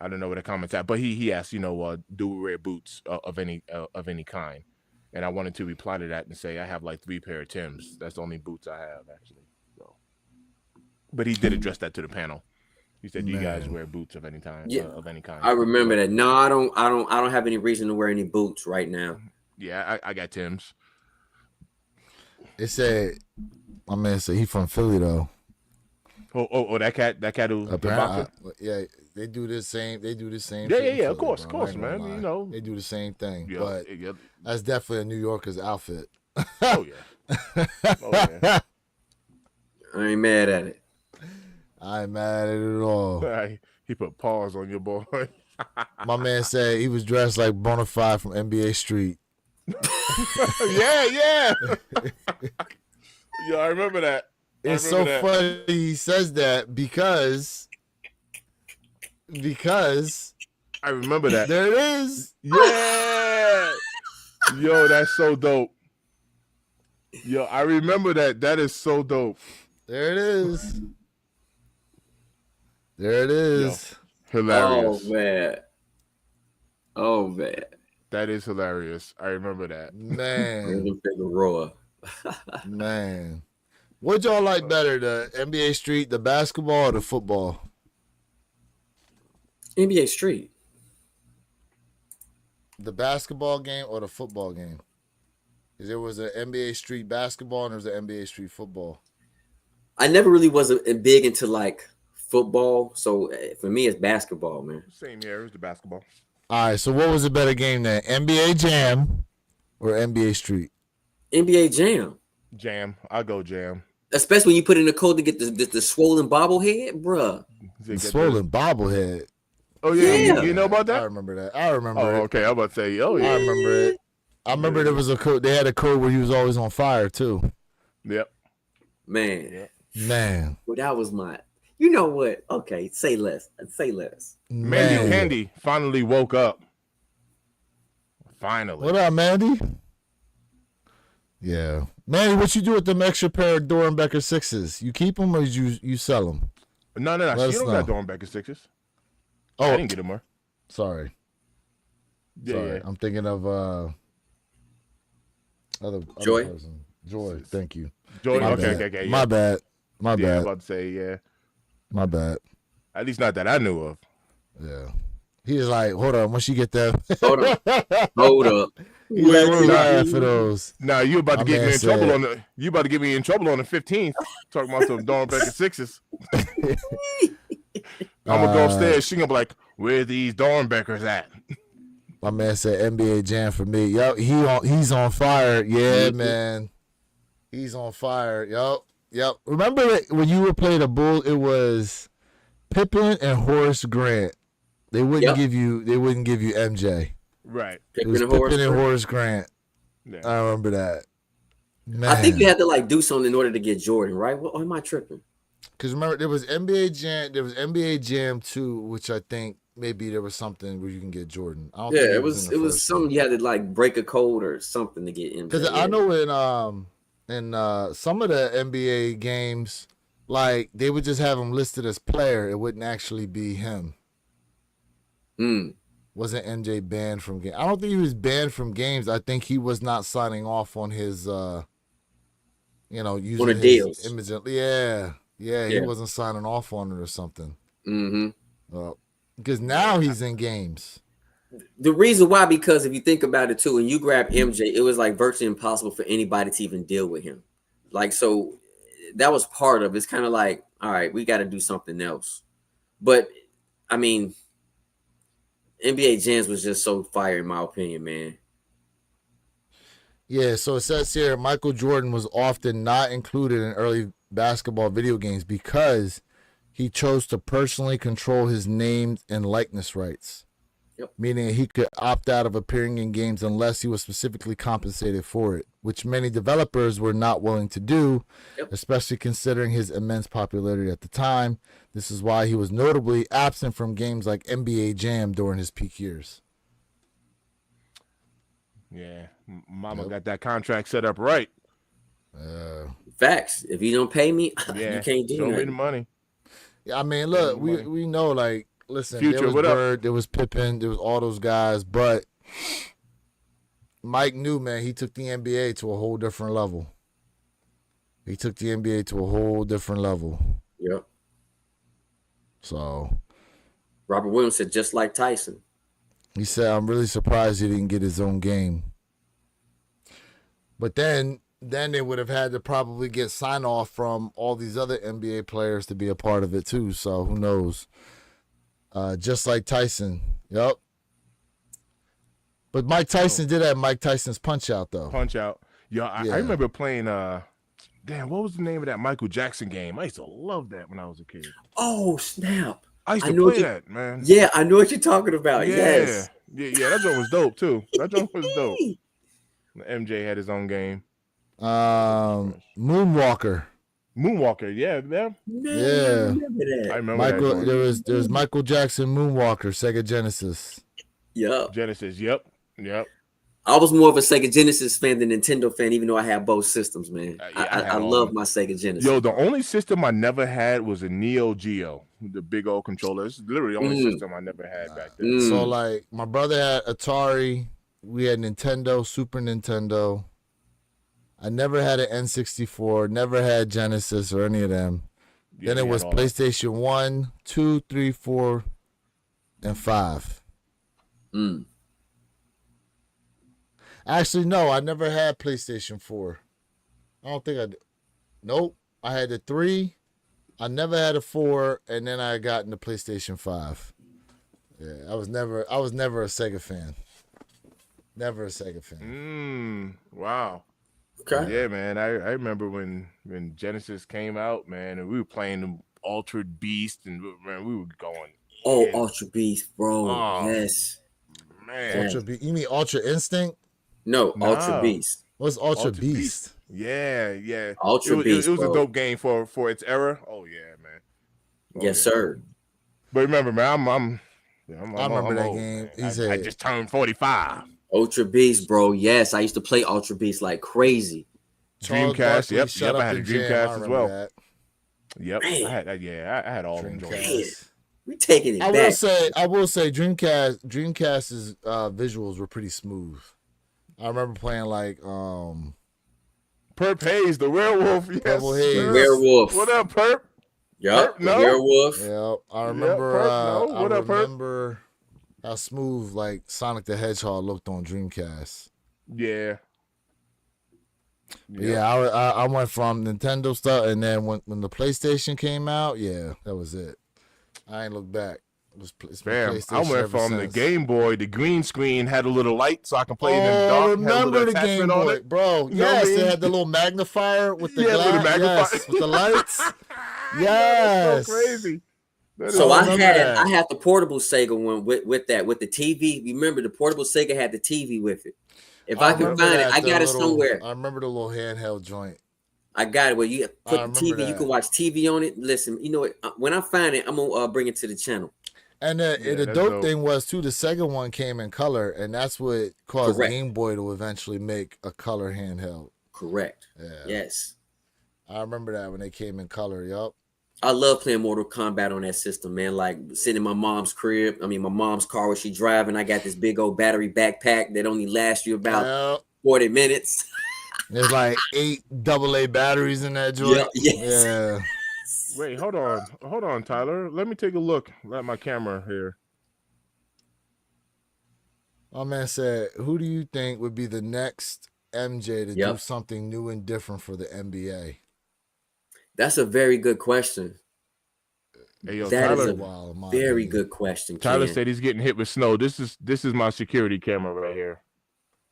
don't know where the comments at, but he asked, do we wear boots of any kind? And I wanted to reply to that and say I have like 3 pair of Timbs. That's the only boots I have actually. So, but he did address that to the panel. He said, "Do you guys wear boots of any kind? Yeah. Of any kind?" I remember that. No, I don't have any reason to wear any boots right now. Yeah, I got Timbs. It said, my man said he from Philly though. Oh, that cat who the boxer? Yeah, they do the same. They do the same. Yeah, shit in yeah, of Philly, course, bro. I ain't man. gonna lie. They do the same thing. Yeah, But yeah. that's definitely a New Yorker's outfit. Oh yeah. Oh yeah. I ain't mad at it. I ain't mad at it at all. He put paws on your boy. My man said he was dressed like Bonafide from NBA Street. Yeah. Yeah, I remember that. It's so funny he says that because I remember that. there it is. Yeah. Yo, that's so dope. Yo, I remember that. That is so dope. There it is. There it is. Hilarious. Oh man. That is hilarious. I remember that. Man. Figueroa. Man. What y'all like better, the NBA Street, the basketball, or the football? NBA Street. The basketball game or the football game? Because there was an NBA Street basketball and there was an NBA Street football. I never really was big into like football, so for me it's basketball, man. Same here. It was the basketball. All right, so what was a better game then? NBA Jam or NBA Street? NBA Jam. Jam. I'll go Jam. Especially when you put in the code to get the swollen bobblehead, bruh. The swollen bobblehead. Oh yeah. Yeah. You know about that? I remember that. I remember Oh, it. okay. I'm about to say, oh yeah. I remember it. I remember there was a code. They had a code where he was always on fire too. Yep. Man. Yep. Man. Well, that was my. You know what? Okay, say less. Say less. Mandy Candy finally woke up. Finally. What up, Mandy? Yeah. Mandy, what you do with them extra pair of Dorenbecker 6s? You keep them or you sell them? No. Let She us don't got know. Dorenbecker 6s. Oh, I didn't get them more. sorry. Yeah, Sorry. yeah. I'm thinking of other Joy? person. Joy. Thank you. Jordan. My Okay, bad. okay. Yeah. My bad. My Yeah, I'm bad. about to say, yeah. My bad. At least not that I knew of. Yeah. He's like, hold on. Once you get that, Hold up. Hold up. he's like, where's I at for those? Now you about to My get me man in trouble said- on the. You about to get me in trouble on the 15th. Talking about some Dorenbecker 6s. I'm gonna go upstairs. She gonna be like, "Where these Dorenbeckers at?" My man said NBA Jam for me. Yup, he's on fire. Yeah, man. He's on fire. Yep. Remember that when you were playing the Bull, it was Pippen and Horace Grant. They wouldn't give you MJ. Right. It was Pippen and Horace Grant. Yeah. I remember that. Man. I think you had to like do something in order to get Jordan, right? Or am I tripping? Because remember, there was NBA Jam 2, which I think maybe there was something where you can get Jordan. I don't Yeah, think it was something you had to like break a code or something to get in. Because I know in some of the NBA games, like they would just have him listed as player. It wouldn't actually be him. Wasn't MJ banned from games? I don't think he was banned from games. I think he was not signing off on his, using the his deals. image. Yeah, he wasn't signing off on it or something. Because now he's in games. The reason why, because if you think about it too, when you grab MJ, it was like virtually impossible for anybody to even deal with him. Like, so that was part of it. It's kind of like all right, we got to do something else. But I mean, NBA Jams was just so fire in my opinion, man. Yeah, so it says here Michael Jordan was often not included in early basketball video games because he chose to personally control his name and likeness rights. Yep. Meaning he could opt out of appearing in games unless he was specifically compensated for it, which many developers were not willing to do, Yep. especially considering his immense popularity at the time. This is why he was notably absent from games like NBA Jam during his peak years. Yeah, Mama Yep. got that contract set up right. Facts. If you don't pay me, Yeah, you can't do show me the nothing. money. I mean, look, Money. we know, like, listen, Future, there was what up? Bird, there was Pippen, there was all those guys, but Mike knew, man, he took the NBA to a whole different level. He took the NBA to a whole different level. Yep. So Robert Williams said just like Tyson. he said, I'm really surprised he didn't get his own game. But then they would have had to probably get sign off from all these other NBA players to be a part of it too. So who knows? Just like Tyson. Yep. But Mike Tyson did have Mike Tyson's Punch Out though. Punch Out. Yo, Yeah. I remember playing. Damn, what was the name of that Michael Jackson game? I used to love that when I was a kid. Oh snap! I used I to know what play you- that, man. Yeah, I know what you're talking about. yeah, Yes. yeah. That joint was dope too. That joint was dope. MJ had his own game. Moonwalker. Moonwalker, yeah, man. Man, Yeah. I remember that. I remember that Michael, joint. there was Michael Jackson Moonwalker, Sega Genesis. Yep. Genesis. Yep. I was more of a Sega Genesis fan than Nintendo fan, even though I had both systems, man. Yeah, I had I all love of my Sega Genesis. Yo, the only system I never had was a Neo Geo, the big old controller. It's literally the only system I never had back then. Mm. So like my brother had Atari, we had Nintendo, Super Nintendo. I never had an N64, never had Genesis or any of them. Yeah, Then it we was had all that. PlayStation 1, 2, 3, 4, and 5. Mm. Actually, no, I never had PlayStation 4. I don't think I did. Nope. I had the 3. I never had a 4, and then I got into PlayStation 5. Yeah, I was never a Sega fan. Never a Sega fan. Wow. Okay. Yeah, man. I remember when Genesis came out, man, and we were playing the Altered Beast, and man, we were going. Oh, in. Ultra Beast, bro. Oh. Yes. Man. Ultra Beast. You mean Ultra Instinct? No, No. Ultra Beast. What's Ultra Altered Beast? Yeah. Ultra it was, Beast, It was bro. a dope game for its era. Oh yeah, man. Oh, Yes, yeah. sir. But remember, man, I'm I remember that old, game. man. He said- I just turned 45. Ultra Beast, bro. Yes, I used to play Ultra Beast like crazy. Charles Dreamcast, Barkley, yep, Shut I Up had a and Jam. Dreamcast I as remember well. that. Yep, Man. I had all them Dreamcast. joints. We taking it I back. will say Dreamcast's visuals were pretty smooth. I remember playing like Perp Hayes, the werewolf. Yes, Purple Haze. sir. Werewolf. What up, Perp? Yup. Perp, no? Werewolf. yeah, I remember Perp, no? What up, Perp? remember how smooth like Sonic the Hedgehog looked on Dreamcast. Yeah. Yeah, I went from Nintendo stuff, and then when the PlayStation came out, yeah, that was it. I ain't looked back. It's been Bam. I PlayStation went ever from the since. Game Boy, the green screen had a little light so I can play it in the Oh, dark. Had a remember little the Game attachment on Boy, it. bro? You know what I Yes, mean? it had the little magnifier with the Yeah, with the glass. magnifier. Yes, with the lights. That's Yes. so crazy. That is So I remember had that. the portable Sega one with the TV. Remember the portable Sega had the TV with it. If I can remember find it, that, I the got it little- somewhere. I remember the little handheld joint. I got it where you I put the remember TV. You that. can watch TV on it. Listen, you know what? When I find it, I'm gonna bring it to the channel. And Yeah, the that's dope dope. thing was too, the Sega one came in color, and that's what caused Correct. Game Boy to eventually make a color handheld. Correct. Yeah, Yes. I remember that when they came in color. Yup. I love playing Mortal Kombat on that system, man. Like sitting in my mom's crib. I mean, my mom's car where she driving. I got this big old battery backpack that only lasts you about Yep. 40 minutes. There's like 8 AA batteries in that joint. Yeah, yes. Yeah. Wait, hold on, Tyler. Let me take a look at my camera here. My man said, "Who do you think would be the next MJ to do Yep. something new and different for the NBA?" That's a very good question. Hey, yo, That is Tyler. a Wow, in my very opinion. good question, Tyler Ken. said he's getting hit with snow. This is my security camera right here.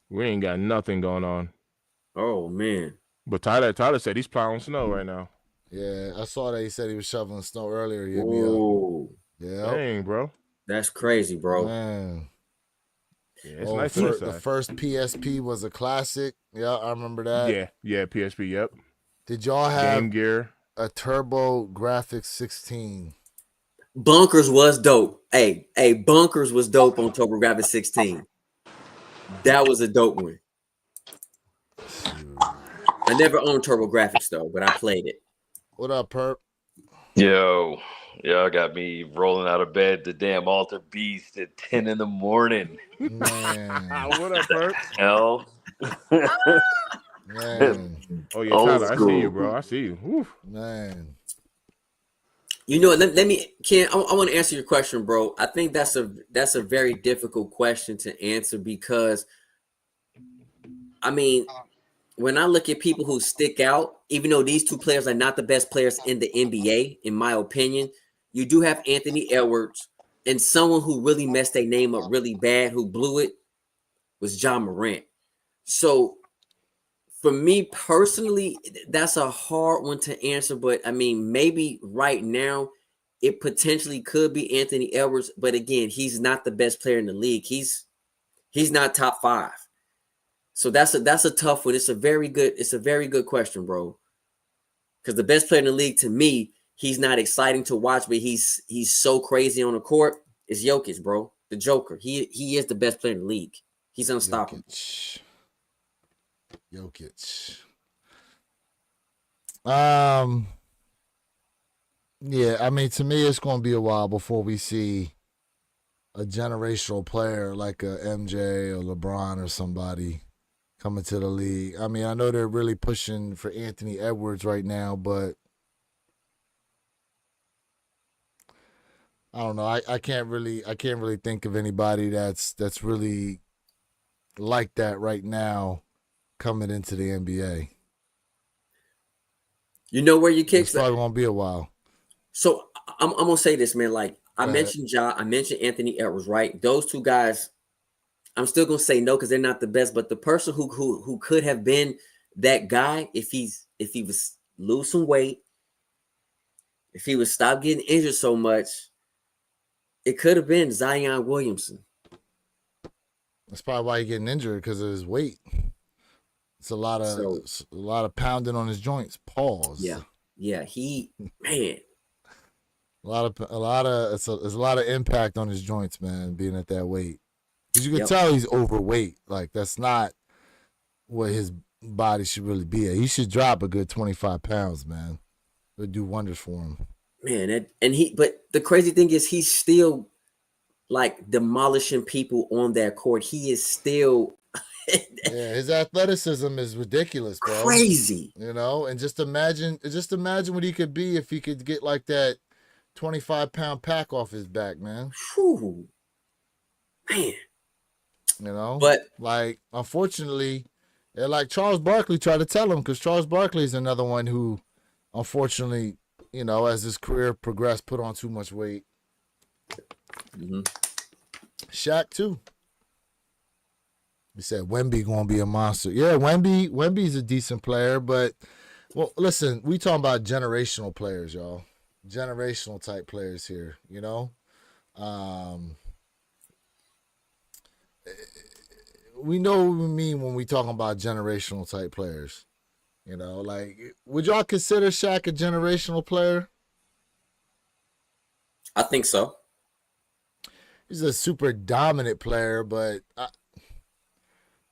We ain't got nothing going on. Oh man. But Tyler said he's plowing snow right now. Yeah, I saw that he said he was shoveling snow earlier. He hit me up. Oh, Yeah, Dang, bro. that's crazy, bro. man. Yeah, it's nice inside. The first PSP was a classic. Yeah, I remember that. Yeah, PSP. Yep. Did y'all have Game Gear. a Turbo Graphics 16? Bunkers was dope. Hey, Bunkers was dope on TurboGrafx 16. That was a dope one. I never owned TurboGrafx though, but I played it. What up, Perp? Yo, y'all got me rolling out of bed, the damn Alter Beast at 10 in the morning. Man, What up, Perp? Hell. man, Oh yeah, Old Tyler. I see you, school. bro. I see you. Woo. man. You know, let me, Ken. I want to answer your question, bro. I think that's a very difficult question to answer because, I mean, when I look at people who stick out, even though these two players are not the best players in the NBA, in my opinion, you do have Anthony Edwards and someone who really messed their name up really bad, who blew it, was John Morant. So for me personally, that's a hard one to answer. But I mean, maybe right now it potentially could be Anthony Edwards. But again, he's not the best player in the league. He's not top 5. So that's a tough one. It's a very good question, bro. Because the best player in the league to me, he's not exciting to watch, but he's so crazy on the court. Is Jokic, bro, the Joker. He is the best player in the league. He's unstoppable. Jokic. Yeah, I mean, to me, it's going to be a while before we see a generational player like a MJ or LeBron or somebody coming to the league. I mean, I know they're really pushing for Anthony Edwards right now, but I don't know. I can't really think of anybody that's really like that right now coming into the NBA. You know where you kick? It's probably gonna be a while. So I'm gonna say this, man. Like I Go ahead. mentioned, I mentioned Anthony Edwards, right? Those two guys, I'm still gonna say no because they're not the best. But the person who could have been that guy, if he was lose some weight, if he would stop getting injured so much, it could have been Zion Williamson. That's probably why he's getting injured, because of his weight. It's a lot of pounding on his joints. Pause. Yeah. He, man. A lot of impact on his joints, man, being at that weight. Because you can tell he's overweight. Like, that's not what his body should really be at. He should drop a good 25 pounds, man. It would do wonders for him. Man, but the crazy thing is he's still like demolishing people on that court. He is still yeah, his athleticism is ridiculous, bro. Crazy. You know, and just imagine what he could be if he could get like that 25-pound pack off his back, man. Whew. Man. You know? But like, unfortunately, like Charles Barkley tried to tell him, because Charles Barkley is another one who, unfortunately, you know, as his career progressed, put on too much weight. Mm-hmm. Shaq too. He said Wemby gonna be a monster. Yeah, Wemby's a decent player, but well, listen, we talking about generational players, y'all. Generational type players here, you know. We know what we mean when we talking about generational type players. You know, like, would y'all consider Shaq a generational player? I think so. He's a super dominant player, but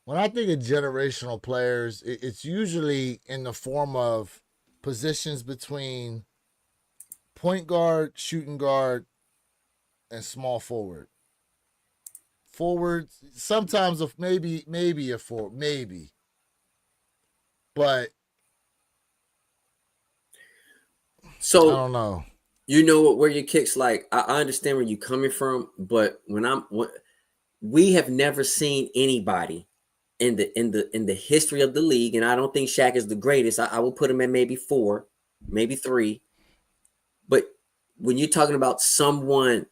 when I think of generational players, it's usually in the form of positions between point guard, shooting guard, and small forward. Forward, sometimes maybe a forward, maybe. But So I don't know. You know what? Where your kicks, like I understand where you're coming from, but we have never seen anybody in the history of the league, and I don't think Shaq is the greatest. I will put him at maybe 4, maybe 3, but when you're talking about someone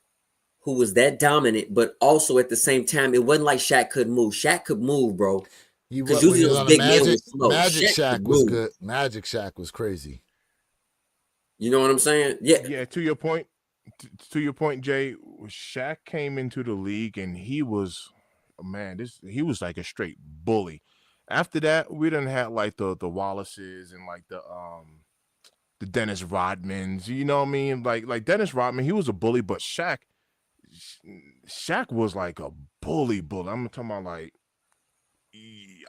who was that dominant, but also at the same time, it wasn't like Shaq couldn't move. Shaq could move, bro. Because When he usually was those on the big men Magic, was slow. Magic Shaq Shaq could was move. good. Magic Shaq was crazy. You know what I'm saying? Yeah. Yeah, to your point, Jay, Shaq came into the league and he was, he was like a straight bully. After that, we didn't have like the Wallaces and like the Dennis Rodmans. You know what I mean? Like Dennis Rodman, he was a bully, but Shaq was like a bully. I'm talking about like,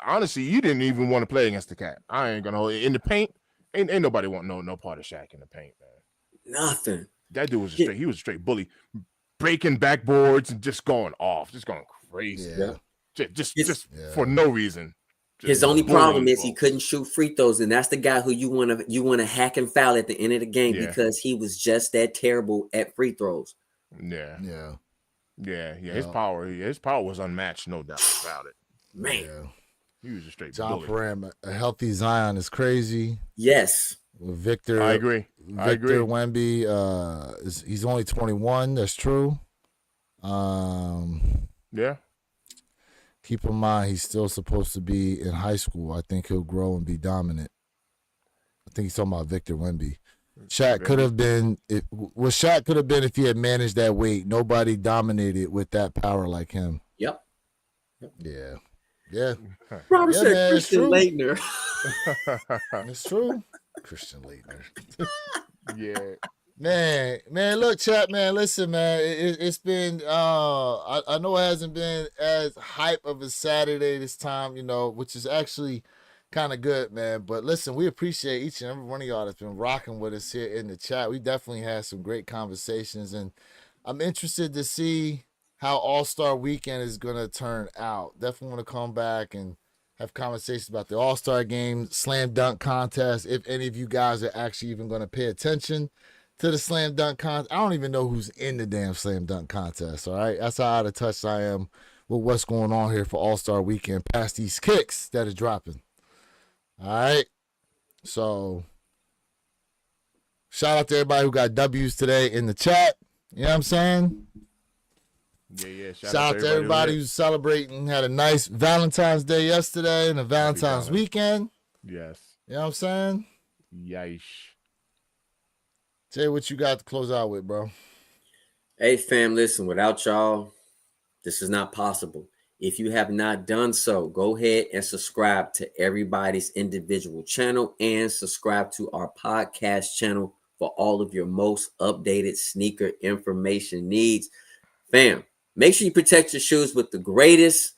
honestly, you didn't even want to play against the cat. I ain't gonna hold it. In the paint. Ain't nobody want no part of Shaq in the paint, man. Nothing. That dude was he was a straight bully, breaking backboards and just going off, just going crazy. Yeah. Just for no reason. His only problem is he couldn't shoot free throws, and that's the guy who you want to hack and foul at the end of the game because he was just that terrible at free throws. Yeah. His power was unmatched, no doubt about it. Man. Yeah. He was a straight John bully. Param, a healthy Zion is crazy. Yes. With Victor, I agree. Victor Wemby, he's only 21. That's true. Yeah. Keep in mind, he's still supposed to be in high school. I think he'll grow and be dominant. I think he's talking about Victor Wemby. Shaq could have been if he had managed that weight. Nobody dominated with that power like him. Yep. Yeah. Yeah. Robert said man, Christian Laettner. It's true. Christian Laettner. Yeah. Man, look, chat, man, listen, man, it's been, I know it hasn't been as hype of a Saturday this time, which is actually kind of good, man, but listen, we appreciate each and every one of y'all that's been rocking with us here in the chat. We definitely had some great conversations, and I'm interested to see how All-Star Weekend is going to turn out. Definitely want to come back and have conversations about the All-Star Game, Slam Dunk Contest, if any of you guys are actually even going to pay attention to the Slam Dunk Contest. I don't even know who's in the damn Slam Dunk Contest, all right? That's how out of touch I am with what's going on here for All-Star Weekend past these kicks that is dropping. All right? So, shout out to everybody who got W's today in the chat. You know what I'm saying? Yeah. Shout out to everybody who's celebrating, had a nice Valentine's Day yesterday and a Valentine's weekend. Yes. You know what I'm saying? Yish. Jay, what you got to close out with, bro? Hey, fam, listen, without y'all, this is not possible. If you have not done so, go ahead and subscribe to everybody's individual channel and subscribe to our podcast channel for all of your most updated sneaker information needs. Fam, make sure you protect your shoes with the greatest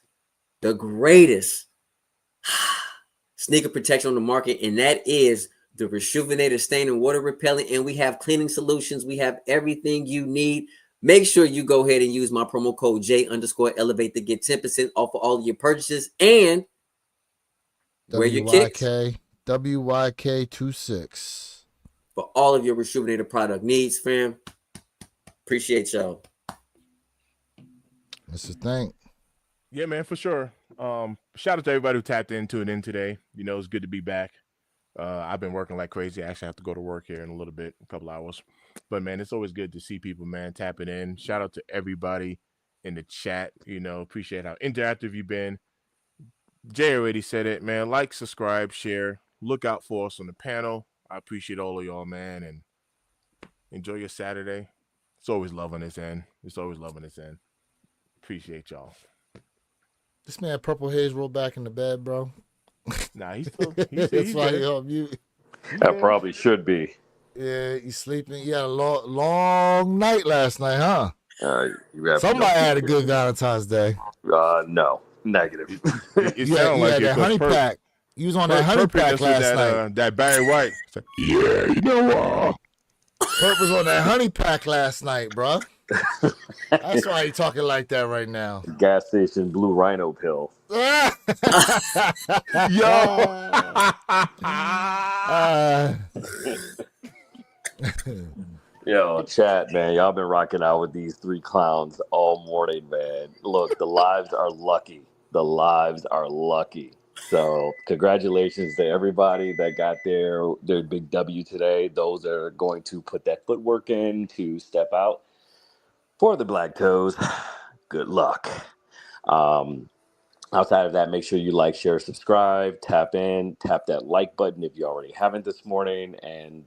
sneaker protection on the market, and that is the Reshoevn8r stain and water repellent. And we have cleaning solutions. We have everything you need. Make sure you go ahead and use my promo code J_Elevate to get 10% off of all of your purchases and wear your kicks. WYK26 for all of your Reshoevn8r product needs, fam. Appreciate y'all. Mr. Thank. Yeah, man, for sure. Shout out to everybody who tapped into it in today. It's good to be back. I've been working like crazy. I actually have to go to work here in a little bit, a couple hours. But, man, it's always good to see people, man, tapping in. Shout out to everybody in the chat. Appreciate how interactive you've been. Jay already said it, man. Like, subscribe, share. Look out for us on the panel. I appreciate all of y'all, man, and enjoy your Saturday. It's always love on this end. Appreciate y'all. This man Purple Haze rolled back in the bed, bro. Nah, he's still. That's why he on mute. That probably should be. Yeah, he's sleeping. You had a long night last night, huh? Somebody had a good Valentine's Day. No, negative. It sounded like that honey pack. You was on that honey pack last night. That Barry White. Yeah, Perp was on that honey pack last night, bro. That's why he talking like that right now. Gas station blue rhino pill. Yo, chat, man. Y'all been rocking out with these three clowns all morning, man. Look, the lives are lucky. So congratulations to everybody that got their big W today. Those that are going to put that footwork in to step out for the Black Toes. Good luck. Um, Outside of that, make sure you like, share, subscribe, tap that like button if you already haven't this morning. And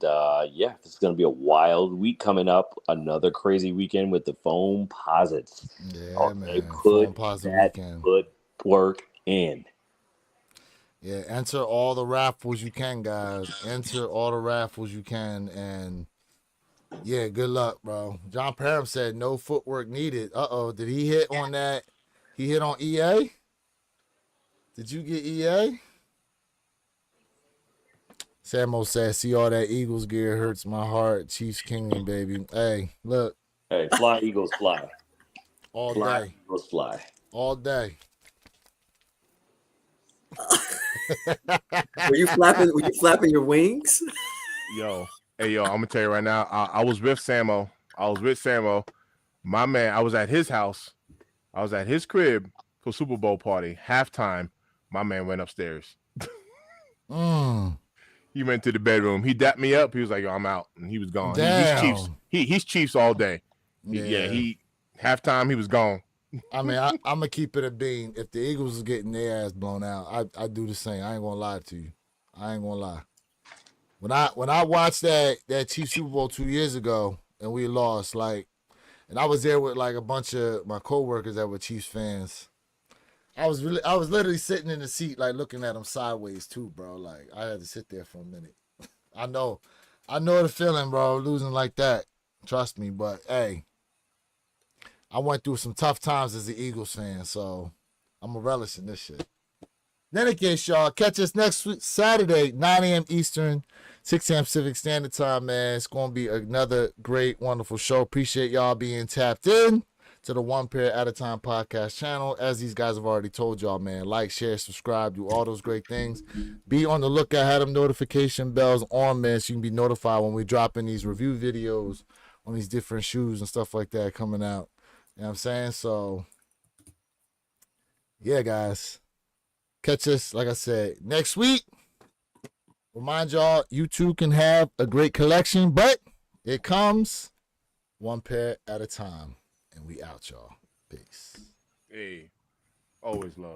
yeah, this is going to be a wild week coming up. Another crazy weekend with the foam posits. Yeah, Okay, man. put Phone positive that weekend. footwork in. Yeah, enter all the raffles you can, guys. Enter all the raffles you can, and yeah, good luck, bro. John Parham said no footwork needed. Uh-oh, did he hit on that? He hit on EA? Did you get EA? Samo said, see all that Eagles gear hurts my heart. Chiefs Kingdom, baby. Hey, look, Hey, fly, Eagles, fly. all Fly, day. Eagles, fly. All day. Were you flapping? Were you flapping your wings? Yo, hey, yo, I'm gonna tell you right now. I was with Samo. My man, I was at his house. I was at his crib for Super Bowl party. Halftime, my man went upstairs. He went to the bedroom. He dapped me up. He was like, "Yo, I'm out," and he was gone. He's Chiefs. He's Chiefs all day. He halftime. He was gone. I mean, I'm gonna keep it a bean. If the Eagles is getting their ass blown out, I do the same. I ain't gonna lie to you. I ain't gonna lie. When I watched that Chiefs Super Bowl 2 years ago and we lost, like, and I was there with like a bunch of my coworkers that were Chiefs fans. I was literally sitting in the seat like looking at them sideways too, bro. Like I had to sit there for a minute. I know the feeling, bro, losing like that. Trust me, but hey, I went through some tough times as an Eagles fan, so I'm a relish in this shit. In any case, y'all, catch us next week, Saturday, 9 a.m. Eastern, 6 a.m. Pacific Standard Time, man. It's going to be another great, wonderful show. Appreciate y'all being tapped in to the One Pair at a Time podcast channel. As these guys have already told y'all, man, like, share, subscribe, do all those great things. Be on the lookout, have them notification bells on, man, so you can be notified when we drop in these review videos on these different shoes and stuff like that coming out. You know what I'm saying? So, yeah, guys. Catch us, like I said, next week. Remind y'all, you too can have a great collection, but it comes one pair at a time. And we out, y'all. Peace. Hey, always love.